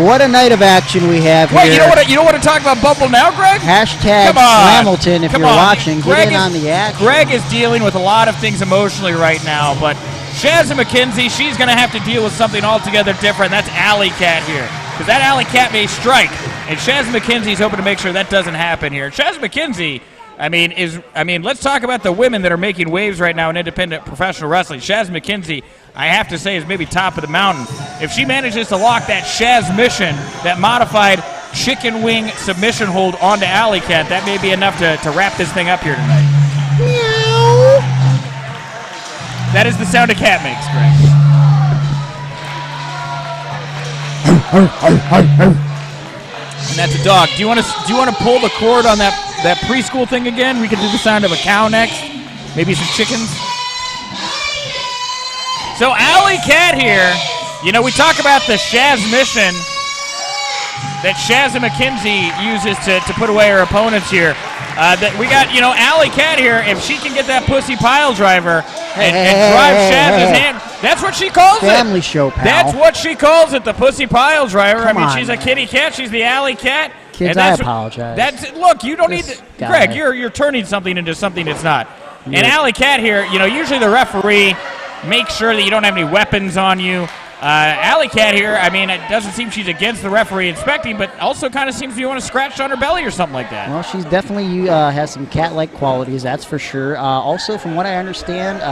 What a night of action we have here. You don't want to talk about Bumble now, Greg? Hashtag Slamilton if you're watching. Greg Get in on the action. Greg is dealing with a lot of things emotionally right now, but Shazza McKenzie, she's going to have to deal with something altogether different. That's Allycat here. Because that Allycat may strike, and Shazza McKenzie's hoping to make sure that doesn't happen here. Shazza McKenzie, let's talk about the women that are making waves right now in independent professional wrestling. Shazza McKenzie, I have to say, is maybe top of the mountain. If she manages to lock that Shaz mission, that modified chicken wing submission hold onto Allycat, that may be enough to wrap this thing up here tonight. Meow. That is the sound a cat makes, Greg. And that's a dog. Do you want to pull the cord on that preschool thing again? We can do the sound of a cow next. Maybe some chickens. So Allycat here, we talk about the Shaz mission that Shazza McKenzie uses to put away her opponents here. That we got, Allycat here, if she can get that pussy pile driver and drive Shazza's hand, that's what she calls Family show, pal. That's what she calls it, the pussy pile driver. Come on, she's a kitty cat. She's the Allycat. Kids, I apologize. Look, you don't need to, Greg, you're turning something into something it's not. And Allycat here, usually the referee makes sure that you don't have any weapons on you. Allycat here, it doesn't seem she's against the referee inspecting, but also kind of seems you want to scratch on her belly or something like that. Well, she's definitely has some cat-like qualities, that's for sure. Also, from what I understand,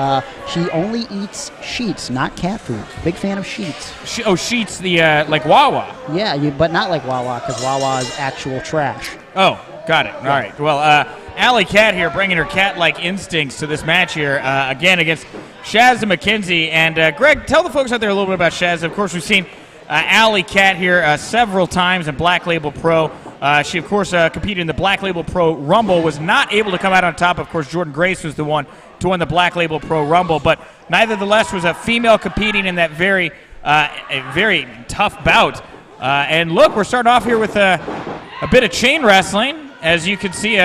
she only eats sheets, not cat food. Big fan of sheets. Sheets, the like Wawa. Yeah, but not like Wawa, because Wawa is actual trash. Oh, got it. All right. Well, Allycat here bringing her cat-like instincts to this match here, again against Shazza McKenzie. And Greg, tell the folks out there a little bit about Shazza. Of course, we've seen Allycat here several times in Black Label Pro. She, of course, competed in the Black Label Pro Rumble, was not able to come out on top. Of course, Jordan Grace was the one to win the Black Label Pro Rumble, but nevertheless was a female competing in that very a very tough bout. And look, we're starting off here with a bit of chain wrestling. As you can see,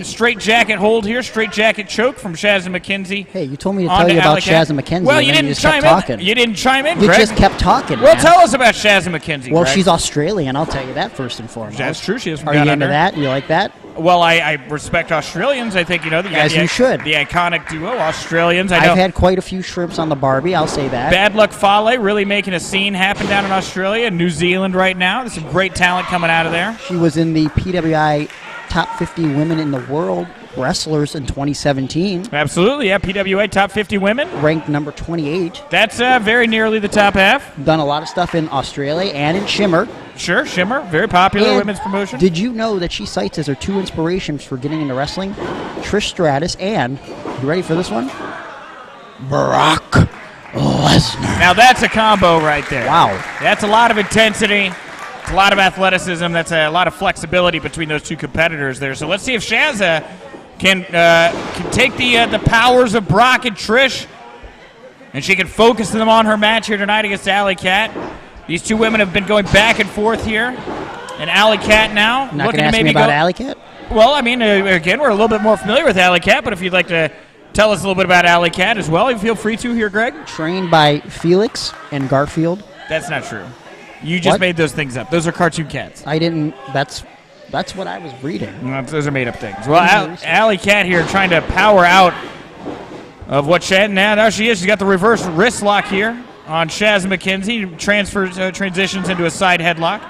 straight jacket hold here, straight jacket choke from Shazza McKenzie. Hey, you told me to tell you about Shazza McKenzie. Well, you and didn't just chime kept talking. in. You didn't chime in, You Greg. just kept talking. Well, man. tell us about Shazza McKenzie. Well, Greg. she's Australian. I'll tell you that first and foremost. That's true. She is from Are down you under. into that? You like that? Well, I respect Australians. I think As you should. The iconic duo, Australians. I know. I've had quite a few shrimps on the Barbie. I'll say that. Bad Luck Fale really making a scene happen down in Australia, New Zealand right now. There's some great talent coming out of there. She was in the PWI Top 50 Women in the World Wrestlers in 2017. Absolutely, yeah. PWA Top 50 Women. Ranked number 28. That's very nearly the top half. Done a lot of stuff in Australia and in Shimmer. Sure, Shimmer. Very popular And women's promotion. Did you know that she cites as her two inspirations for getting into wrestling? Trish Stratus and, you ready for this one? Brock Lesnar. Now that's a combo right there. Wow. That's a lot of intensity. It's a lot of athleticism. That's a lot of flexibility between those two competitors there. So let's see if Shazza can take the powers of Brock and Trish, and she can focus them on her match here tonight against Allycat. These two women have been going back and forth here, and Allycat now Not looking going to ask maybe me about go. Allycat? Well, I mean, again, we're a little bit more familiar with Allycat, but if you'd like to tell us a little bit about Allycat as well, you feel free to here, Greg. Trained by Felix and Garfield. That's not true. You just What? made those things up. Those are cartoon cats. I didn't. That's what I was reading. Those are made-up things. Well, Allycat here trying to power out of what Shaz. Now she is. She's got the reverse wrist lock here on Shazza McKenzie. Transitions into a side headlock.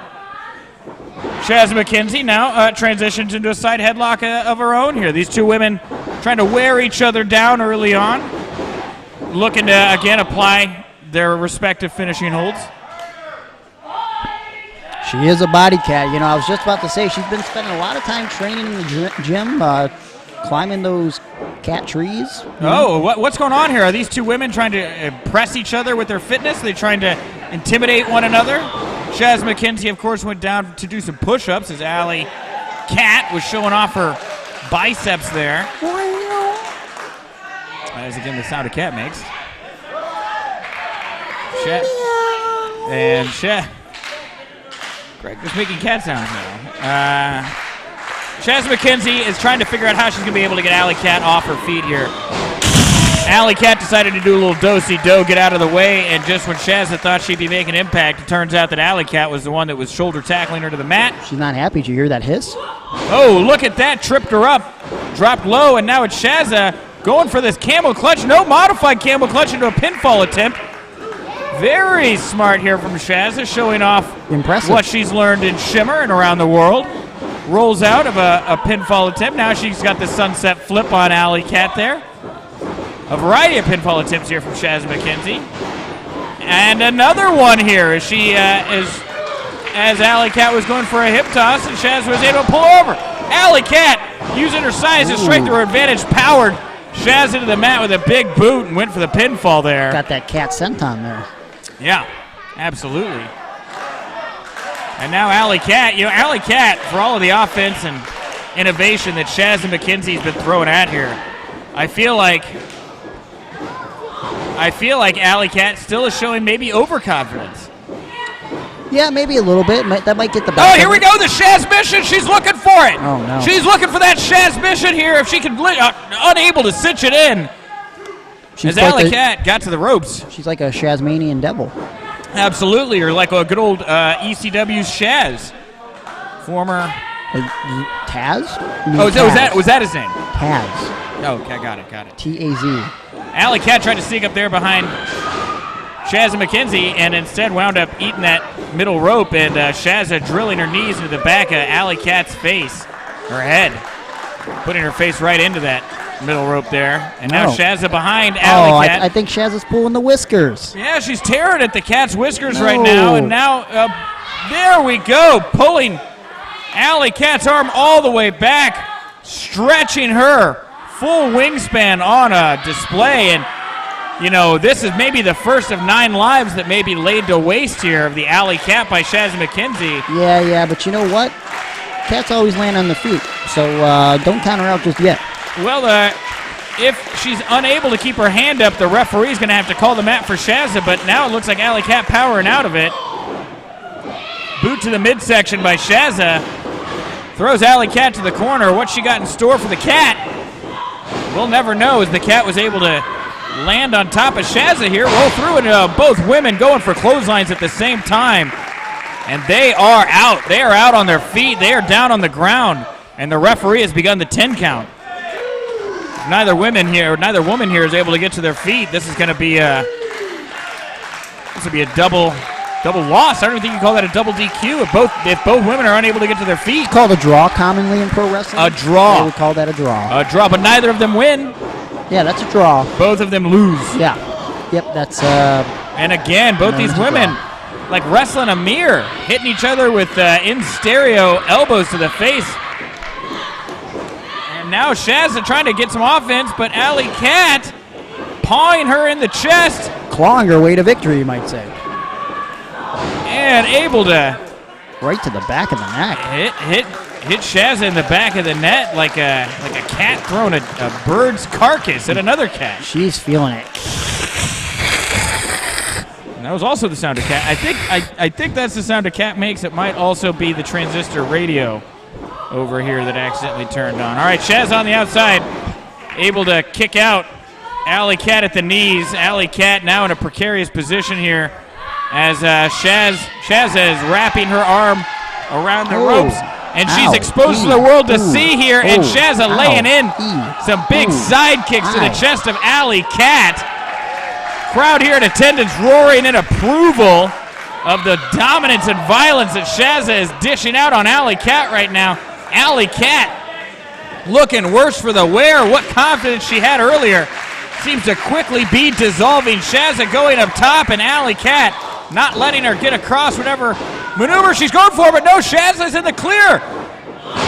Shazza McKenzie now transitions into a side headlock of her own here. These two women trying to wear each other down early on. Looking to, again, apply their respective finishing holds. She is a body cat. You know, I was just about to say she's been spending a lot of time training in the gym, climbing those cat trees. Oh, what's going on here? Are these two women trying to impress each other with their fitness? Are they trying to intimidate one another? Shazza McKenzie, of course, went down to do some push-ups as Allycat was showing off her biceps there. As again, the sound a cat makes. Greg just making cat sounds now. Shazza McKenzie is trying to figure out how she's going to be able to get Allycat off her feet here. Allycat decided to do a little do-si-do, get out of the way, and just when Shazza thought she'd be making impact, it turns out that Allycat was the one that was shoulder tackling her to the mat. She's not happy. Did you hear that hiss? Oh, look at that. Tripped her up, dropped low, and now it's Shazza going for this camel clutch. No modified camel clutch into a pinfall attempt. Very smart here from Shazza, showing off Impressive. what she's learned in Shimmer and around the world. Rolls out of a pinfall attempt. Now she's got the sunset flip on Allycat there. A variety of pinfall attempts here from Shazza McKenzie. And another one here as she as Allycat was going for a hip toss and Shazza was able to pull over. Allycat, using her size and strength to her advantage, powered Shazza to the mat with a big boot and went for the pinfall there. Got that cat scent on there. Yeah, absolutely. And now Allycat, Allycat, for all of the offense and innovation that Shazza McKenzie's been throwing at here, I feel like Allycat still is showing maybe overconfidence. Yeah, maybe a little bit. That might get the Oh, best. here we go, the Shaz mission. She's looking for it. Oh, no. She's looking for that Shaz mission here. If she can, unable to cinch it in. She's As like Allycat got to the ropes. she's like a Shazmanian devil. Absolutely, or like a good old ECW Shaz. Former. Taz? Was that his name? Taz. Oh, okay, got it. T-A-Z. Allycat tried to sneak up there behind Shazza McKenzie and instead wound up eating that middle rope, and Shazza drilling her knees into the back of Allycat's face, her head, putting her face right into that middle rope there. And now Shazza behind Allycat. I think Shazza's pulling the whiskers. Yeah, she's tearing at the cat's whiskers right now, and now there we go, pulling Allycat's arm all the way back, stretching her full wingspan on a display. And this is maybe the first of 9 lives that may be laid to waste here of the Allycat by Shazza McKenzie. Yeah, but you know what? Cats always land on their feet, so don't count her out just yet. Well, if she's unable to keep her hand up, the referee's going to have to call the mat for Shazza, but now it looks like Allycat powering out of it. Boot to the midsection by Shazza. Throws Allycat to the corner. What she got in store for the cat? We'll never know, as the cat was able to land on top of Shazza here. Roll through it. Both women going for clotheslines at the same time. And they are out. They are out on their feet. They are down on the ground. And the referee has begun the 10 count. Neither woman here is able to get to their feet. This is going to be a double loss. I don't think you call that a double DQ if both women are unable to get to their feet. It's called a draw commonly in pro wrestling. A draw. Yeah, we call that a draw. A draw, but neither of them win. Yeah, that's a draw. Both of them lose. Yeah. Yep, that's And again, both these women like wrestling a mirror, hitting each other with in stereo elbows to the face. And now Shazza trying to get some offense, but Allycat pawing her in the chest. Clawing her way to victory, you might say. And able to right to the back of the neck. Hit Shazza in the back of the net like a cat throwing a bird's carcass at another cat. She's feeling it. And that was also the sound a cat. I think that's the sound a cat makes. It might also be the transistor radio over here that accidentally turned on. All right, Shazza on the outside, able to kick out Allycat at the knees. Allycat now in a precarious position here as Shazza is wrapping her arm around the ropes. And she's exposed to the world to see here. And Shazza laying in some big side kicks to the chest of Allycat. Crowd here in attendance roaring in approval of the dominance and violence that Shazza is dishing out on Allycat right now. Allycat looking worse for the wear. What confidence she had earlier seems to quickly be dissolving. Shazza going up top, and Allycat not letting her get across whatever maneuver she's going for, but no, Shazza's in the clear.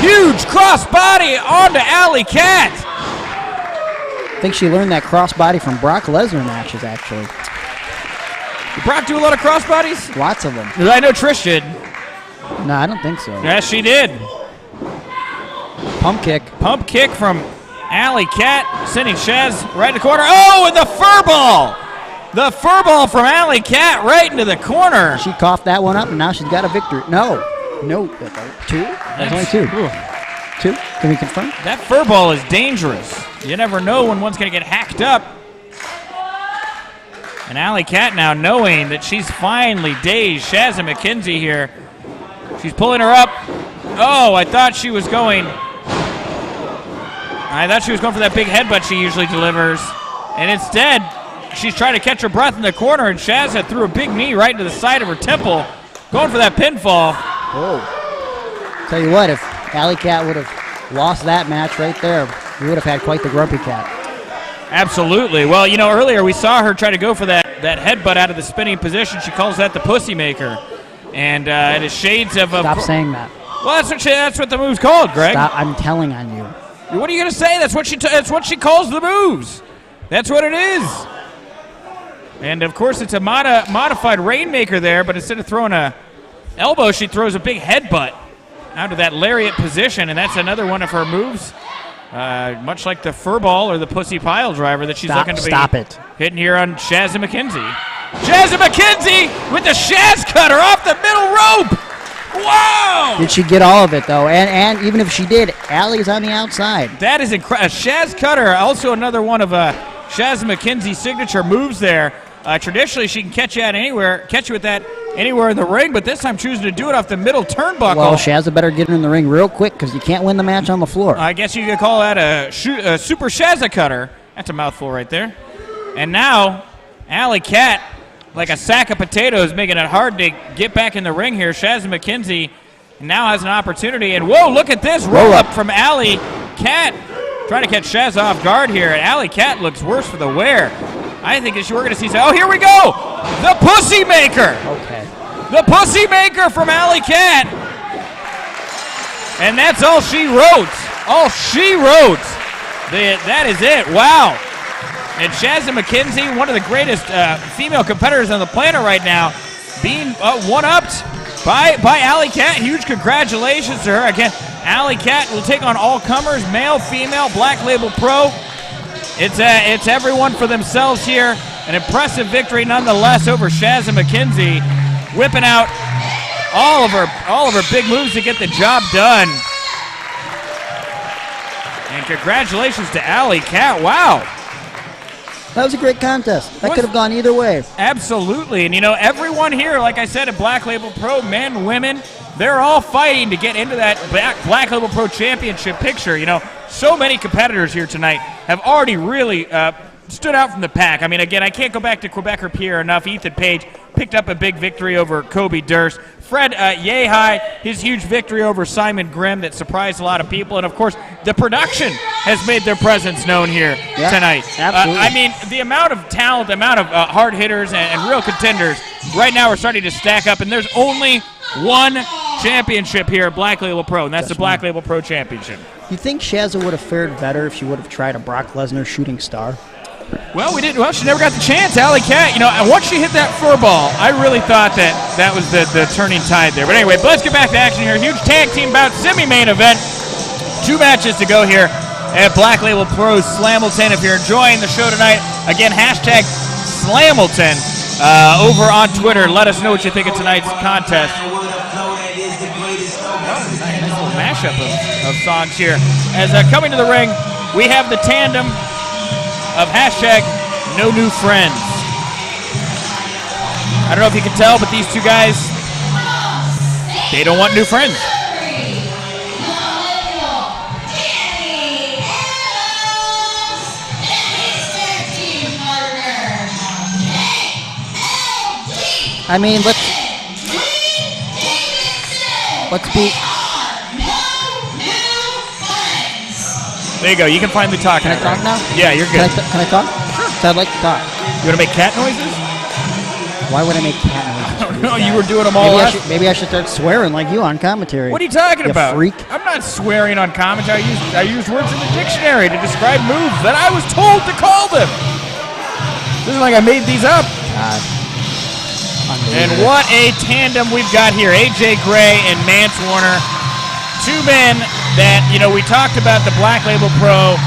Huge cross body onto Allycat. I think she learned that crossbody from Brock Lesnar matches, actually. Did Brock do a lot of crossbodies? Lots of them. I know Trish did. No, I don't think so. Yes, she did. Pump kick. Pump kick from Allycat, sending Shaz right in the corner. Oh, and the fur ball! The fur ball from Allycat right into the corner. She coughed that one up, and now she's got a victory. No, two? That's only two. Ooh. Two? Can we confirm? That fur ball is dangerous. You never know when one's going to get hacked up. And Allycat now knowing that she's finally dazed. Shazza McKenzie here. She's pulling her up. Oh, I thought she was going for that big headbutt she usually delivers. And instead, she's trying to catch her breath in the corner, and Shazza threw a big knee right into the side of her temple, going for that pinfall. Oh. Tell you what, if Allycat would have lost that match right there, we would have had quite the grumpy cat. Absolutely. Well, you know, earlier we saw her try to go for that headbutt out of the spinning position. She calls that the pussy maker. And it is shades of... Stop saying that. Well, that's what the move's called, Greg. Stop, I'm telling on you. What are you going to say? That's what she calls the moves. That's what it is. And, of course, it's a modified Rainmaker there, but instead of throwing a elbow, she throws a big headbutt out of that lariat position, and that's another one of her moves, much like the fur ball or the pussy pile driver that she's looking to be hitting here on Shazza McKenzie. Shazza McKenzie with the Shaz cutter off the middle rope. Wow! Did she get all of it, though? And even if she did, Allie's on the outside. That is incredible. Shaz cutter, also another one of Shazza McKenzie's signature moves there. Traditionally, she can catch you with that anywhere in the ring, but this time choosing to do it off the middle turnbuckle. Well, Shazza better get in the ring real quick because you can't win the match on the floor. I guess you could call that a super Shazza cutter. That's a mouthful right there. And now, Allycat, like a sack of potatoes, making it hard to get back in the ring here. Shazza McKenzie now has an opportunity. And whoa, look at this roll up from Allycat. Trying to catch Shazza off guard here. And Allycat looks worse for the wear. I think we're going to see. Oh, here we go! The Pussy Maker! Okay. The Pussy Maker from Allycat! And that's all she wrote. All she wrote. That is it. Wow. And Shazza McKenzie, one of the greatest female competitors on the planet right now, being one-upped by Allycat. Huge congratulations to her. Again, Allycat will take on all comers, male, female, Black Label Pro. It's everyone for themselves here. An impressive victory nonetheless over Shazza McKenzie, whipping out all of her big moves to get the job done. And congratulations to Allycat. Wow. That was a great contest. That could have gone either way. Absolutely. And, everyone here, like I said, at Black Label Pro, men, women, they're all fighting to get into that Black Label Pro Championship picture. So many competitors here tonight have already really stood out from the pack. I mean, again, I can't go back to Quebec or Pierre enough. Ethan Page picked up a big victory over Cody Durst. Fred Yehi, his huge victory over Simon Grimm that surprised a lot of people. And, of course, the production has made their presence known here tonight. Absolutely. I mean, the amount of talent, the amount of hard hitters and real contenders right now are starting to stack up. And there's only one championship here at Black Label Pro, and that's the Black Label Pro Championship. You think Shazza would have fared better if she would have tried a Brock Lesnar shooting star? Well, we didn't. Well, she never got the chance. Allycat, and once she hit that fur ball, I really thought that was the turning tide there. But anyway, let's get back to action here. Huge tag team bout, semi-main event. 2 matches to go here at Black Label Pro Slamilton. If you're enjoying the show tonight, again, hashtag Slamilton over on Twitter. Let us know what you think of tonight's contest. Nice little mashup of songs here. As coming to the ring, we have the tandem of hashtag No New Friends. I don't know if you can tell, but these two guys, they don't want new friends. I mean, let's be. There you go. You can finally talk. Can I talk now? Yeah, you're good. Can I talk? Sure. I'd like to talk. You want to make cat noises? Why would I make cat noises? No, you were doing them all. Maybe I should start swearing like you on commentary. What are you talking about? Freak. I'm not swearing on commentary. I used words in the dictionary to describe moves that I was told to call them. This isn't like I made these up. And what a tandem we've got here. AJ Gray and Mance Warner. 2 men that, we talked about the Black Label Pro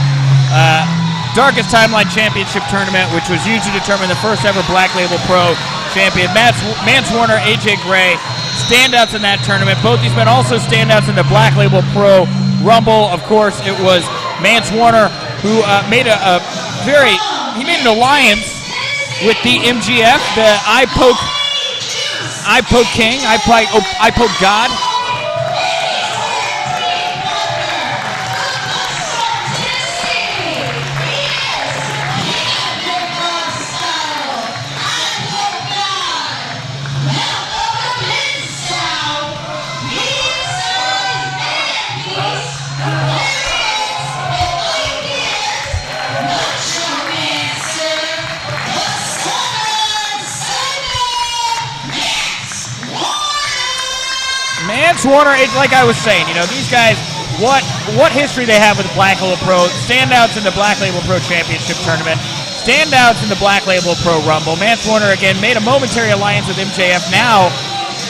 Darkest Timeline Championship Tournament, which was used to determine the first ever Black Label Pro champion. Mance Warner, AJ Gray, standouts in that tournament. Both these men also standouts in the Black Label Pro Rumble. Of course, it was Mance Warner who made he made an alliance with the MGF, the I Poke King, I Poke God. Mance Warner, like I was saying, these guys, what history they have with the Black Label Pro, standouts in the Black Label Pro Championship Tournament, standouts in the Black Label Pro Rumble. Mance Warner, again, made a momentary alliance with MJF. Now,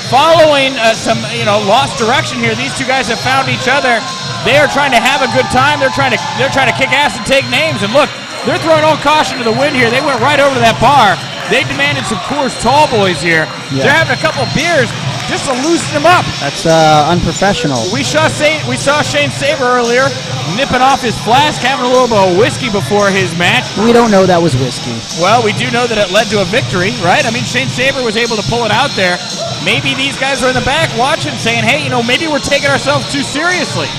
following some, lost direction here, these two guys have found each other. They are trying to have a good time. They're trying to kick ass and take names. And look, they're throwing all caution to the wind here. They went right over to that bar. They demanded some Coors Tall Boys here. Yeah. They're having a couple of beers just to loosen them up. That's unprofessional. We saw Shane Sabre earlier nipping off his flask, having a little bit of whiskey before his match. We don't know that was whiskey. Well, we do know that it led to a victory, right? I mean, Shane Sabre was able to pull it out there. Maybe these guys are in the back watching, saying, hey, maybe we're taking ourselves too seriously.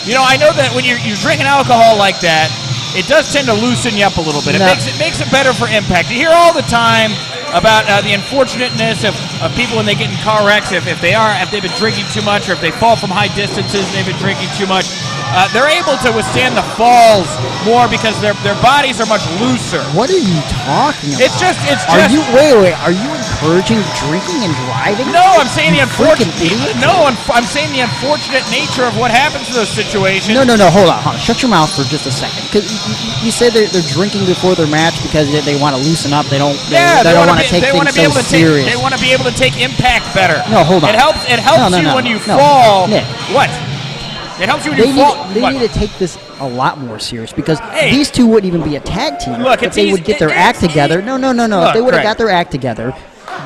I know that when you're drinking alcohol like that, it does tend to loosen you up a little bit. It makes it better for impact. You hear all the time about the unfortunateness of people when they get in car wrecks, if they've been drinking too much, or if they fall from high distances and they've been drinking too much. They're able to withstand the falls more because their bodies are much looser. What are you talking about? It's just. Are you encouraging drinking and driving? No, I'm saying the unfortunate. Idiot. No, I'm saying the unfortunate nature of what happens in those situations. No. Hold on. Shut your mouth for just a second. Because you say they're drinking before their match because they want to loosen up. They don't want to take things so serious. They want to be able to take impact better. No, hold on. It helps you when you fall. Nick. What? It helps you when They you fall. need to take this a lot more serious because Hey. these two wouldn't even be a tag team Look, if it's they easy. would get their act together. No. Look, If they would have Greg. got their act together,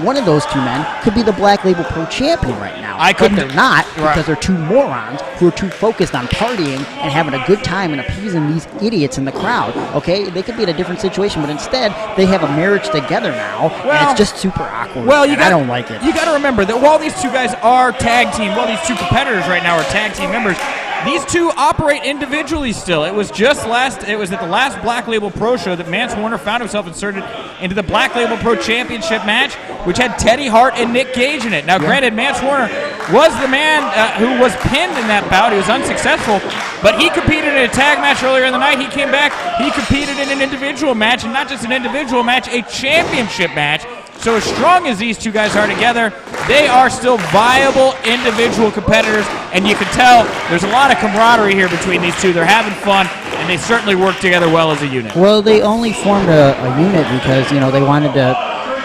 one of those two men could be the Black Label Pro Champion right now. I But couldn't- they're not Right. because they're two morons who are too focused on partying and having a good time and appeasing these idiots in the crowd. Okay, they could be in a different situation, but instead they have a marriage together now, and Well- it's just super awkward. Well, and I don't like it. You got to remember that while these two guys are tag team, while these two competitors right now are tag team members, these two operate individually still. It was at the last Black Label Pro show that Mance Warner found himself inserted into the Black Label Pro Championship match, which had Teddy Hart and Nick Gage in it. Now, granted, Mance Warner was the man who was pinned in that bout. He was unsuccessful, but he competed in a tag match earlier in the night. He came back. He competed in an individual match, and not just an individual match, a championship match. So as strong as these two guys are together, they are still viable individual competitors, and you can tell there's a lot of camaraderie here between these two. They're having fun, and they certainly work together well as a unit. Well, they only formed a unit because, they wanted to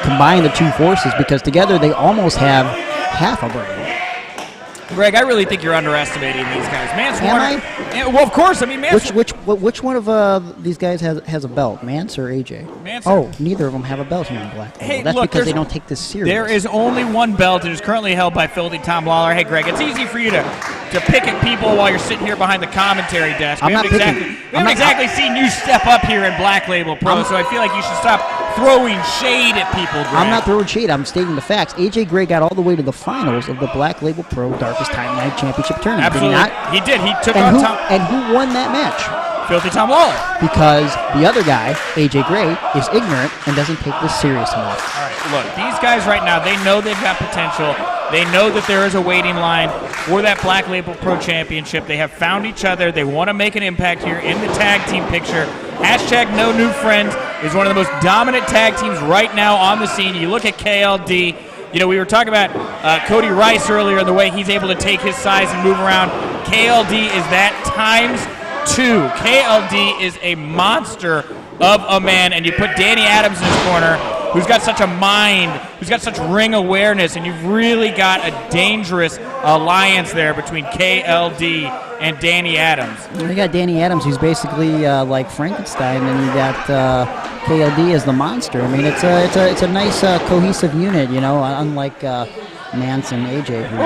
combine the two forces because together they almost have half a brain. Greg, I really think you're underestimating these guys. Mance Am Warner. Well, of course. I mean, Mance. Which one of these guys has a belt, Mance or AJ? Mance. Oh, neither of them have a belt here in Black. Hey, That's look, because they there's- don't take this serious. There is only one belt. It is currently held by Filthy Tom Lawlor. Hey, Greg, it's easy for you to pick at people while you're sitting here behind the commentary desk. I'm not picking. We haven't exactly seen you step up here in Black Label Pro, so I feel like you should stop throwing shade at people, Greg. I'm not throwing shade. I'm stating the facts. AJ Gray got all the way to the finals of the Black Label Pro Darkest Time Night Championship tournament. Absolutely. Did he not? He did. He took And on who, Tom. and who won that match? Filthy Tom Lawlor. Because the other guy, AJ Gray, is ignorant and doesn't take this serious enough. All right, look, these guys right now, they know they've got potential. They know that there is a waiting line for that Black Label Pro Championship. They have found each other. They want to make an impact here in the tag team picture. Hashtag No New Friends is one of the most dominant tag teams right now on the scene. You look at KLD. We were talking about Cody Rice earlier and the way he's able to take his size and move around. KLD is that times 2. KLD is a monster of a man, and you put Danny Adams in his corner, who's got such a mind, who's got such ring awareness, and you've really got a dangerous alliance there between KLD and Danny Adams. You got Danny Adams, who's basically like Frankenstein, and you got KLD as the monster. I mean, it's a nice cohesive unit, unlike Mance and AJ, who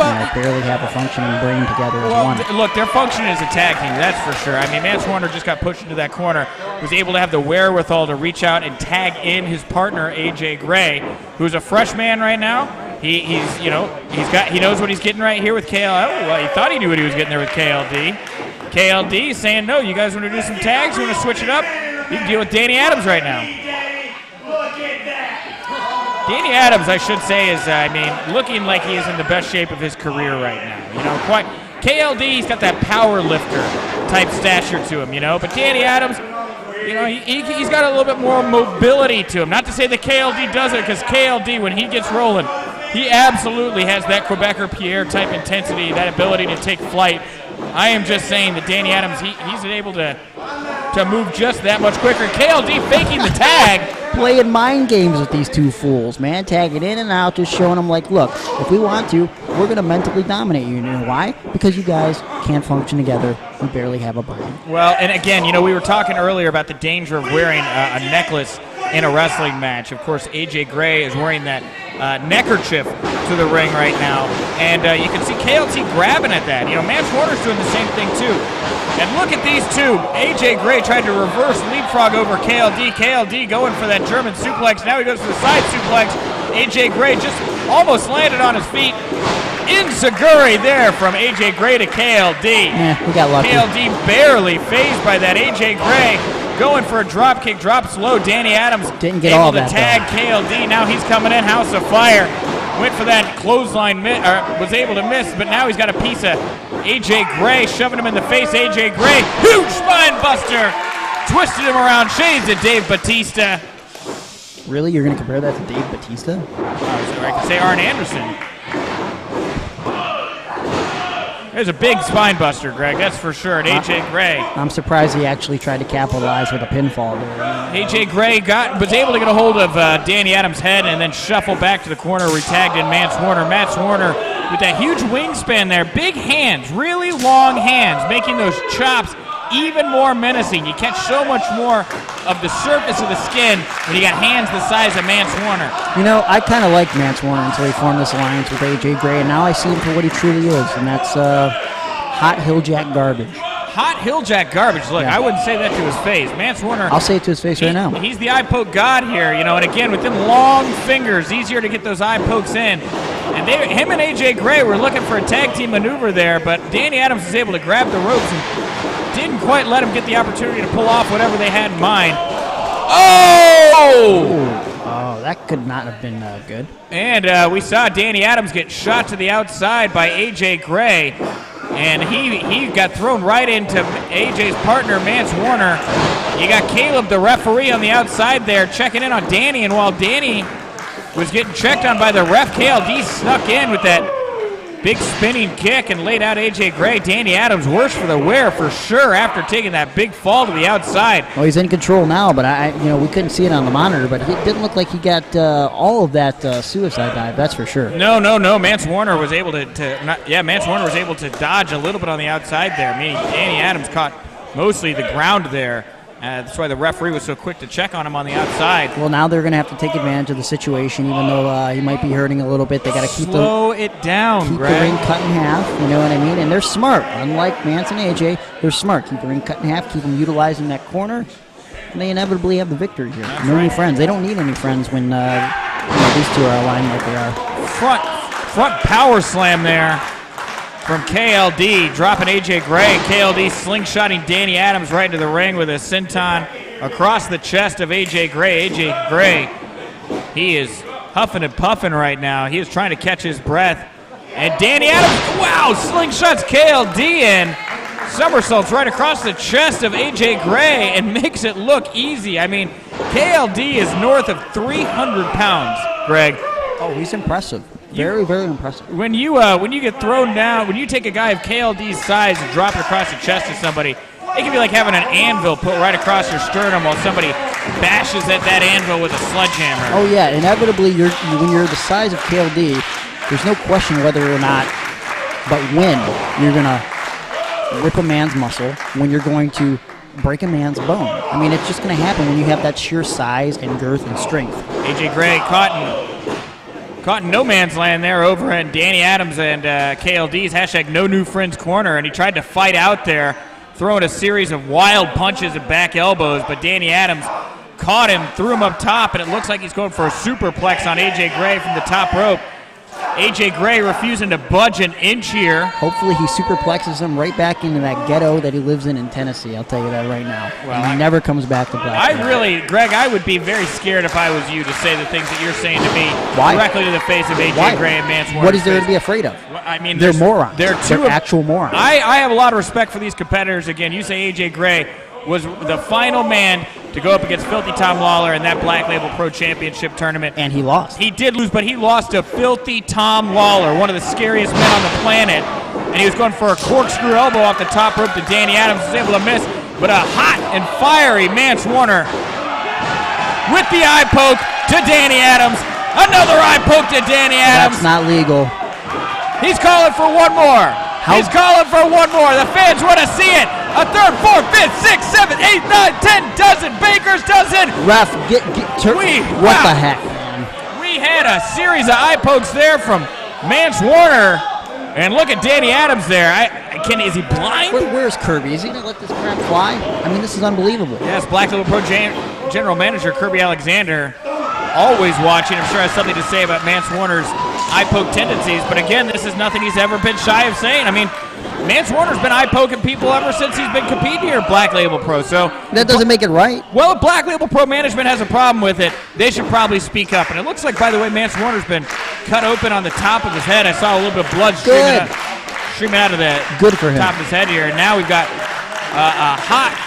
barely have a functioning brain together as one. Look, their function is a tag team, that's for sure. I mean, Mance Warner just got pushed into that corner, was able to have the wherewithal to reach out and tag in his partner AJ Gray, who's a fresh man right now. He knows what he's getting right here with KLD. Well, he thought he knew what he was getting there with KLD. KLD is saying, no, you guys want to do some tags? You want to switch it up? You can deal with Danny Adams right now. Danny Adams, I should say, is, looking like he is in the best shape of his career right now. KLD, he's got that power lifter type stature to him, But Danny Adams, he's got a little bit more mobility to him. Not to say that KLD does it, because KLD, when he gets rolling, he absolutely has that Quebecer Pierre type intensity, that ability to take flight. I am just saying that Danny Adams, he's able to move just that much quicker. KLD faking the tag. Playing mind games with these two fools, man. Tagging in and out, just showing them, like, look, if we want to, we're going to mentally dominate you. You know why? Because you guys can't function together. You barely have a brain. Well, and again, we were talking earlier about the danger of wearing a necklace in a wrestling match. Of course, AJ Gray is wearing that neckerchief to the ring right now. And you can see KLT grabbing at that. Mance Warner's doing the same thing, too. And look at these two. AJ Gray tried to reverse leapfrog over KLD. KLD going for that German suplex. Now he goes for the side suplex. AJ Gray just almost landed on his feet. Enziguri there from AJ Gray to KLD. Yeah, we got lucky. KLD barely phased by that. AJ Gray going for a drop kick, drops low. Danny Adams didn't get able all that to tag KLD. Now he's coming in. House of Fire went for that clothesline, was able to miss, but now he's got a piece of AJ Gray shoving him in the face. AJ Gray, huge spine buster, twisted him around. Shades of Dave Batista. Really? You're going to compare that to Dave Batista? I could say Arn Anderson. There's a big spine buster, Greg, that's for sure, at AJ Gray. I'm surprised he actually tried to capitalize with a pinfall there. AJ Gray was able to get a hold of Danny Adams' head and then shuffle back to the corner where he tagged in Mance Warner. Mance Warner with that huge wingspan there. Big hands, really long hands, making those chops even more menacing. You catch so much more of the surface of the skin when you got hands the size of Mance Warner. You know, I kind of liked Mance Warner until he formed this alliance with AJ Gray, and now I see him for what he truly is, and that's hot hilljack garbage. Hot hilljack garbage. Look, Yeah. I wouldn't say that to his face. Mance Warner. I'll say it to his face right now. He's the eye poke god here, you know, and again, with them long fingers, easier to get those eye pokes in. And him and AJ Gray were looking for a tag team maneuver there, but Danny Adams was able to grab the ropes and didn't quite let him get the opportunity to pull off whatever they had in mind. Oh! Oh, that could not have been good. And we saw Danny Adams get shot to the outside by AJ Gray. And he got thrown right into AJ's partner, Mance Warner. You got Caleb, the referee, on the outside there, checking in on Danny. And while Danny was getting checked on by the ref, KLD snuck in with that big spinning kick and laid out AJ Gray. Danny Adams worse for the wear for sure after taking that big fall to the outside. Well, he's in control now, but we couldn't see it on the monitor, but it didn't look like he got all of that suicide dive. That's for sure. No. Mance Warner was able Mance Warner was able to dodge a little bit on the outside there. Meaning Danny Adams caught mostly the ground there. That's why the referee was so quick to check on him on the outside. Well, now they're going to have to take advantage of the situation, even though he might be hurting a little bit. They got to keep slow it down, keep Greg. the ring cut in half. You know what I mean? And they're smart. Unlike Mance and AJ, they're smart. Keep the ring cut in half. Keep them utilizing that corner, and they inevitably have the victory here. That's no right. new friends. They don't need any friends when these two are aligned like they are. Front power slam there from KLD, dropping AJ Gray. KLD slingshotting Danny Adams right into the ring with a senton across the chest of AJ Gray. AJ Gray, he is huffing and puffing right now. He is trying to catch his breath. And Danny Adams, wow, slingshots KLD in. Somersaults right across the chest of AJ Gray and makes it look easy. I mean, KLD is north of 300 pounds, Greg. Oh, he's impressive. Very, very impressive. When you get thrown down, when you take a guy of KLD's size and drop it across the chest of somebody, it can be like having an anvil put right across your sternum while somebody bashes at that anvil with a sledgehammer. Oh yeah, inevitably when you're the size of KLD, there's no question whether or not, but when you're gonna rip a man's muscle, when you're going to break a man's bone. I mean, it's just gonna happen when you have that sheer size and girth and strength. AJ Gray caught in no man's land there over in Danny Adams and KLD's hashtag No New Friends corner, and he tried to fight out there, throwing a series of wild punches and back elbows, but Danny Adams caught him, threw him up top, and it looks like he's going for a superplex on AJ Gray from the top rope. AJ Gray refusing to budge an inch here. Hopefully he superplexes him right back into that ghetto that he lives in Tennessee. I'll tell you that right now. Well, and he never comes back to Black. Greg, I would be very scared if I was you to say the things that you're saying to me directly to the face of AJ Gray and Mance Warner. What is there to be afraid of? Well, I mean, they're morons. They're actual morons. I have a lot of respect for these competitors. Again, you say AJ Gray was the final man to go up against Filthy Tom Lawlor in that Black Label Pro Championship tournament. And he lost. He did lose, but he lost to Filthy Tom Lawlor, one of the scariest men on the planet. And he was going for a corkscrew elbow off the top rope to Danny Adams. Was able to miss, but a hot and fiery Mance Warner with the eye poke to Danny Adams. Another eye poke to Danny Adams. That's not legal. He's calling for one more. He's calling for one more. The fans want to see it. A third, fourth, fifth, sixth, seventh, eighth, ninth, 10 dozen. Baker's dozen. Ref, what the heck, man? We had a series of eye pokes there from Mance Warner. And look at Danny Adams there. Is he blind? Where's Kirby? Is he going to let this crap fly? I mean, this is unbelievable. Yes, Black Label Pro General Manager Kirby Alexander always watching. I'm sure has something to say about Mance Warner's eye poke tendencies. But again, this is nothing he's ever been shy of saying. I mean, Mance Warner's been eye poking people ever since he's been competing here at Black Label Pro. So that doesn't make it right. Well, if Black Label Pro management has a problem with it, they should probably speak up. And it looks like, by the way, Mance Warner's been cut open on the top of his head. I saw a little bit of blood streaming out of the top of his head here. And now we've got a hot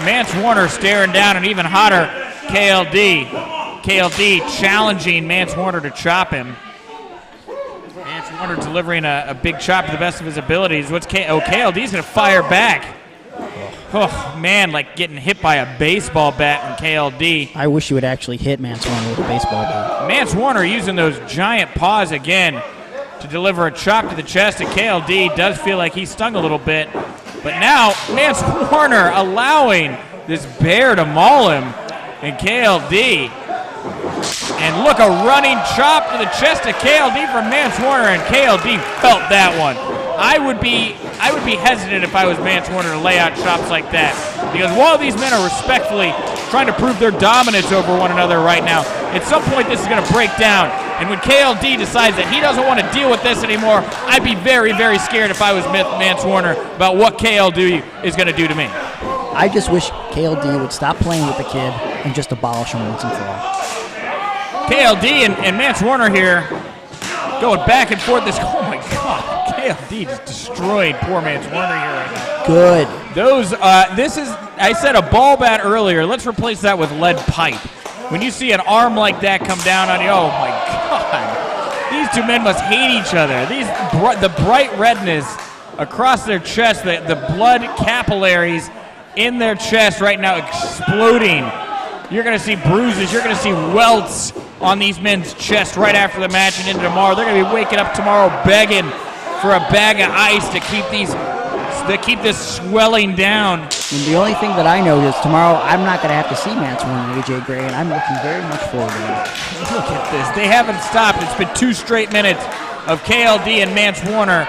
Mance Warner staring down an even hotter KLD. KLD challenging Mance Warner to chop him. Mance Warner delivering a big chop to the best of his abilities. KLD's going to fire back. Oh, man, like getting hit by a baseball bat in KLD. I wish you would actually hit Mance Warner with a baseball bat. Mance Warner using those giant paws again to deliver a chop to the chest, and KLD does feel like he's stung a little bit. But now, Mance Warner allowing this bear to maul him, and KLD. And look, a running chop to the chest of KLD from Mance Warner, and KLD felt that one. I would be hesitant if I was Mance Warner to lay out chops like that, because while these men are respectfully trying to prove their dominance over one another right now, at some point this is going to break down. And when KLD decides that he doesn't want to deal with this anymore, I'd be very, very scared if I was Mance Warner about what KLD is going to do to me. I just wish KLD would stop playing with the kid and just abolish him once and for all. KLD and Mance Warner here going back and forth. Oh my God, KLD just destroyed poor Mance Warner here right now. Good. This is, I said a ball bat earlier. Let's replace that with lead pipe. When you see an arm like that come down on you, oh my God. These two men must hate each other. The bright redness across their chest, the blood capillaries in their chest right now exploding. You're going to see bruises. You're going to see welts on these men's chests right after the match and into tomorrow. They're going to be waking up tomorrow begging for a bag of ice to keep this swelling down. And the only thing that I know is tomorrow I'm not going to have to see Mance Warner and AJ Gray, and I'm looking very much forward to it. Look at this. They haven't stopped. It's been 2 straight minutes of KLD and Mance Warner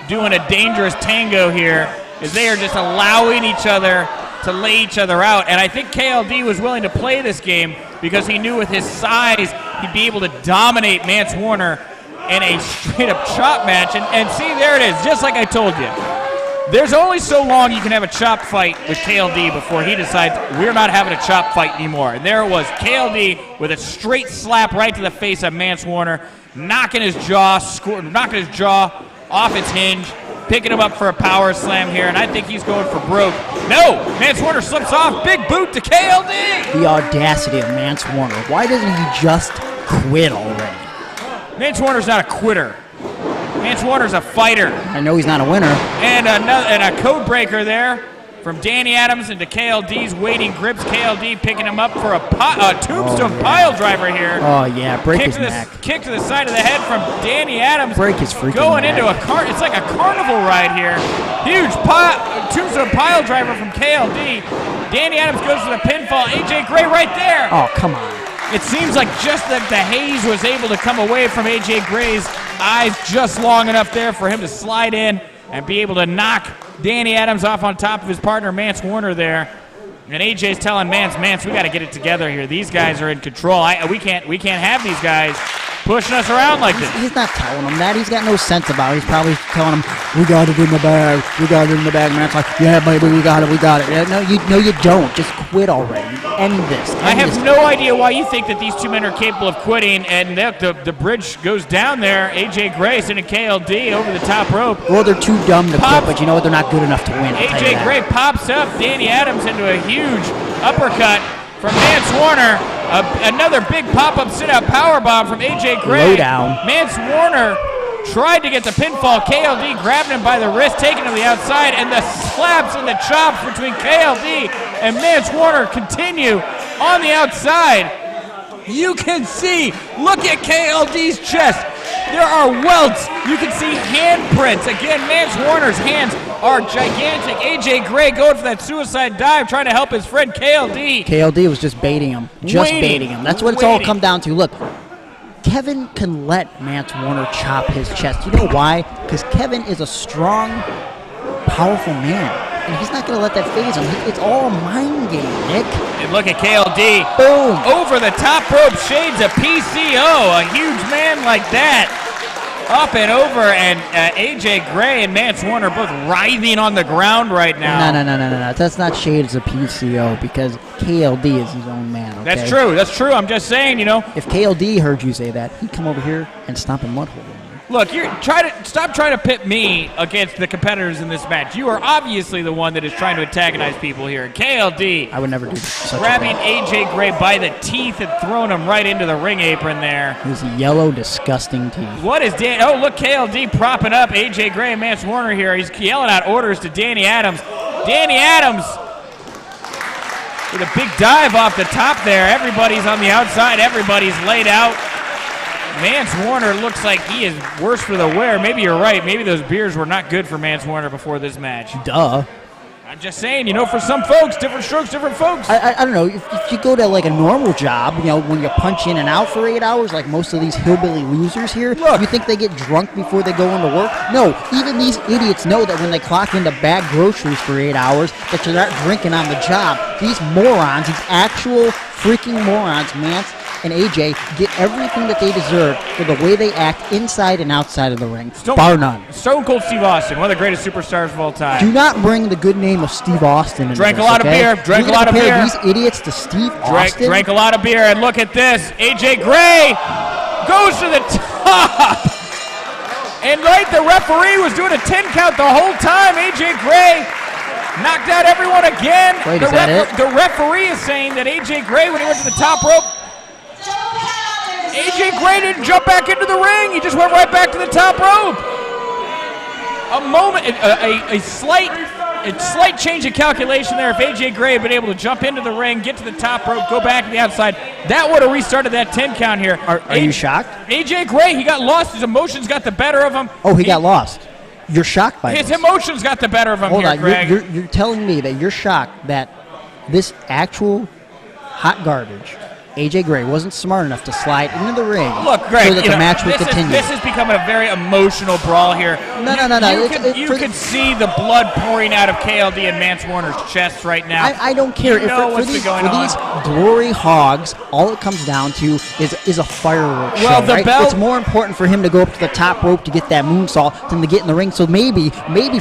doing a dangerous tango here, as they are just allowing each other to lay each other out. And I think KLD was willing to play this game because he knew with his size he'd be able to dominate Mance Warner in a straight-up chop match. And see, there it is, just like I told you. There's only so long you can have a chop fight with KLD before he decides we're not having a chop fight anymore. And there it was, KLD with a straight slap right to the face of Mance Warner, knocking his jaw off its hinge, picking him up for a power slam here, and I think he's going for broke. No! Mance Warner slips off. Big boot to KLD! The audacity of Mance Warner. Why doesn't he just quit already? Mance Warner's not a quitter. Mance Warner's a fighter. I know he's not a winner. And a code breaker there from Danny Adams into KLD's waiting grips. KLD picking him up for a tombstone pile driver here. Oh, yeah. Break his neck. Kick to the side of the head from Danny Adams. Break his freaking going neck. Into it's like a carnival ride here. Huge tombstone pile driver from KLD. Danny Adams goes for the pinfall. AJ Gray right there. Oh, come on. It seems like just that the haze was able to come away from AJ Gray's eyes just long enough there for him to slide in and be able to knock Danny Adams off on top of his partner Mance Warner there. And AJ's telling Mance, we got to get it together here. These guys are in control. We can't have these guys pushing us around like this. He's not telling him that. He's got no sense about it. He's probably telling him, we got it in the bag. We got it in the bag. And Mance's like, yeah, baby, we got it. Yeah, no, you don't. Just quit already. End this. I have no idea why you think that these two men are capable of quitting, and the bridge goes down there. AJ Gray sending KLD over the top rope. Well, they're too dumb to quit, but you know what? They're not good enough to win. AJ Gray pops up Danny Adams into a huge uppercut from Mance Warner. Another big pop-up sit-out powerbomb from AJ Gray. Low down. Mance Warner tried to get the pinfall. KLD grabbing him by the wrist, taking him to the outside, and the slaps and the chops between KLD and Mance Warner continue on the outside. You can see, look at KLD's chest. There are welts. You can see handprints. Again, Mance Warner's hands are gigantic. AJ Gray going for that suicide dive, trying to help his friend KLD. KLD was just baiting him. Baiting him. That's what it's all come down to. Look, Kevin can let Mance Warner chop his chest. You know why? Because Kevin is a strong, powerful man. And he's not going to let that phase him. It's all a mind game, Nick. And look at KLD. Boom. Over the top rope, shades of PCO. A huge man like that. Up and over, and AJ Gray and Mance Warner both writhing on the ground right now. No. That's not shades of PCO, because KLD is his own man, okay? That's true. I'm just saying, If KLD heard you say that, he'd come over here and stomp a mud hole. Look, stop trying to pit me against the competitors in this match. You are obviously the one that is trying to antagonize people here. KLD. I would never do such grabbing AJ Gray by the teeth and throwing him right into the ring apron there. His yellow, disgusting teeth. What is Dan? Oh, look, KLD propping up AJ Gray and Mance Warner here. He's yelling out orders to Danny Adams. Danny Adams with a big dive off the top there. Everybody's on the outside. Everybody's laid out. Mance Warner looks like he is worse for the wear. Maybe you're right. Maybe those beers were not good for Mance Warner before this match. Duh. I'm just saying, for some folks, different strokes, different folks. I don't know. If you go to like a normal job, when you punch in and out for 8 hours, like most of these hillbilly losers here, Look. You think they get drunk before they go into work? No. Even these idiots know that when they clock in to bag groceries for 8 hours, that you're not drinking on the job. These morons, these actual freaking morons, Mance and AJ, get everything that they deserve for the way they act inside and outside of the ring, bar none. Stone Cold Steve Austin, one of the greatest superstars of all time. Do not bring the good name of Steve Austin into Drank this, a lot of okay? beer. Drank a lot of beer. These idiots to Steve Austin. Drank a lot of beer, and look at this. AJ Gray goes to the top. And the referee was doing a 10 count the whole time. AJ Gray knocked out everyone again. Wait, is that it? The referee is saying that AJ Gray, when he went to the top rope, AJ Gray didn't jump back into the ring. He just went right back to the top rope. A slight change of calculation there. If AJ Gray had been able to jump into the ring, get to the top rope, go back to the outside, that would have restarted that 10 count here. Are you shocked? AJ Gray, he got lost. His emotions got the better of him. Oh, he got lost. You're shocked by His this. emotions got the better of him. Hold here, on. Greg. You're telling me that you're shocked that this actual hot garbage, AJ Gray, wasn't smart enough to slide into the ring Look, Greg, so that the match would continue. This is becoming a very emotional brawl here. No. You can see the blood pouring out of KLD and Mance Warner's chest right now. I don't care. For these glory hogs, all it comes down to is a fireworks show, the right? bell. It's more important for him to go up to the top rope to get that moonsault than to get in the ring. So maybe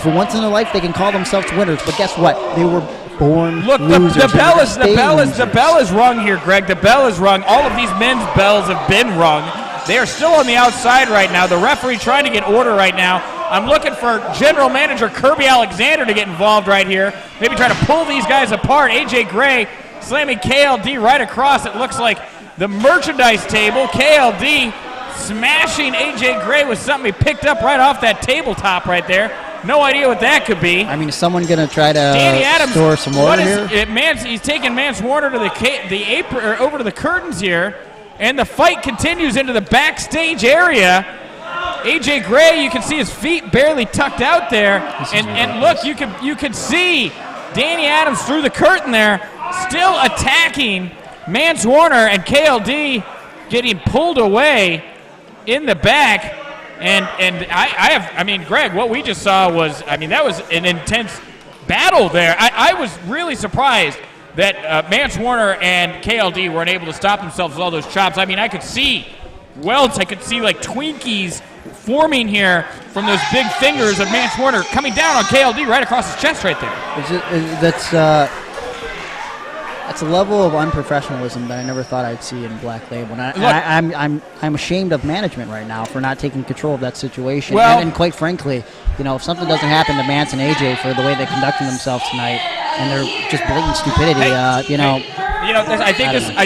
for once in their life they can call themselves winners. But guess what? They were born losers. The bell is rung here, Greg. The bell is rung. All of these men's bells have been rung. They are still on the outside right now. The referee trying to get order right now. I'm looking for General Manager Kirby Alexander to get involved right here. Maybe try to pull these guys apart. AJ Gray slamming KLD right across. It looks like the merchandise table. KLD smashing AJ Gray with something he picked up right off that tabletop right there. No idea what that could be. I mean, is someone going to try to Danny Adams, store some order here? He's taking Mance Warner to the apron, or over to the curtains here, and the fight continues into the backstage area. AJ Gray, you can see his feet barely tucked out there, and look, you can see Danny Adams through the curtain there, still attacking Mance Warner, and KLD getting pulled away in the back. And Greg, what we just saw was, that was an intense battle there. I was really surprised that Mance Warner and KLD weren't able to stop themselves with all those chops. I could see welts. I could see like Twinkies forming here from those big fingers of Mance Warner coming down on KLD right across his chest right there. That's a level of unprofessionalism that I never thought I'd see in Black Label. And I'm ashamed of management right now for not taking control of that situation. Well, and quite frankly, if something doesn't happen to Mance and AJ for the way they're conducting themselves tonight, and they're just blatant stupidity, I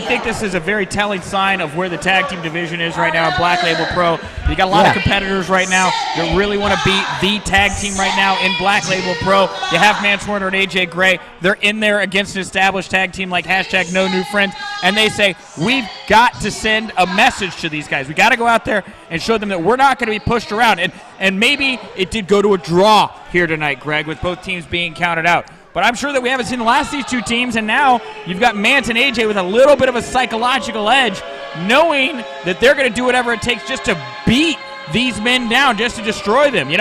think this is a very telling sign of where the tag team division is right now in Black Label Pro. You got a lot of competitors right now that really want to beat the tag team right now in Black Label Pro. You have Mance Warner and AJ Gray. They're in there against an established tag team like #NoNewFriends, and they say, we've got to send a message to these guys. We got to go out there and show them that we're not going to be pushed around. And maybe it did go to a draw here tonight, Greg, with both teams being counted out. But I'm sure that we haven't seen the last of these two teams, and now you've got Mance and AJ with a little bit of a psychological edge, knowing that they're going to do whatever it takes just to beat these men down, just to destroy them. And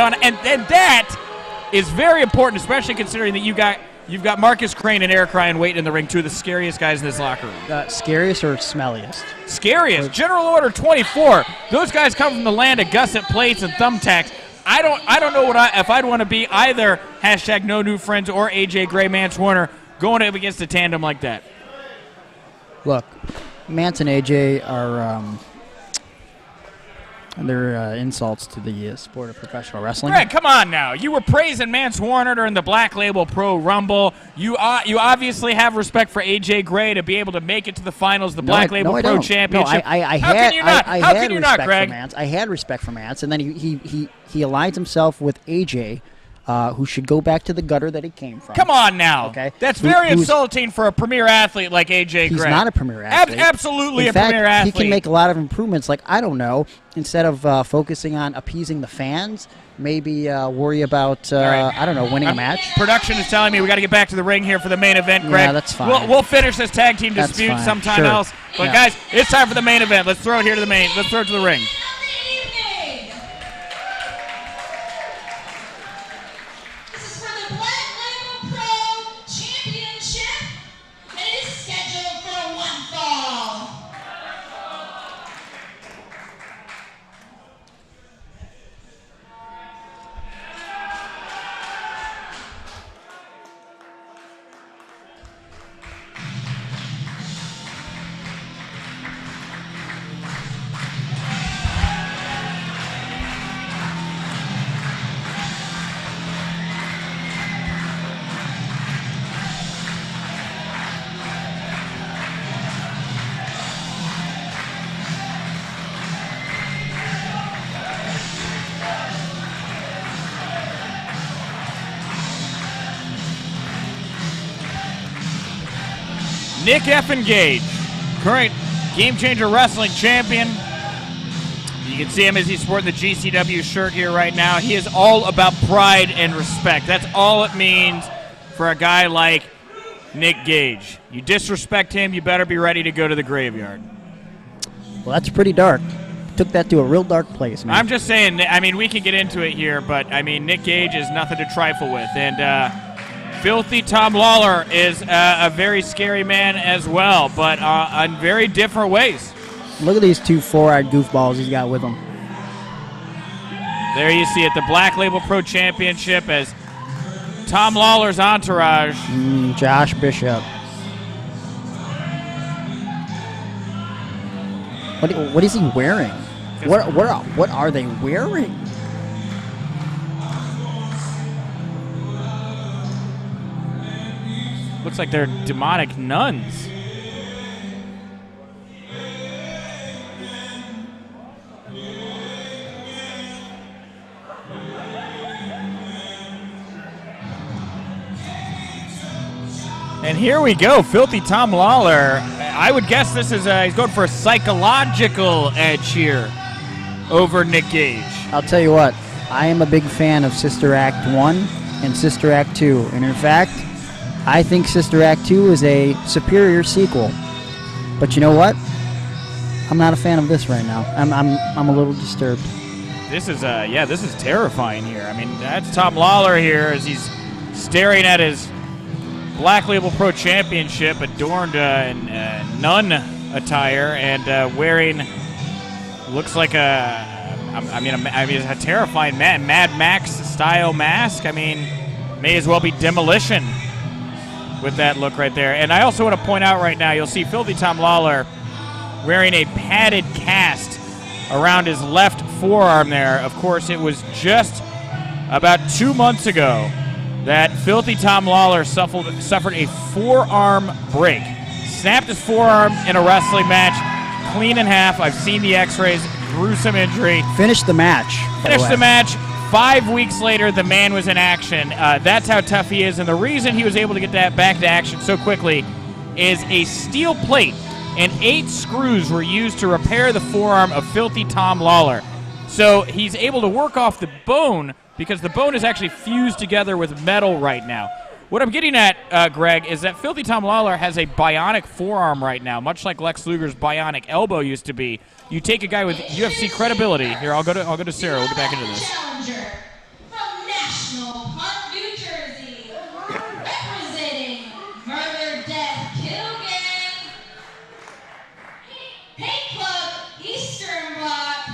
that is very important, especially considering that you've got Markus Crane and Eric Ryan waiting in the ring, two of the scariest guys in this locker room. Scariest or smelliest? Scariest. General Order 24. Those guys come from the land of gusset plates and thumbtacks. I don't know if I'd want to be either #NoNewFriends or AJ Gray, Mance Warner going up against a tandem like that. Look, Mance and AJ are they're insults to the sport of professional wrestling. Greg, come on now. You were praising Mance Warner during the Black Label Pro Rumble. You obviously have respect for AJ Gray to be able to make it to the finals, the Black Label Pro Championship. How can you not, Greg? I had respect for Mance, and then he aligns himself with AJ who should go back to the gutter that he came from. Come on now. Okay. That's very insulting for a premier athlete like AJ He's Grimm. not a premier athlete. Absolutely In fact, premier athlete. He can make a lot of improvements. Like, I don't know, instead of focusing on appeasing the fans, maybe worry about, right. I don't know, winning a match. Production is telling me we got to get back to the ring here for the main event, Greg. Yeah, that's fine. We'll finish this tag team That's dispute fine. sometime Sure. else. But Yeah. guys, it's time for the main event. Let's throw it here to the main. Let's throw it to the ring. Nick effing Gage, current Game Changer Wrestling champion. You can see him as he's sporting the GCW shirt here right now. He is all about pride and respect. That's all it means for a guy like Nick Gage. You disrespect him, you better be ready to go to the graveyard. Well, that's pretty dark. Took that to a real dark place, man. I'm just saying, I mean, we can get into it here, but, I mean, Nick Gage is nothing to trifle with. And Filthy Tom Lawlor is a very scary man as well, but in very different ways. Look at these two four-eyed goofballs he's got with him. There you see it, the Black Label Pro Championship as Tom Lawlor's entourage. Josh Bishop. What is he wearing? What are they wearing? Looks like they're demonic nuns. And here we go, Filthy Tom Lawlor. I would guess this is he's going for a psychological edge here over Nick Gage. I'll tell you what, I am a big fan of Sister Act 1 and Sister Act 2. And in fact, I think Sister Act 2 is a superior sequel. But you know what? I'm not a fan of this right now. I'm a little disturbed. This is this is terrifying here. I mean, that's Tom Lawlor here as he's staring at his Black Label Pro Championship adorned in nun attire and wearing looks like a terrifying Mad Max style mask. I mean, may as well be Demolition with that look right there. And I also want to point out right now, you'll see Filthy Tom Lawlor wearing a padded cast around his left forearm there. Of course, it was just about 2 months ago that Filthy Tom Lawlor suffered a forearm break. Snapped his forearm in a wrestling match, clean in half. I've seen the x-rays, gruesome injury. Finished the match. Finished the match. 5 weeks later, the man was in action. That's how tough he is, and the reason he was able to get that back to action so quickly is a steel plate and 8 screws were used to repair the forearm of Filthy Tom Lawlor. So he's able to work off the bone because the bone is actually fused together with metal right now. What I'm getting at, Greg, is that Filthy Tom Lawlor has a bionic forearm right now, much like Lex Luger's bionic elbow used to be. You take a guy with UFC credibility. Here, I'll go to Sarah. We'll get back into this. Challenger from National Park, New Jersey, representing Murder, Death, Kill Gang, Hate Club, Eastern Bloc,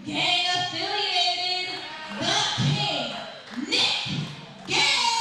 gang affiliated, The King, Nick Gage.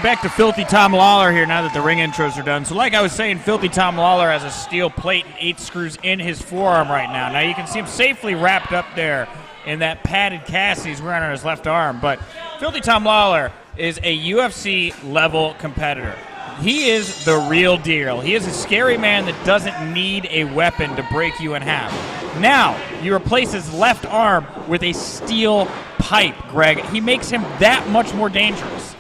get back to Filthy Tom Lawlor here now that the ring intros are done. So like I was saying, Filthy Tom Lawlor has a steel plate and 8 screws in his forearm right now. Now you can see him safely wrapped up there in that padded cast he's wearing on his left arm. But Filthy Tom Lawlor is a UFC-level competitor. He is the real deal. He is a scary man that doesn't need a weapon to break you in half. Now, you replace his left arm with a steel pipe, Greg. He makes him that much more dangerous.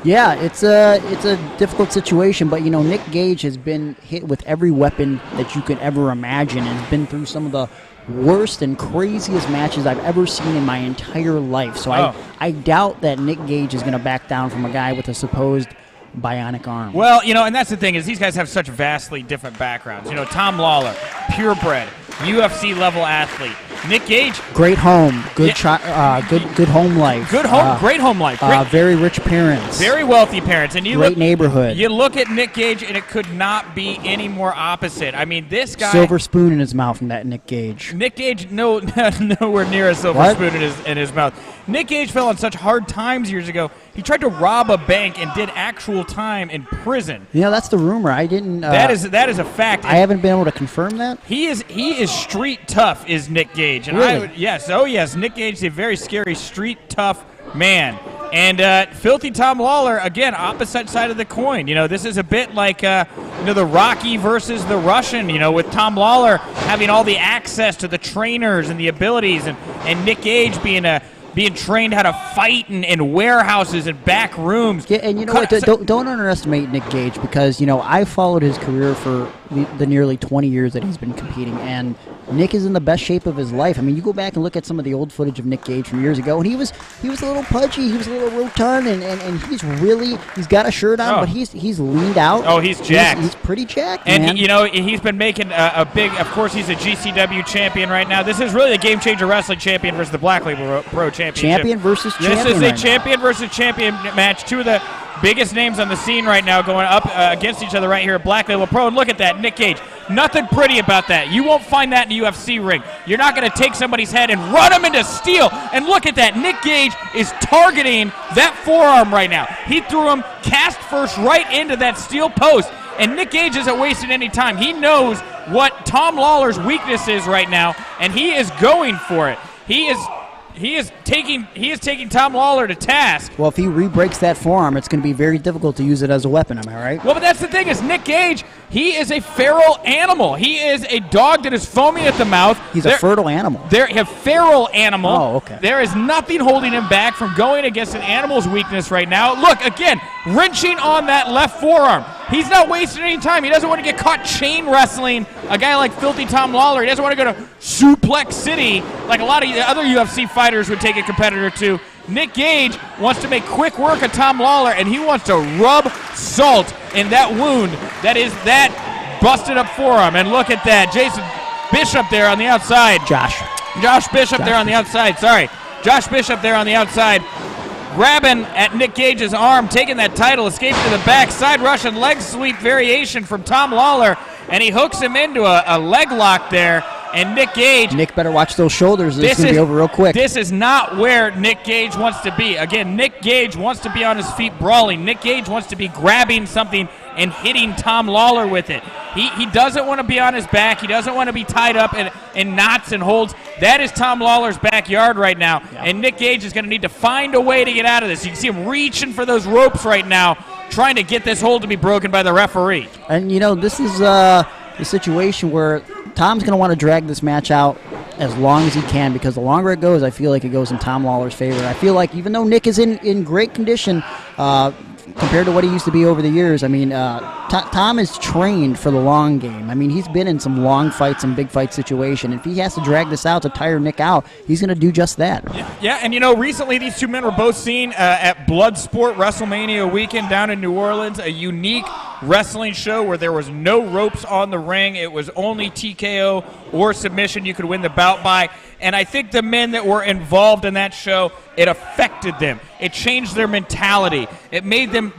Yeah, it's a difficult situation, but Nick Gage has been hit with every weapon that you could ever imagine and has been through some of the worst and craziest matches I've ever seen in my entire life. So I doubt that Nick Gage is going to back down from a guy with a supposed bionic arm. Well, and that's the thing is these guys have such vastly different backgrounds. Tom Lawlor, purebred, UFC level athlete. Nick Gage, great home, good home life, great home life, very rich parents, very wealthy parents, and great neighborhood. You look at Nick Gage, and it could not be any more opposite. I mean, this guy, silver spoon in his mouth from that Nick Gage. Nick Gage, nowhere near a silver spoon in his mouth. Nick Gage fell on such hard times years ago. He tried to rob a bank and did actual time in prison. That's the rumor. I didn't. That is a fact. I haven't been able to confirm that. He is street tough. Is Nick Gage? And really? Yes. Nick Gage is a very scary street tough man. And Filthy Tom Lawlor, again, opposite side of the coin. This is a bit like the Rocky versus the Russian. With Tom Lawlor having all the access to the trainers and the abilities, and Nick Gage being trained how to fight in warehouses and back rooms. Yeah, and what? Don't underestimate Nick Gage because, I followed his career for the nearly 20 years that he's been competing, and Nick is in the best shape of his life. I mean, you go back and look at some of the old footage of Nick Gage from years ago, and he was a little pudgy, he was a little rotund, and he's got a shirt on, but he's leaned out. Oh, he's jacked. He's pretty jacked, and man. He's been making a big. Of course, he's a GCW champion right now. This is really the Game Changer Wrestling champion versus the Black Label Pro Championship. Champion versus champion. This is a champion versus champion match. Two of the biggest names on the scene right now going up against each other right here at Black Label Pro. And look at that, Nick Gage. Nothing pretty about that. You won't find that in the UFC ring. You're not going to take somebody's head and run him into steel. And look at that. Nick Gage is targeting that forearm right now. He threw him cast first right into that steel post. And Nick Gage isn't wasting any time. He knows what Tom Lawlor's weakness is right now, and he is going for it. He is taking Tom Lawlor to task. Well, if he re-breaks that forearm, it's going to be very difficult to use it as a weapon. Am I right? Well, but that's the thing is Nick Gage, he is a feral animal. He is a dog that is foaming at the mouth. He's a fertile animal. They're a feral animal. Oh, okay. There is nothing holding him back from going against an animal's weakness right now. Look, again, wrenching on that left forearm. He's not wasting any time. He doesn't want to get caught chain wrestling a guy like Filthy Tom Lawlor. He doesn't want to go to Suplex City like a lot of the other UFC fighters would take a competitor to. Nick Gage wants to make quick work of Tom Lawlor, and he wants to rub salt in that wound that is that busted up forearm. And look at that. Jason Bishop there on the outside. Josh Bishop there on the outside. Sorry. Josh Bishop there on the outside. Grabbing at Nick Gage's arm, taking that title, escaping to the back, side Russian leg sweep variation from Tom Lawlor, and he hooks him into a leg lock there. And Nick better watch those shoulders. This is going to be over real quick. This is not where Nick Gage wants to be. Again, Nick Gage wants to be on his feet brawling. Nick Gage wants to be grabbing something and hitting Tom Lawlor with it. He doesn't want to be on his back. He doesn't want to be tied up in knots and holds. That is Tom Lawlor's backyard right now. Yeah. And Nick Gage is going to need to find a way to get out of this. You can see him reaching for those ropes right now, trying to get this hold to be broken by the referee. And, this is the situation where Tom's going to want to drag this match out as long as he can, because the longer it goes, I feel like it goes in Tom Lawlor's favor. I feel like even though Nick is in great condition compared to what he used to be over the years, I mean, Tom is trained for the long game. I mean, he's been in some long fights and big fight situation. If he has to drag this out to tire Nick out, he's going to do just that. Yeah, and recently these two men were both seen at Bloodsport WrestleMania weekend down in New Orleans, a unique wrestling show where there was no ropes on the ring. It was only TKO or submission you could win the bout by. And I think the men that were involved in that show, it affected them. It changed their mentality. It made them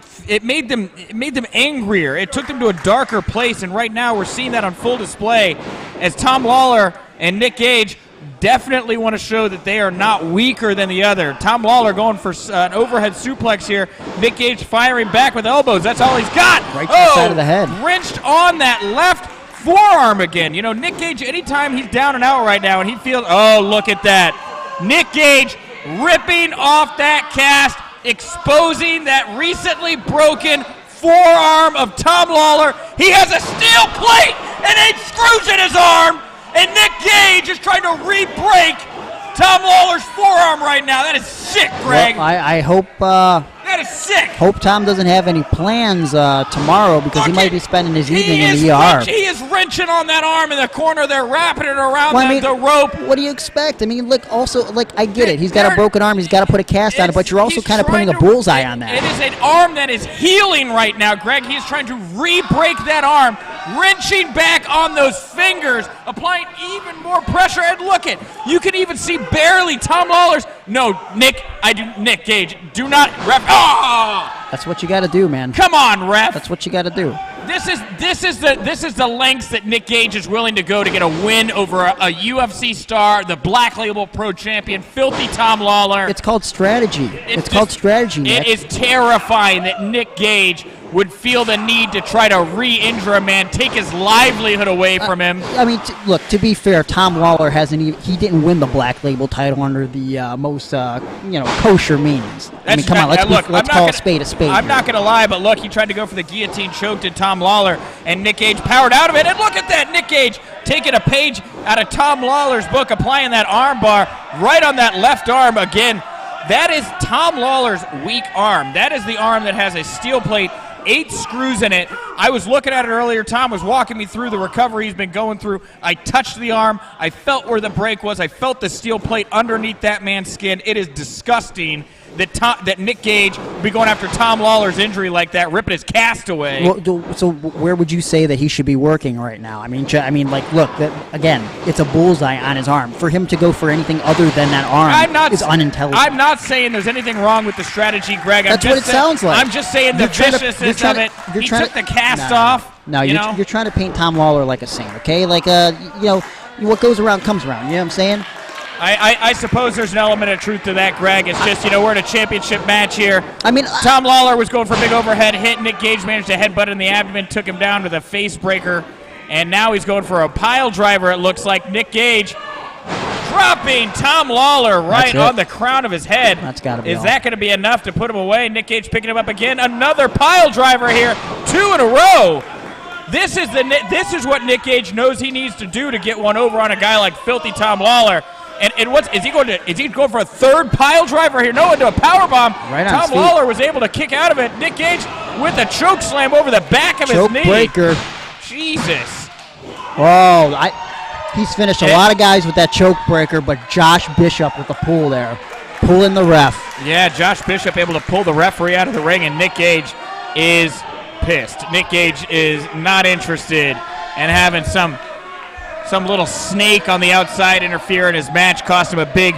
angrier. It took them to a darker place. And right now we're seeing that on full display as Tom Lawlor and Nick Gage definitely want to show that they are not weaker than the other. Tom Lawlor going for an overhead suplex here. Nick Gage firing back with elbows. That's all he's got. Right to the side of the head. Wrenched on that left forearm again. You know, Nick Gage, anytime he's down and out right now and he feels, oh, look at that. Nick Gage ripping off that cast, exposing that recently broken forearm of Tom Lawlor. He has a steel plate and 8 screws in his arm, and Nick Gage is trying to re-break Tom Lawlor's forearm right now. That is sick, Greg. Well, I hope that is sick. Hope Tom doesn't have any plans tomorrow, because he might be spending his evening in the ER. He is wrenching on that arm in the corner. They're wrapping it around Well, I mean, the rope. What do you expect? I mean, look, also, like, I get it. He's got a broken arm. He's got to put a cast on it, but you're also He's kind of putting a trying to- bullseye on that. It is an arm that is healing right now, Greg. He's trying to re-break that arm, wrenching back on those fingers, applying even more pressure. And look it, you can even see barely Tom Lawlor's. No, Nick Gage, do not ref. Oh! That's what you got to do, man. Come on, ref. That's what you got to do. This is the lengths that Nick Gage is willing to go to get a win over a UFC star, the Black Label Pro Champion, filthy Tom Lawlor. It's called strategy. It's called strategy, Nick. It is terrifying that Nick Gage would feel the need to try to re-injure a man, take his livelihood away from him. I mean, look, to be fair, Tom Lawlor he didn't win the Black Label title under the most kosher means. I mean, come on, let's call a spade a spade. I'm not going to lie, but look, he tried to go for the guillotine choke to Tom Lawlor, and Nick Gage powered out of it. And look at that, Nick Gage taking a page out of Tom Lawlor's book, applying that arm bar right on that left arm again. That is Tom Lawlor's weak arm. That is the arm that has a steel plate, 8 screws in it. I was looking at it earlier. Tom was walking me through the recovery he's been going through. I touched the arm. I felt where the break was. I felt the steel plate underneath that man's skin. It is disgusting that Nick Gage would be going after Tom Lawlor's injury like that, ripping his cast away. Well, so where would you say that he should be working right now? I mean, look, again, it's a bullseye on his arm. For him to go for anything other than that arm is unintelligent. I'm not saying there's anything wrong with the strategy, Greg. That's what it sounds like. I'm just saying the viciousness of it. He took the cast off. No, you're trying to paint Tom Lawlor like a saint, okay? Like, what goes around comes around. You know what I'm saying? I suppose there's an element of truth to that, Greg. It's just, we're in a championship match here. I mean, Tom Lawlor was going for a big overhead hit. Nick Gage managed to headbutt in the abdomen, took him down with a face breaker, and now he's going for a pile driver, it looks like. Nick Gage dropping Tom Lawlor right on the crown of his head. That's got to be Is that going to be enough to put him away? Nick Gage picking him up again. Another pile driver here, 2 in a row. This is what Nick Gage knows he needs to do to get one over on a guy like filthy Tom Lawlor. And is he going for a third pile driver here? No, into a power bomb. Right on Tom Lawlor was able to kick out of it. Nick Gage with a choke slam over the back of his knee. Choke breaker. Jesus. Oh, he's finished a lot of guys with that choke breaker, but Josh Bishop with the pull there. Pulling the ref. Yeah, Josh Bishop able to pull the referee out of the ring, and Nick Gage is pissed. Nick Gage is not interested in having some little snake on the outside interfere in his match, cost him a big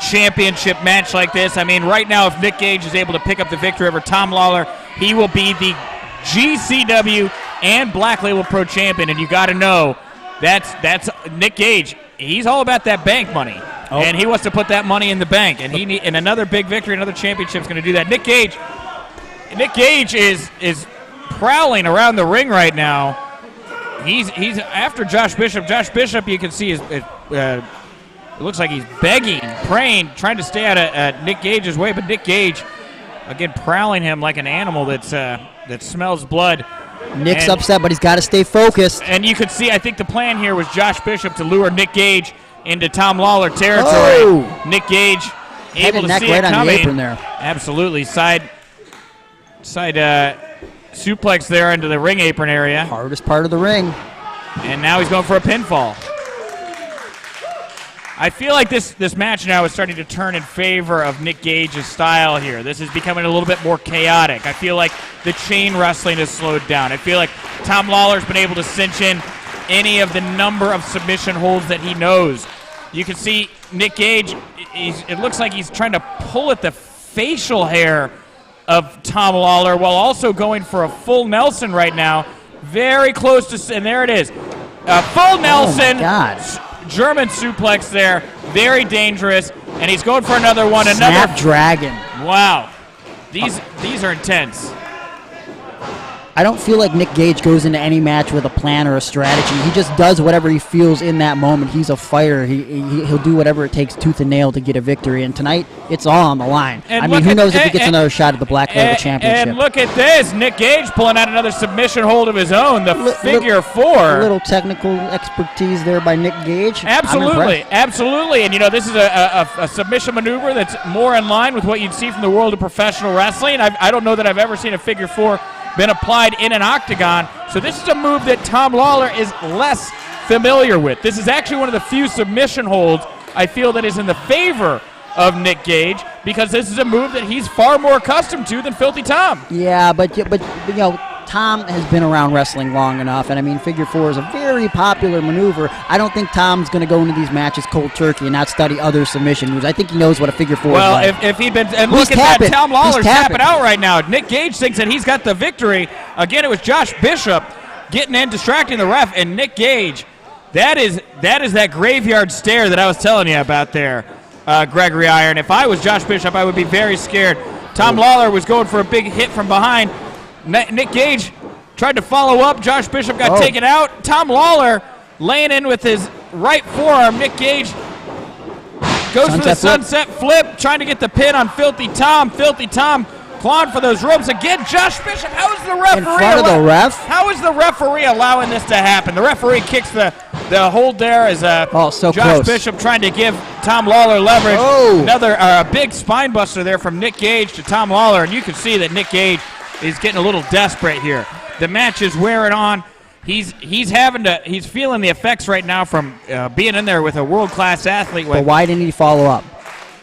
championship match like this. I mean, right now, if Nick Gage is able to pick up the victory over Tom Lawlor, he will be the GCW and Black Label Pro Champion, and you got to know that's Nick Gage. He's all about that bank money, and he wants to put that money in the bank, and and another big victory, another championship is going to do that. Nick Gage is prowling around the ring right now. He's after Josh Bishop. Josh Bishop, you can see, it looks like he's begging, praying, trying to stay out of Nick Gage's way. But Nick Gage, again, prowling him like an animal that smells blood. Nick's upset, but he's got to stay focused. And you could see, I think the plan here was Josh Bishop to lure Nick Gage into Tom Lawlor territory. Oh. Nick Gage able to see right it coming. On the apron there. Absolutely. Side suplex there into the ring apron area. Hardest part of the ring. And now he's going for a pinfall. I feel like this match now is starting to turn in favor of Nick Gage's style here. This is becoming a little bit more chaotic. I feel like the chain wrestling has slowed down. I feel like Tom Lawlor's been able to cinch in any of the number of submission holds that he knows. You can see Nick Gage, it looks like he's trying to pull at the facial hair of Tom Lawlor while also going for a full Nelson right now. Very close to, and there it is. Full Nelson. Oh my God. German suplex there. very dangerous, and he's going for another one. Snapdragon. Wow. These are intense. I don't feel like Nick Gage goes into any match with a plan or a strategy. He just does whatever he feels in that moment. He's a fighter. He'll do whatever it takes tooth and nail to get a victory. And tonight, it's all on the line. And I mean, who knows if he gets another shot at the Black Label Championship. And look at this. Nick Gage pulling out another submission hold of his own, the figure four. A little technical expertise there by Nick Gage. Absolutely. Absolutely. And, this is a submission maneuver that's more in line with what you'd see from the world of professional wrestling. I don't know that I've ever seen a figure four been applied in an octagon. So this is a move that Tom Lawlor is less familiar with. This is actually one of the few submission holds I feel that is in the favor of Nick Gage, because this is a move that he's far more accustomed to than Filthy Tom. Yeah, but Tom has been around wrestling long enough, and I mean, figure four is a very popular maneuver. I don't think Tom's going to go into these matches cold turkey and not study other submission moves. I think he knows what a figure four is like. Well, if he'd been, and look at that, Tom Lawler's tapping out right now. Nick Gage thinks that he's got the victory. Again, it was Josh Bishop getting in, distracting the ref, and Nick Gage, that is that graveyard stare that I was telling you about there, Gregory Iron. If I was Josh Bishop, I would be very scared. Tom Lawlor was going for a big hit from behind. Nick Gage tried to follow up. Josh Bishop got taken out. Tom Lawlor laying in with his right forearm. Nick Gage goes for the sunset flip, trying to get the pin on Filthy Tom. Filthy Tom clawing for those ropes again. Josh Bishop, how is the referee? In front of the ref? How is the referee allowing this to happen? The referee kicks the hold there as Josh close. Bishop trying to give Tom Lawlor leverage. Another big spine buster there from Nick Gage to Tom Lawlor, and you can see that Nick Gage is getting a little desperate here. The match is wearing on. He's feeling the effects right now from being in there with a world-class athlete. But why didn't he follow up?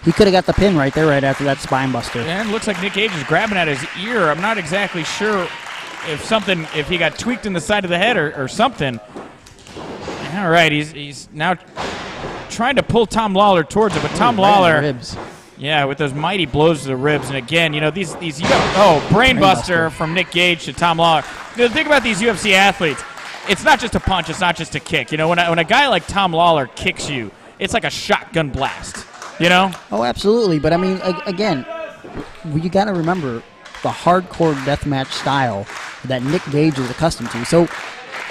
He could have got the pin right there right after that spine buster. And it looks like Nick Gage is grabbing at his ear. I'm not exactly sure if he got tweaked in the side of the head or something. All right, he's now trying to pull Tom Lawlor towards it, but Tom Lawlor, ribs. Yeah, with those mighty blows to the ribs. And again, these brainbuster from Nick Gage to Tom Lawlor. The thing about these UFC athletes, it's not just a punch, it's not just a kick. When a guy like Tom Lawlor kicks you, it's like a shotgun blast. Oh, absolutely. But I mean, again, you got to remember the hardcore deathmatch style that Nick Gage is accustomed to. So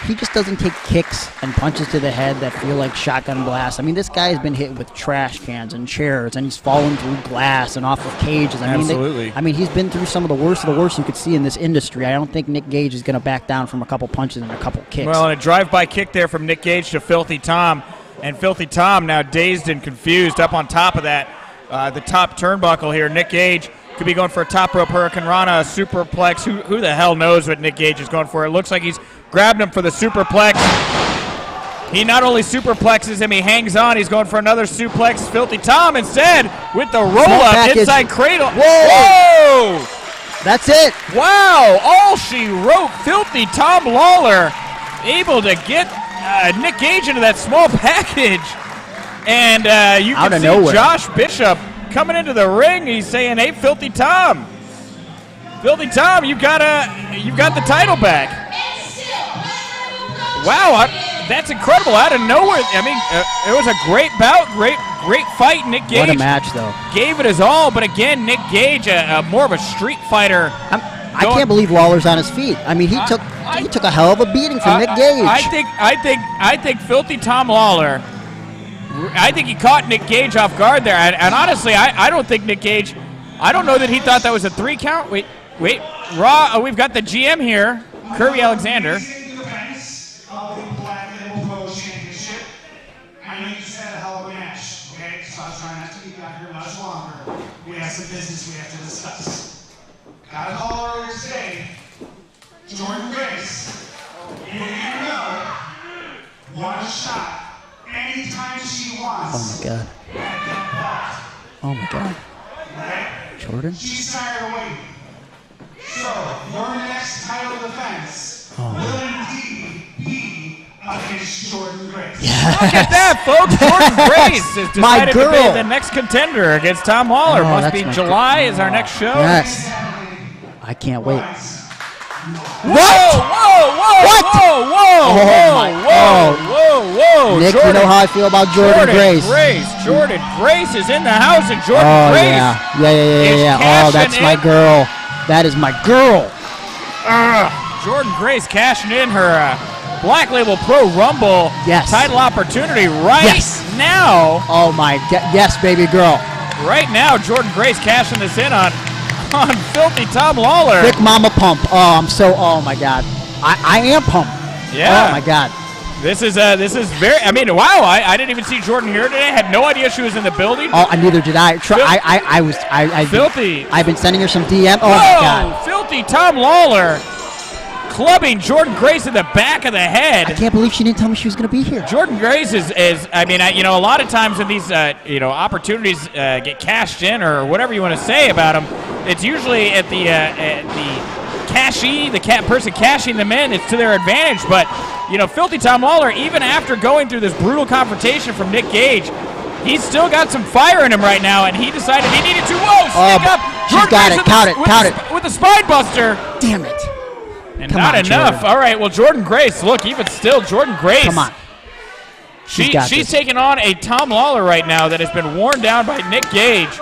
he just doesn't take kicks and punches to the head that feel like shotgun blasts. I mean, this guy has been hit with trash cans and chairs, and he's fallen through glass and off of cages. Absolutely. He's been through some of the worst you could see in this industry. I don't think Nick Gage is going to back down from a couple punches and a couple kicks. Well, and a drive-by kick there from Nick Gage to Filthy Tom. And Filthy Tom now dazed and confused up on top of that, the top turnbuckle here. Nick Gage could be going for a top rope Hurricane Rana, a superplex. Who the hell knows what Nick Gage is going for? It looks like he's grabbed him for the superplex. He not only superplexes him, he hangs on. He's going for another suplex. Filthy Tom instead with the roll-up inside cradle. Whoa! That's it. Wow, all she wrote. Filthy Tom Lawlor able to get Nick Gage into that small package. And you can see Josh Bishop coming into the ring. He's saying, hey, Filthy Tom. Filthy Tom, you've got the title back. Wow, that's incredible. Out of nowhere. I mean, it was a great bout, great fight. Nick Gage. What a match, though. Gave it his all, but again, Nick Gage, more of a street fighter. I can't believe Lawler's on his feet. I mean, he took a hell of a beating from Nick Gage. I think Filthy Tom Lawlor. I think he caught Nick Gage off guard there, and honestly, I don't think Nick Gage. I don't know that he thought that was a 3 count. Wait, Raw. We've got the GM here, Kirby Alexander. Of the Black Label Pro Championship. I know you just had a hell of a match, okay? So I was trying not to keep you out here much longer. We have some business we have to discuss. Got a call earlier today. Jordan Grace, you know, want a shot anytime she wants. Oh my God. Oh my God. Right? Jordan? She's tired of waiting. So, your next title defense will indeed be against Jordan Grace. Yes. Look at that, folks. Jordan Grace has decided to be the next contender against Tom Lawlor. Must be July is our next show. Yes. I can't wait. Whoa! What? Whoa! Oh my God. Whoa! Nick You know how I feel about Jordan Grace. Jordan Grace is in the house, and Jordan Grace. Yeah. Oh, that's my girl. That is my girl. Jordan Grace cashing in her Black Label Pro Rumble title opportunity now. Oh my God. Yes, baby girl. Right now, Jordan Grace cashing this in on Filthy Tom Lawlor. Big Mama Pump. Oh my God. I am pumped. Yeah. Oh my God. This is very. I mean, wow! I didn't even see Jordan here today. Had no idea she was in the building. Oh, neither did I. Filthy. I've been sending her some DM. Oh my God. Filthy Tom Lawlor clubbing Jordan Grace in the back of the head. I can't believe she didn't tell me she was going to be here. Jordan Grace is. I mean, a lot of times when these opportunities get cashed in or whatever you want to say about them, it's usually at the cashee, person cashing them in, it's to their advantage. But, Filthy Tom Lawlor, even after going through this brutal confrontation from Nick Gage, he's still got some fire in him right now, and he decided he needed to, stick up. She's got it. Count it. With the spine buster. Damn it. And not enough. Jordan. All right, well, Jordan Grace, look, even still, Jordan Grace. Come on. She's taking on a Tom Lawlor right now that has been worn down by Nick Gage.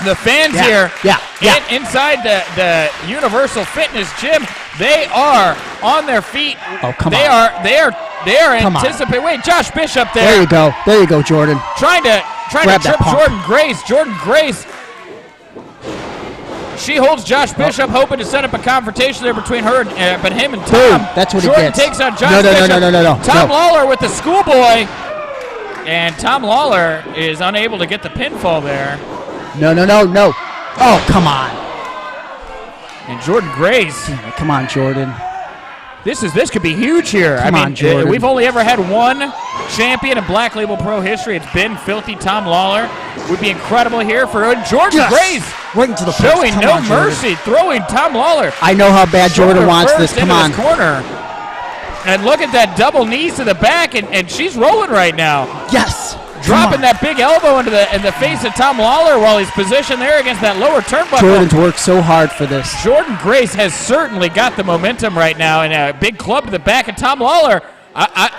The fans here inside the Universal Fitness Gym, they are on their feet. Oh, come on. They are anticipating. Wait, Josh Bishop there. There you go, Jordan. Trying to trip Jordan Grace. Jordan Grace. She holds Josh Bishop, hoping to set up a confrontation there between her but him and Tom. Boom. That's what Jordan he gets. takes on Josh Bishop. No. Tom Lawlor with the schoolboy. And Tom Lawlor is unable to get the pinfall there. No. Oh, come on. And Jordan Grace. Come on, Jordan. This could be huge here. Come on, Jordan. We've only ever had one champion in Black Label Pro history. It's been Filthy Tom Lawlor. Would be incredible here for Jordan Grace. Right into the post. Showing no mercy, throwing Tom Lawlor. I know how bad Jordan wants this. Come on. Corner. And look at that double knees to the back, and she's rolling right now. Yes. Dropping that big elbow in the face of Tom Lawlor while he's positioned there against that lower turnbuckle. Jordan's worked so hard for this. Jordan Grace has certainly got the momentum right now, and a big club to the back of Tom Lawlor.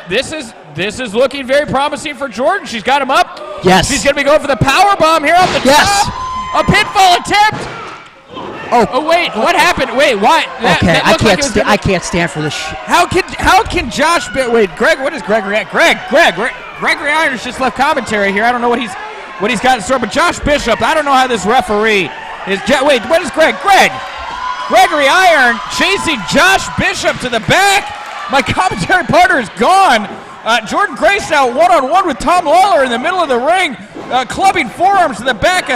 This is looking very promising for Jordan. She's got him up. Yes. She's going to be going for the power bomb here off the top. A pinfall attempt. Oh wait, what happened? Wait, why? I can't stand for this shit. How can Josh? Wait, Greg. What is Gregory at? Gregory Irons just left commentary here. I don't know what he's got in store, but Josh Bishop. I don't know how this referee is. Wait, what is Greg? Gregory Iron chasing Josh Bishop to the back. My commentary partner is gone. Jordan Grace now one-on-one with Tom Lawlor in the middle of the ring, clubbing forearms to the back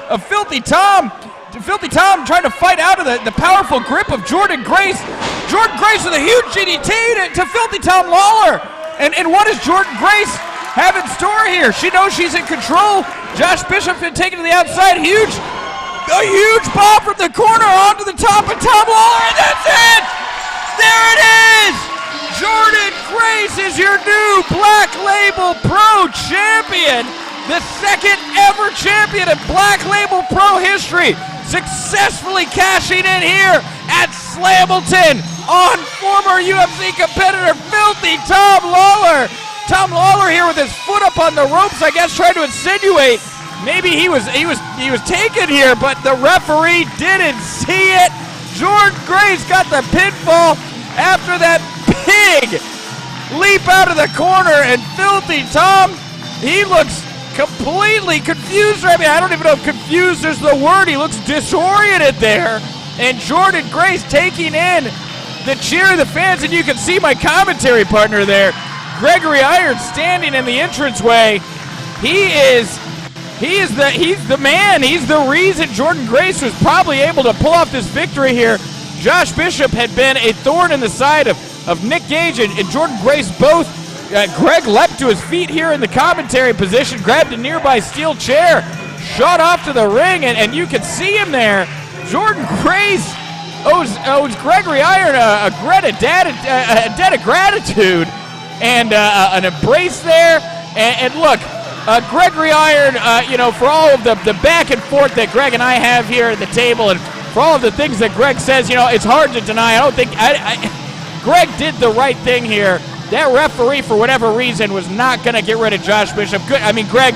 of Filthy Tom. Filthy Tom trying to fight out of the powerful grip of Jordan Grace. Jordan Grace with a huge GDT to Filthy Tom Lawlor. And what does Jordan Grace have in store here? She knows she's in control. Josh Bishop's been taken to the outside. A huge bomb from the corner onto the top of Tom Lawlor, and that's it! There it is! Jordan Grace is your new Black Label Pro champion. The second ever champion in Black Label Pro history. Successfully cashing in here at Slamilton on former UFC competitor Filthy Tom Lawlor. Tom Lawlor here with his foot up on the ropes, I guess, trying to insinuate maybe he was taken here, but the referee didn't see it. Jordan Grace got the pinfall after that big leap out of the corner, and Filthy Tom, he looks completely confused. I mean, I don't even know if confused is the word. He looks disoriented there. And Jordan Grace taking in the cheer of the fans, and you can see my commentary partner there, Gregory Iron, standing in the entranceway. He's the man. He's the reason Jordan Grace was probably able to pull off this victory here. Josh Bishop had been a thorn in the side of Nick Gage and Jordan Grace both. Greg leapt to his feet here in the commentary position, grabbed a nearby steel chair, shot off to the ring, and you can see him there. Jordan Grace owes Gregory Iron a debt of gratitude and an embrace there. And look, Gregory Iron, for all of the back and forth that Greg and I have here at the table, and for all of the things that Greg says, it's hard to deny. I don't think Greg did the right thing here that referee, for whatever reason, was not going to get rid of Josh Bishop. Good. I mean, Greg,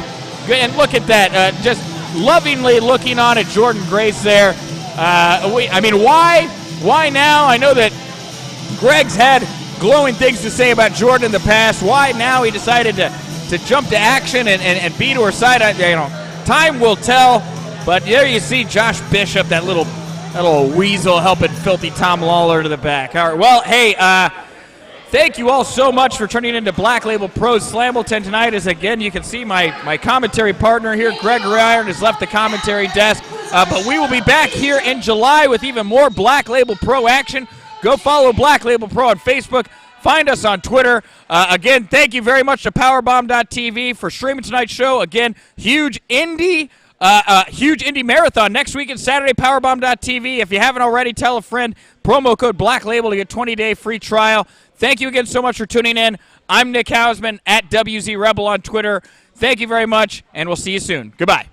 and look at that. Just lovingly looking on at Jordan Grace there. I mean, why now? I know that Greg's had glowing things to say about Jordan in the past. Why now he decided to jump to action and be to her side? Time will tell. But there you see Josh Bishop, that little weasel, helping filthy Tom Lawlor to the back. All right. Well, hey, thank you all so much for turning into Black Label Pros Slamilton tonight. As again, you can see my commentary partner here, Gregory Iron, has left the commentary desk. But we will be back here in July with even more Black Label Pro action. Go follow Black Label Pro on Facebook. Find us on Twitter. Again, thank you very much to Powerbomb.tv for streaming tonight's show. Again, huge indie marathon next weekend, Saturday, Powerbomb.tv. If you haven't already, tell a friend. Promo code Black Label to get 20-day free trial. Thank you again so much for tuning in. I'm Nick Hausman at WZ Rebel on Twitter. Thank you very much, and we'll see you soon. Goodbye.